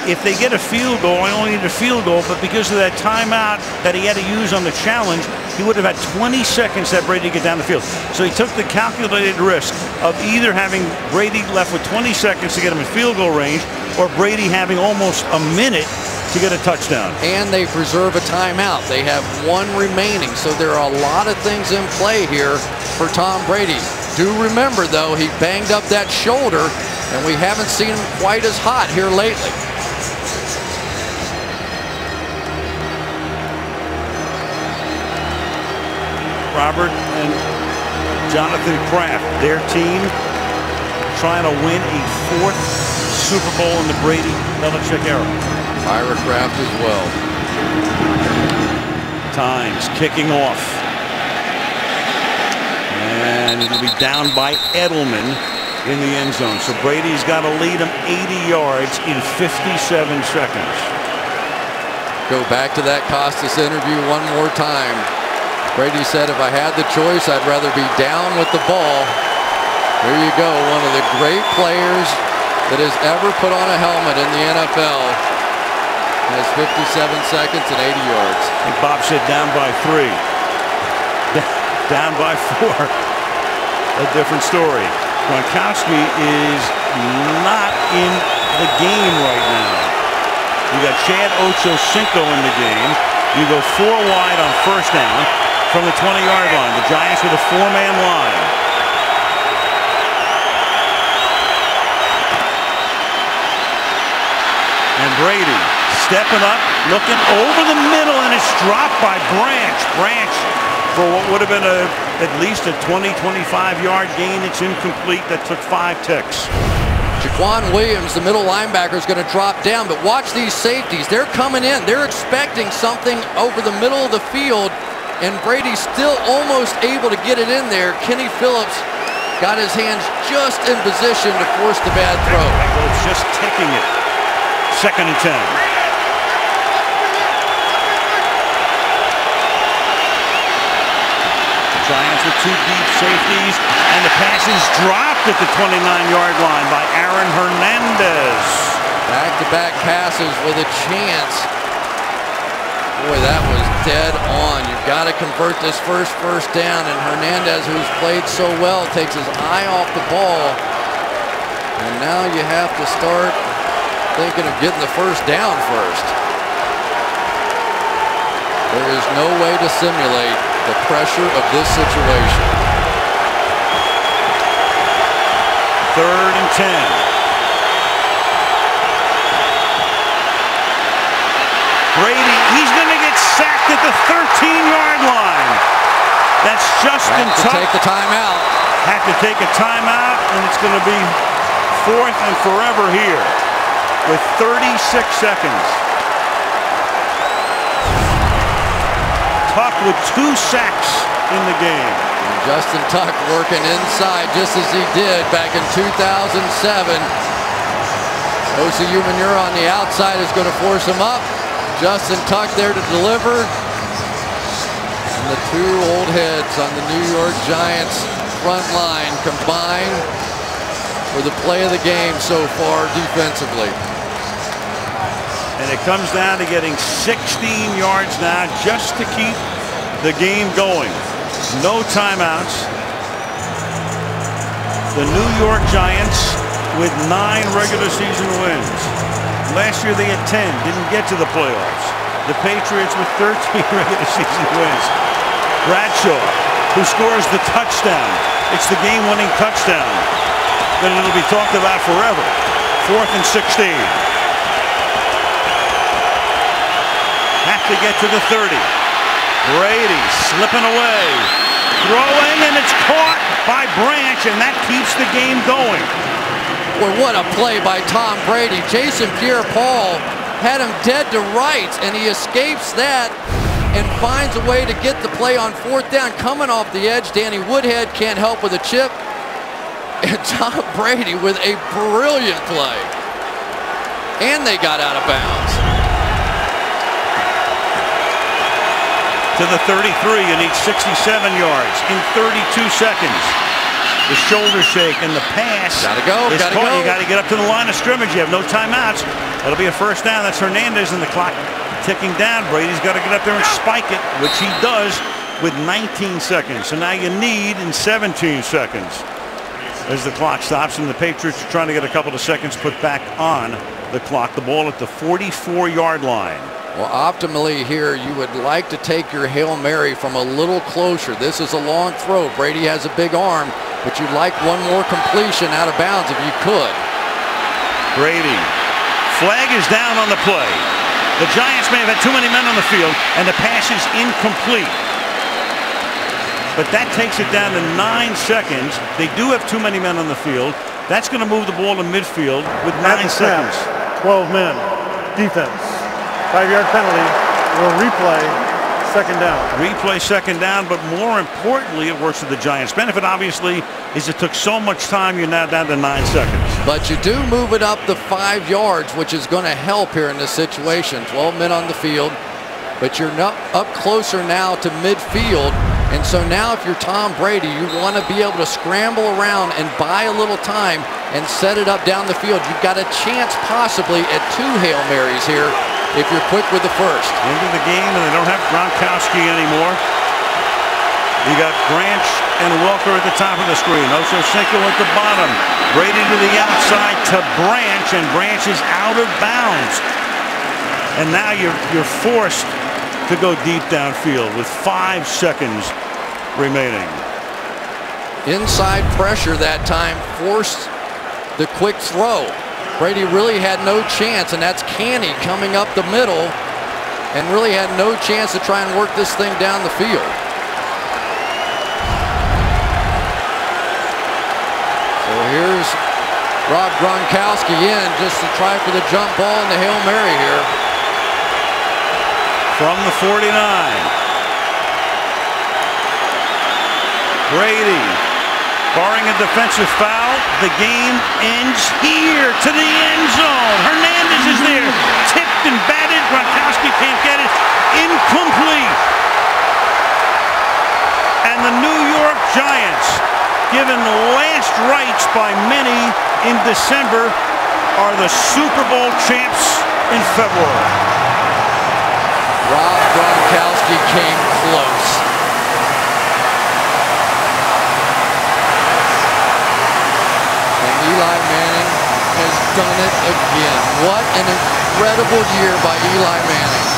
if they get a field goal, I only need a field goal, but because of that timeout that he had to use on the challenge, he would have had 20 seconds that Brady get down the field. So he took the calculated risk of either having Brady left with 20 seconds to get him in field goal range, or Brady having almost a minute to get a touchdown. And they preserve a timeout. They have 1 remaining, so there are a lot of things in play here for Tom Brady. Do remember, though, he banged up that shoulder, and we haven't seen him quite as hot here lately. Robert and Jonathan Kraft, their team, trying to win a 4th Super Bowl in the Brady-Belichick era. Ira Kraft as well. Times kicking off. And it'll be down by Edelman in the end zone. So Brady's got to lead him 80 yards in 57 seconds. Go back to that Costas interview one more time. Brady said, if I had the choice, I'd rather be down with the ball. There you go. One of the great players that has ever put on a helmet in the NFL. Has 57 seconds and 80 yards. I think Bob said down by 3. Down by 4. A different story. Gronkowski is not in the game right now. You got Chad Ochocinco in the game. You go 4 wide on 1st down from the 20-yard line. The Giants with a 4-man line. And Brady stepping up, looking over the middle, and it's dropped by Branch. Branch for what would have been at least a 20-25-yard gain. It's incomplete. That took 5 ticks. Jaquan Williams, the middle linebacker, is going to drop down, but watch these safeties. They're coming in. They're expecting something over the middle of the field, and Brady's still almost able to get it in there. Kenny Phillips got his hands just in position to force the bad throw. It's just ticking it. 2nd and 10. Giants with 2 deep safeties, and the pass is dropped at the 29-yard line by Aaron Hernandez. Back-to-back passes with a chance. Boy, that was dead on. You've got to convert this first down, and Hernandez, who's played so well, takes his eye off the ball. And now you have to start thinking of getting the 1st down first. There is no way to simulate the pressure of this situation. 3rd and 10. Brady, he's going to get sacked at the 13-yard line. That's Justin Tuck. Take the timeout. Have to take a timeout, and it's going to be 4th and forever here with 36 seconds. Tuck with 2 sacks in the game. Justin Tuck working inside just as he did back in 2007. OCU Manura on the outside is going to force him up. Justin Tuck there to deliver. And the two old heads on the New York Giants front line combine for the play of the game so far defensively. And it comes down to getting 16 yards now just to keep the game going. No timeouts. The New York Giants with 9 regular season wins. Last year they had 10, didn't get to the playoffs. The Patriots with 13 regular season wins. Bradshaw, who scores the touchdown. It's the game-winning touchdown. Then it'll be talked about forever. 4th and 16. Have to get to the 30. Brady slipping away. Throwing, and it's caught by Branch, and that keeps the game going. Well, what a play by Tom Brady. Jason Pierre-Paul had him dead to rights, and he escapes that and finds a way to get the play on 4th down. Coming off the edge, Danny Woodhead can't help with a chip. And Tom Brady with a brilliant play. And they got out of bounds. To the 33, you need 67 yards in 32 seconds. The shoulder shake and the pass. Gotta go, gotta go. You gotta get up to the line of scrimmage. You have no timeouts. That'll be a first down. That's Hernandez, and the clock ticking down. Brady's got to get up there and spike it, which he does with 19 seconds. So now you need in 17 seconds as the clock stops, and the Patriots are trying to get a couple of seconds put back on the clock. The ball at the 44-yard line. Well, optimally here, you would like to take your Hail Mary from a little closer. This is a long throw. Brady has a big arm, but you'd like one more completion out of bounds if you could. Brady. Flag is down on the play. The Giants may have had too many men on the field, and the pass is incomplete. But that takes it down to 9 seconds. They do have too many men on the field. That's going to move the ball to midfield with 9 seconds. 12 men. Defense. 5-yard penalty. We'll replay. Second down. Replay second down, but more importantly, it works to the Giants' benefit, obviously, is it took so much time, you're now down to 9 seconds. But you do move it up the 5 yards, which is going to help here in this situation. 12 men on the field, but you're not up closer now to midfield. And so now if you're Tom Brady, you want to be able to scramble around and buy a little time and set it up down the field. You've got a chance possibly at 2 Hail Marys here if you're quick with the first. Into the game, and they don't have Gronkowski anymore. You got Branch and Welker at the top of the screen. Ochocinco at the bottom. Brady to the outside to Branch, and Branch is out of bounds. And now you're forced to go deep downfield with 5 seconds remaining. Inside pressure that time forced the quick throw. Brady really had no chance, and that's Canny coming up the middle and really had no chance to try and work this thing down the field. So here's Rob Gronkowski in just to try for the jump ball and the Hail Mary here. From the 49. Brady, barring a defensive foul, the game ends here to the end zone. Hernandez is there, tipped and batted. Gronkowski can't get it. Incomplete. And the New York Giants, given last rites by many in December, are the Super Bowl champs in February. Rob Gronkowski came close. And Eli Manning has done it again. What an incredible year by Eli Manning.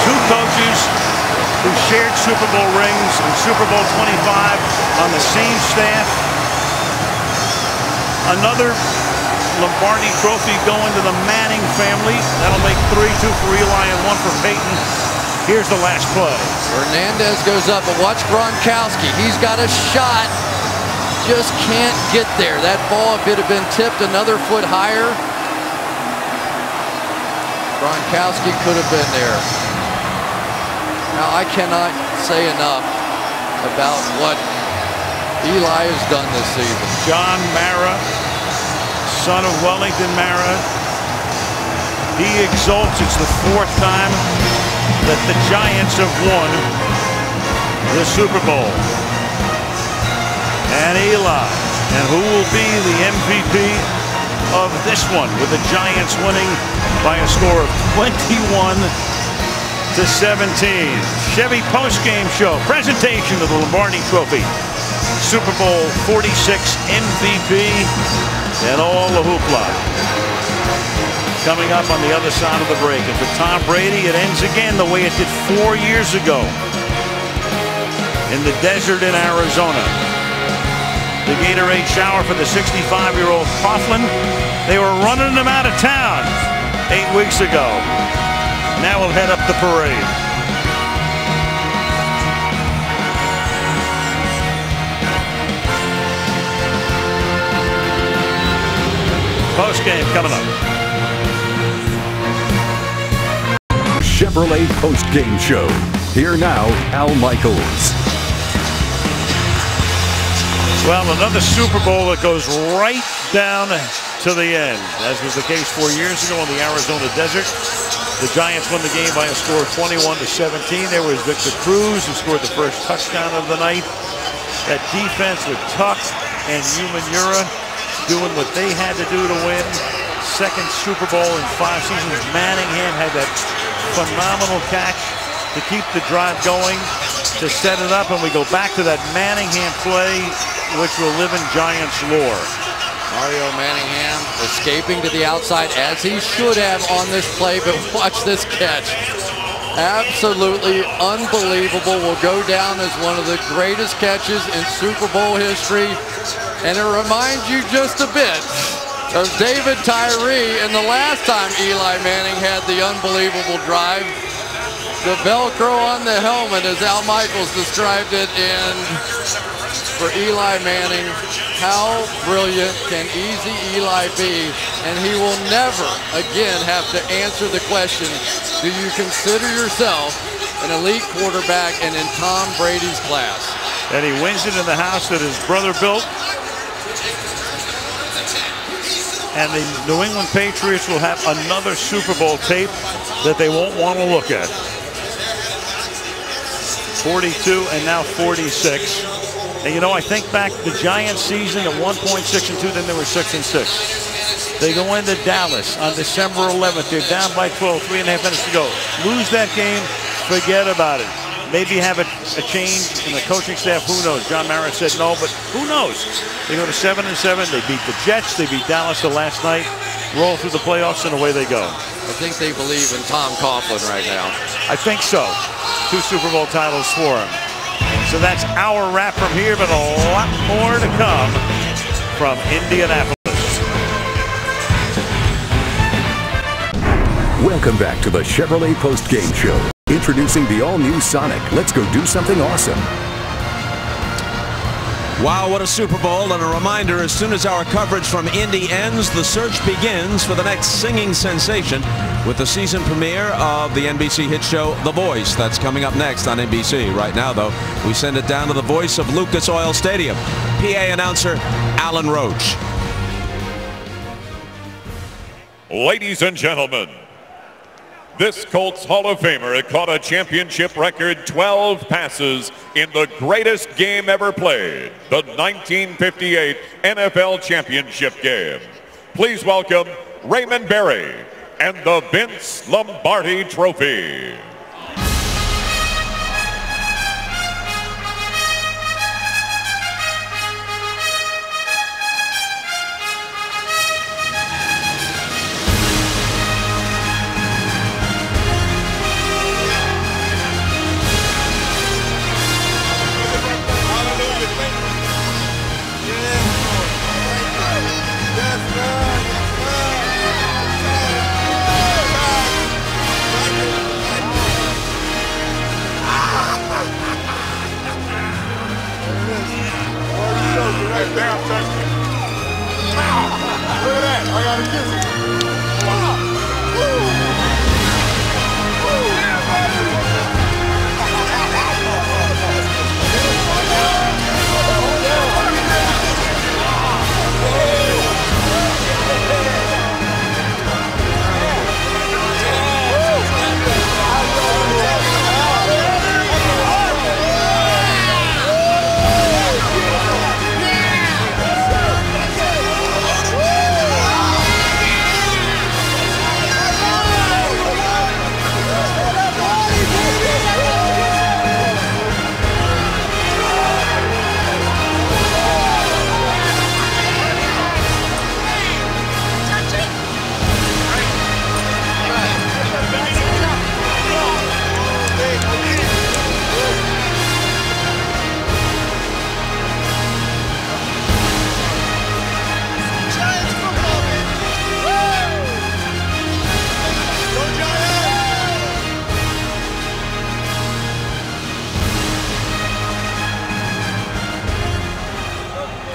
Two coaches who shared Super Bowl rings and Super Bowl 25 on the same staff. Another Lombardi trophy going to the Manning family. That'll make 3, 2 for Eli and 1 for Peyton. Here's the last play. Hernandez goes up, but watch Gronkowski. He's got a shot. Just can't get there. That ball, if it had been tipped another foot higher. Gronkowski could have been there. Now, I cannot say enough about what Eli has done this season. John Mara, son of Wellington Mara, he exults. It's the 4th time that the Giants have won the Super Bowl. And Eli, and who will be the MVP of this one, with the Giants winning by a score of 21-17. Chevy postgame show, presentation of the Lombardi Trophy, Super Bowl 46 MVP, and all the hoopla. Coming up on the other side of the break. And for Tom Brady, it ends again the way it did 4 years ago in the desert in Arizona. The Gatorade shower for the 65-year-old Coughlin. They were running him out of town 8 weeks ago. Now we'll head up the parade. Post game coming up. Chevrolet Post Game Show. Here now, Al Michaels. Well, another Super Bowl that goes right down to the end, as was the case 4 years ago in the Arizona desert. The Giants won the game by a score of 21-17. There was Victor Cruz, who scored the first touchdown of the night. That defense with Tuck and Umanura doing what they had to do to win. Second Super Bowl in 5 seasons. Manningham had that phenomenal catch to keep the drive going, to set it up, and we go back to that Manningham play, which will live in Giants lore. Mario Manningham escaping to the outside, as he should have on this play, but watch this catch. Absolutely unbelievable. Will go down as one of the greatest catches in Super Bowl history. And it reminds you just a bit of David Tyree and the last time Eli Manning had the unbelievable drive. The Velcro on the helmet, as Al Michaels described it, and for Eli Manning, how brilliant can easy Eli be? And he will never again have to answer the question, do you consider yourself an elite quarterback and in Tom Brady's class? And he wins it in the house that his brother built. And the New England Patriots will have another Super Bowl tape that they won't want to look at. 42 and now 46. And you know, I think back the Giants season at 1.6-2, then they were 6-6. They go into Dallas on December 11th. They're down by 12, 3.5 minutes to go. Lose that game, forget about it. Maybe have a change in the coaching staff, who knows? John Mara said no, but who knows? They go to 7-7, they beat the Jets, they beat Dallas the last night, roll through the playoffs, and away they go. I think they believe in Tom Coughlin right now. I think so. 2 Super Bowl titles for him. So that's our wrap from here, but a lot more to come from Indianapolis. Welcome back to the Chevrolet Post Game Show. Introducing the all-new Sonic. Let's go do something awesome. Wow, what a Super Bowl. And a reminder, as soon as our coverage from Indy ends, the search begins for the next singing sensation with the season premiere of the NBC hit show The Voice. That's coming up next on NBC. Right now, though, we send it down to the voice of Lucas Oil Stadium. PA announcer Alan Roach. Ladies and gentlemen, this Colts Hall of Famer caught a championship record 12 passes in the greatest game ever played, the 1958 NFL Championship game. Please welcome Raymond Berry and the Vince Lombardi Trophy.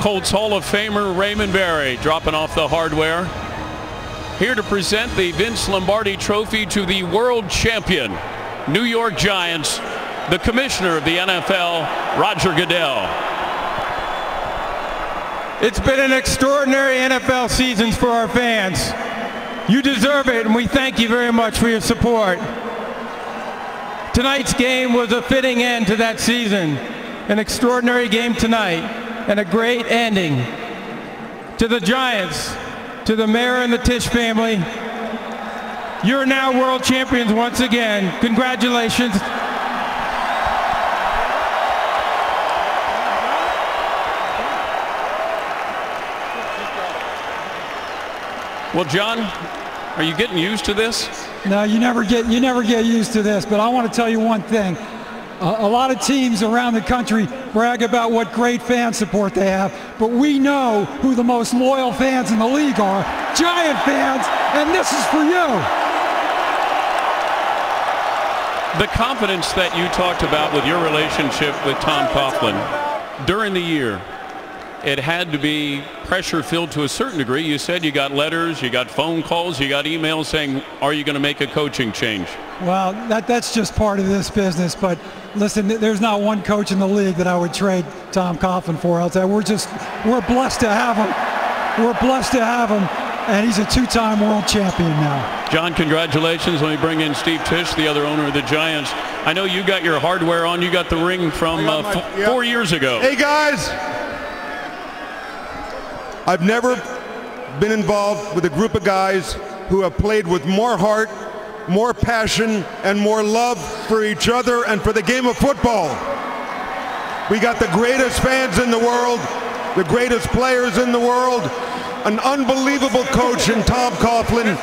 Colts Hall of Famer Raymond Berry dropping off the hardware. Here to present the Vince Lombardi Trophy to the world champion New York Giants, the commissioner of the NFL, Roger Goodell. It's been an extraordinary NFL season for our fans. You deserve it, and we thank you very much for your support. Tonight's game was a fitting end to that season. An extraordinary game tonight, and a great ending. To the Giants, to the mayor and the Tisch family, you're now world champions once again. Congratulations. Well, John, are you getting used to this? No, you never get used to this, but I want to tell you one thing. A lot of teams around the country brag about what great fan support they have, but we know who the most loyal fans in the league are. Giant fans, and this is for you. The confidence that you talked about with your relationship with Tom Coughlin during the year, it had to be pressure-filled to a certain degree. You said you got letters, you got phone calls, you got emails saying, are you going to make a coaching change? Well, that's just part of this business, but listen, there's not one coach in the league that I would trade Tom Coughlin for. I'll tell you, we're blessed to have him. We're blessed to have him, and he's a two-time world champion now. John, congratulations. Let me bring in Steve Tisch, the other owner of the Giants. I know you got your hardware on. You got the ring from 4 years ago. Hey, guys. I've never been involved with a group of guys who have played with more heart, more passion, and more love for each other and for the game of football. We got the greatest fans in the world, the greatest players in the world, an unbelievable coach in Tom Coughlin,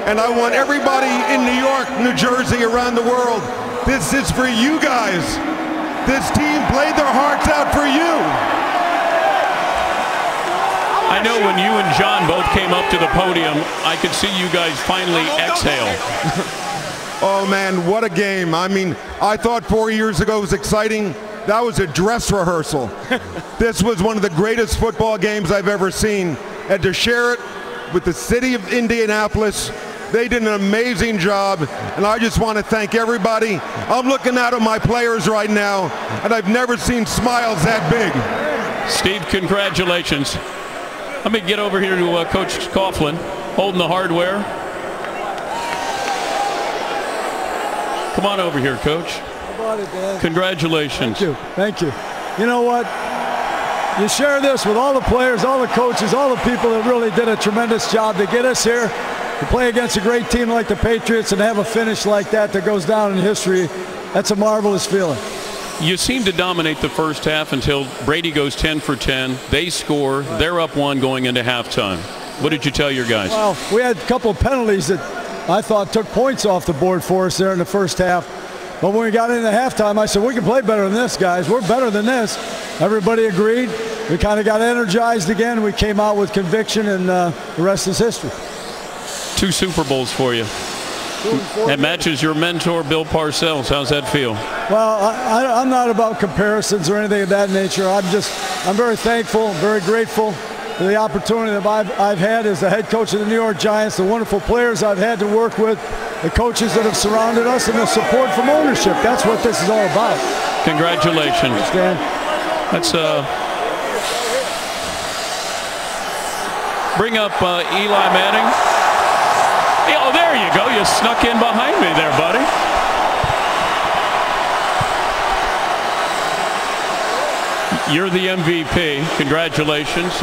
and I want everybody in New York, New Jersey, around the world, this is for you guys. This team played their hearts out for you. I know when you and John both came up to the podium, I could see you guys finally exhale. Oh, man, what a game. I mean, I thought 4 years ago was exciting. That was a dress rehearsal. This was one of the greatest football games I've ever seen. And to share it with the city of Indianapolis, they did an amazing job, and I just want to thank everybody. I'm looking out at my players right now, and I've never seen smiles that big. Steve, congratulations. Let me get over here to Coach Coughlin, holding the hardware. Come on over here, Coach. How about it, Dad? Congratulations. Thank you. Thank you. You know what? You share this with all the players, all the coaches, all the people that really did a tremendous job to get us here, to play against a great team like the Patriots and have a finish like that goes down in history. That's a marvelous feeling. You seem to dominate the first half until Brady goes 10 for 10. They score. They're up 1 going into halftime. What did you tell your guys? Well, we had a couple of penalties that I thought took points off the board for us there in the first half. But when we got into halftime, I said, we can play better than this, guys. We're better than this. Everybody agreed. We kind of got energized again. We came out with conviction, and the rest is history. 2 Super Bowls for you. That matches your mentor, Bill Parcells. How's that feel? Well, I'm not about comparisons or anything of that nature. I'm very thankful, very grateful for the opportunity that I've had as the head coach of the New York Giants, the wonderful players I've had to work with, the coaches that have surrounded us, and the support from ownership. That's what this is all about. Congratulations. Thanks, Dan. Let's bring up Eli Manning. Oh, there you go. You snuck in behind me there, buddy. You're the MVP. Congratulations.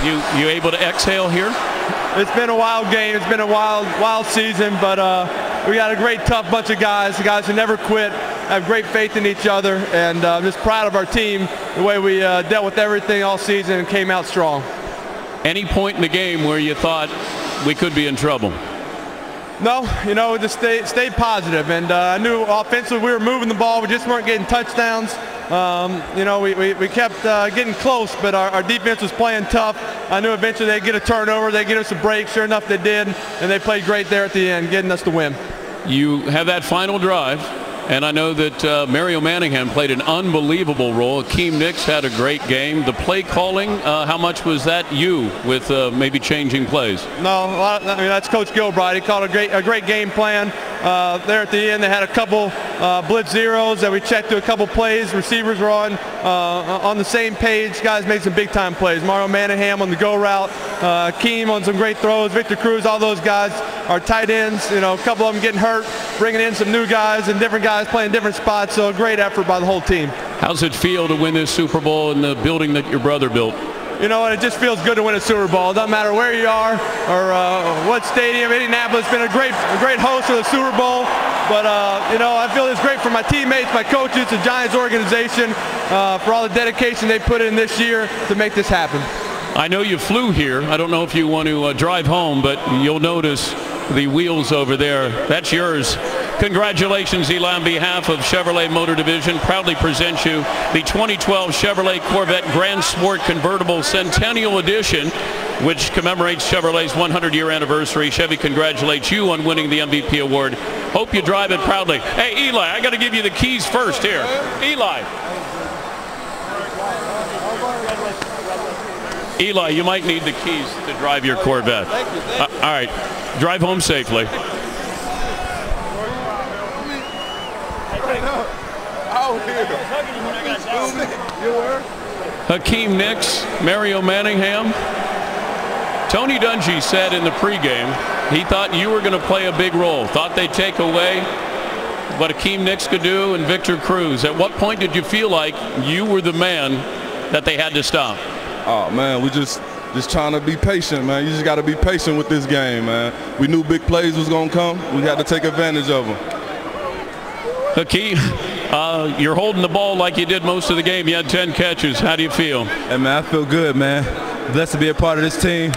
You able to exhale here? It's been a wild game. It's been a wild season, but we got a great, tough bunch of guys. The guys who never quit, have great faith in each other, and I'm just proud of our team, the way we dealt with everything all season and came out strong. Any point in the game where you thought we could be in trouble? No, just stayed positive, and I knew offensively we were moving the ball. We just weren't getting touchdowns. We kept getting close, but our defense was playing tough. I knew eventually they'd get a turnover, they'd get us a break. Sure enough, they did, and they played great there at the end, getting us the win. You have that final drive. And I know that Mario Manningham played an unbelievable role. Akeem Nicks had a great game. The play calling, how much was that you with maybe changing plays? No, I mean, that's Coach Gilbride. He called a great game plan. There at the end, they had a couple blitz zeros that we checked to a couple plays. Receivers were on the same page. Guys made some big-time plays. Mario Manningham on the go route. Akeem on some great throws. Victor Cruz, all those guys are tight ends. You know, a couple of them getting hurt, bringing in some new guys and different guys playing different spots. So a great effort by the whole team. How's it feel to win this Super Bowl in the building that your brother built? You know what, it just feels good to win a Super Bowl. It doesn't matter where you are or what stadium. Indianapolis has been a great host of the Super Bowl. But, you know, I feel it's great for my teammates, my coaches, the Giants organization, for all the dedication they put in this year to make this happen. I know you flew here. I don't know if you want to drive home, but you'll notice the wheels over there. That's yours. Congratulations, Eli, on behalf of Chevrolet Motor Division. Proudly present you the 2012 Chevrolet Corvette Grand Sport Convertible Centennial Edition, which commemorates Chevrolet's 100-year anniversary. Chevy congratulates you on winning the MVP award. Hope you drive it proudly. Hey, Eli, I got to give you the keys first here. Eli. Eli, you might need the keys to drive your Corvette. Thank you. All right. Drive home safely. Akeem Nicks, Mario Manningham. Tony Dungy said in the pregame he thought you were going to play a big role. Thought they'd take away what Akeem Nicks could do and Victor Cruz. At what point did you feel like you were the man that they had to stop? Oh man, we just trying to be patient, man. You just got to be patient with this game, man. We knew big plays was going to come. We had to take advantage of them. Akeem, you're holding the ball like you did most of the game. You had 10 catches. How do you feel? Hey, man, I feel good, man. Blessed to be a part of this team.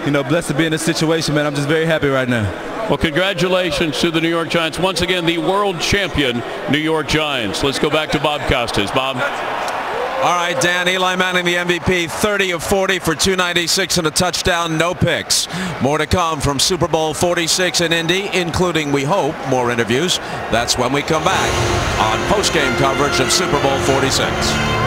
You know, blessed to be in this situation, man. I'm just very happy right now. Well, congratulations to the New York Giants. Once again, the world champion New York Giants. Let's go back to Bob Costas. Bob. All right, Dan, Eli Manning, the MVP, 30 of 40 for 296 and a touchdown, no picks. More to come from Super Bowl 46 in Indy, including, we hope, more interviews. That's when we come back on post-game coverage of Super Bowl 46.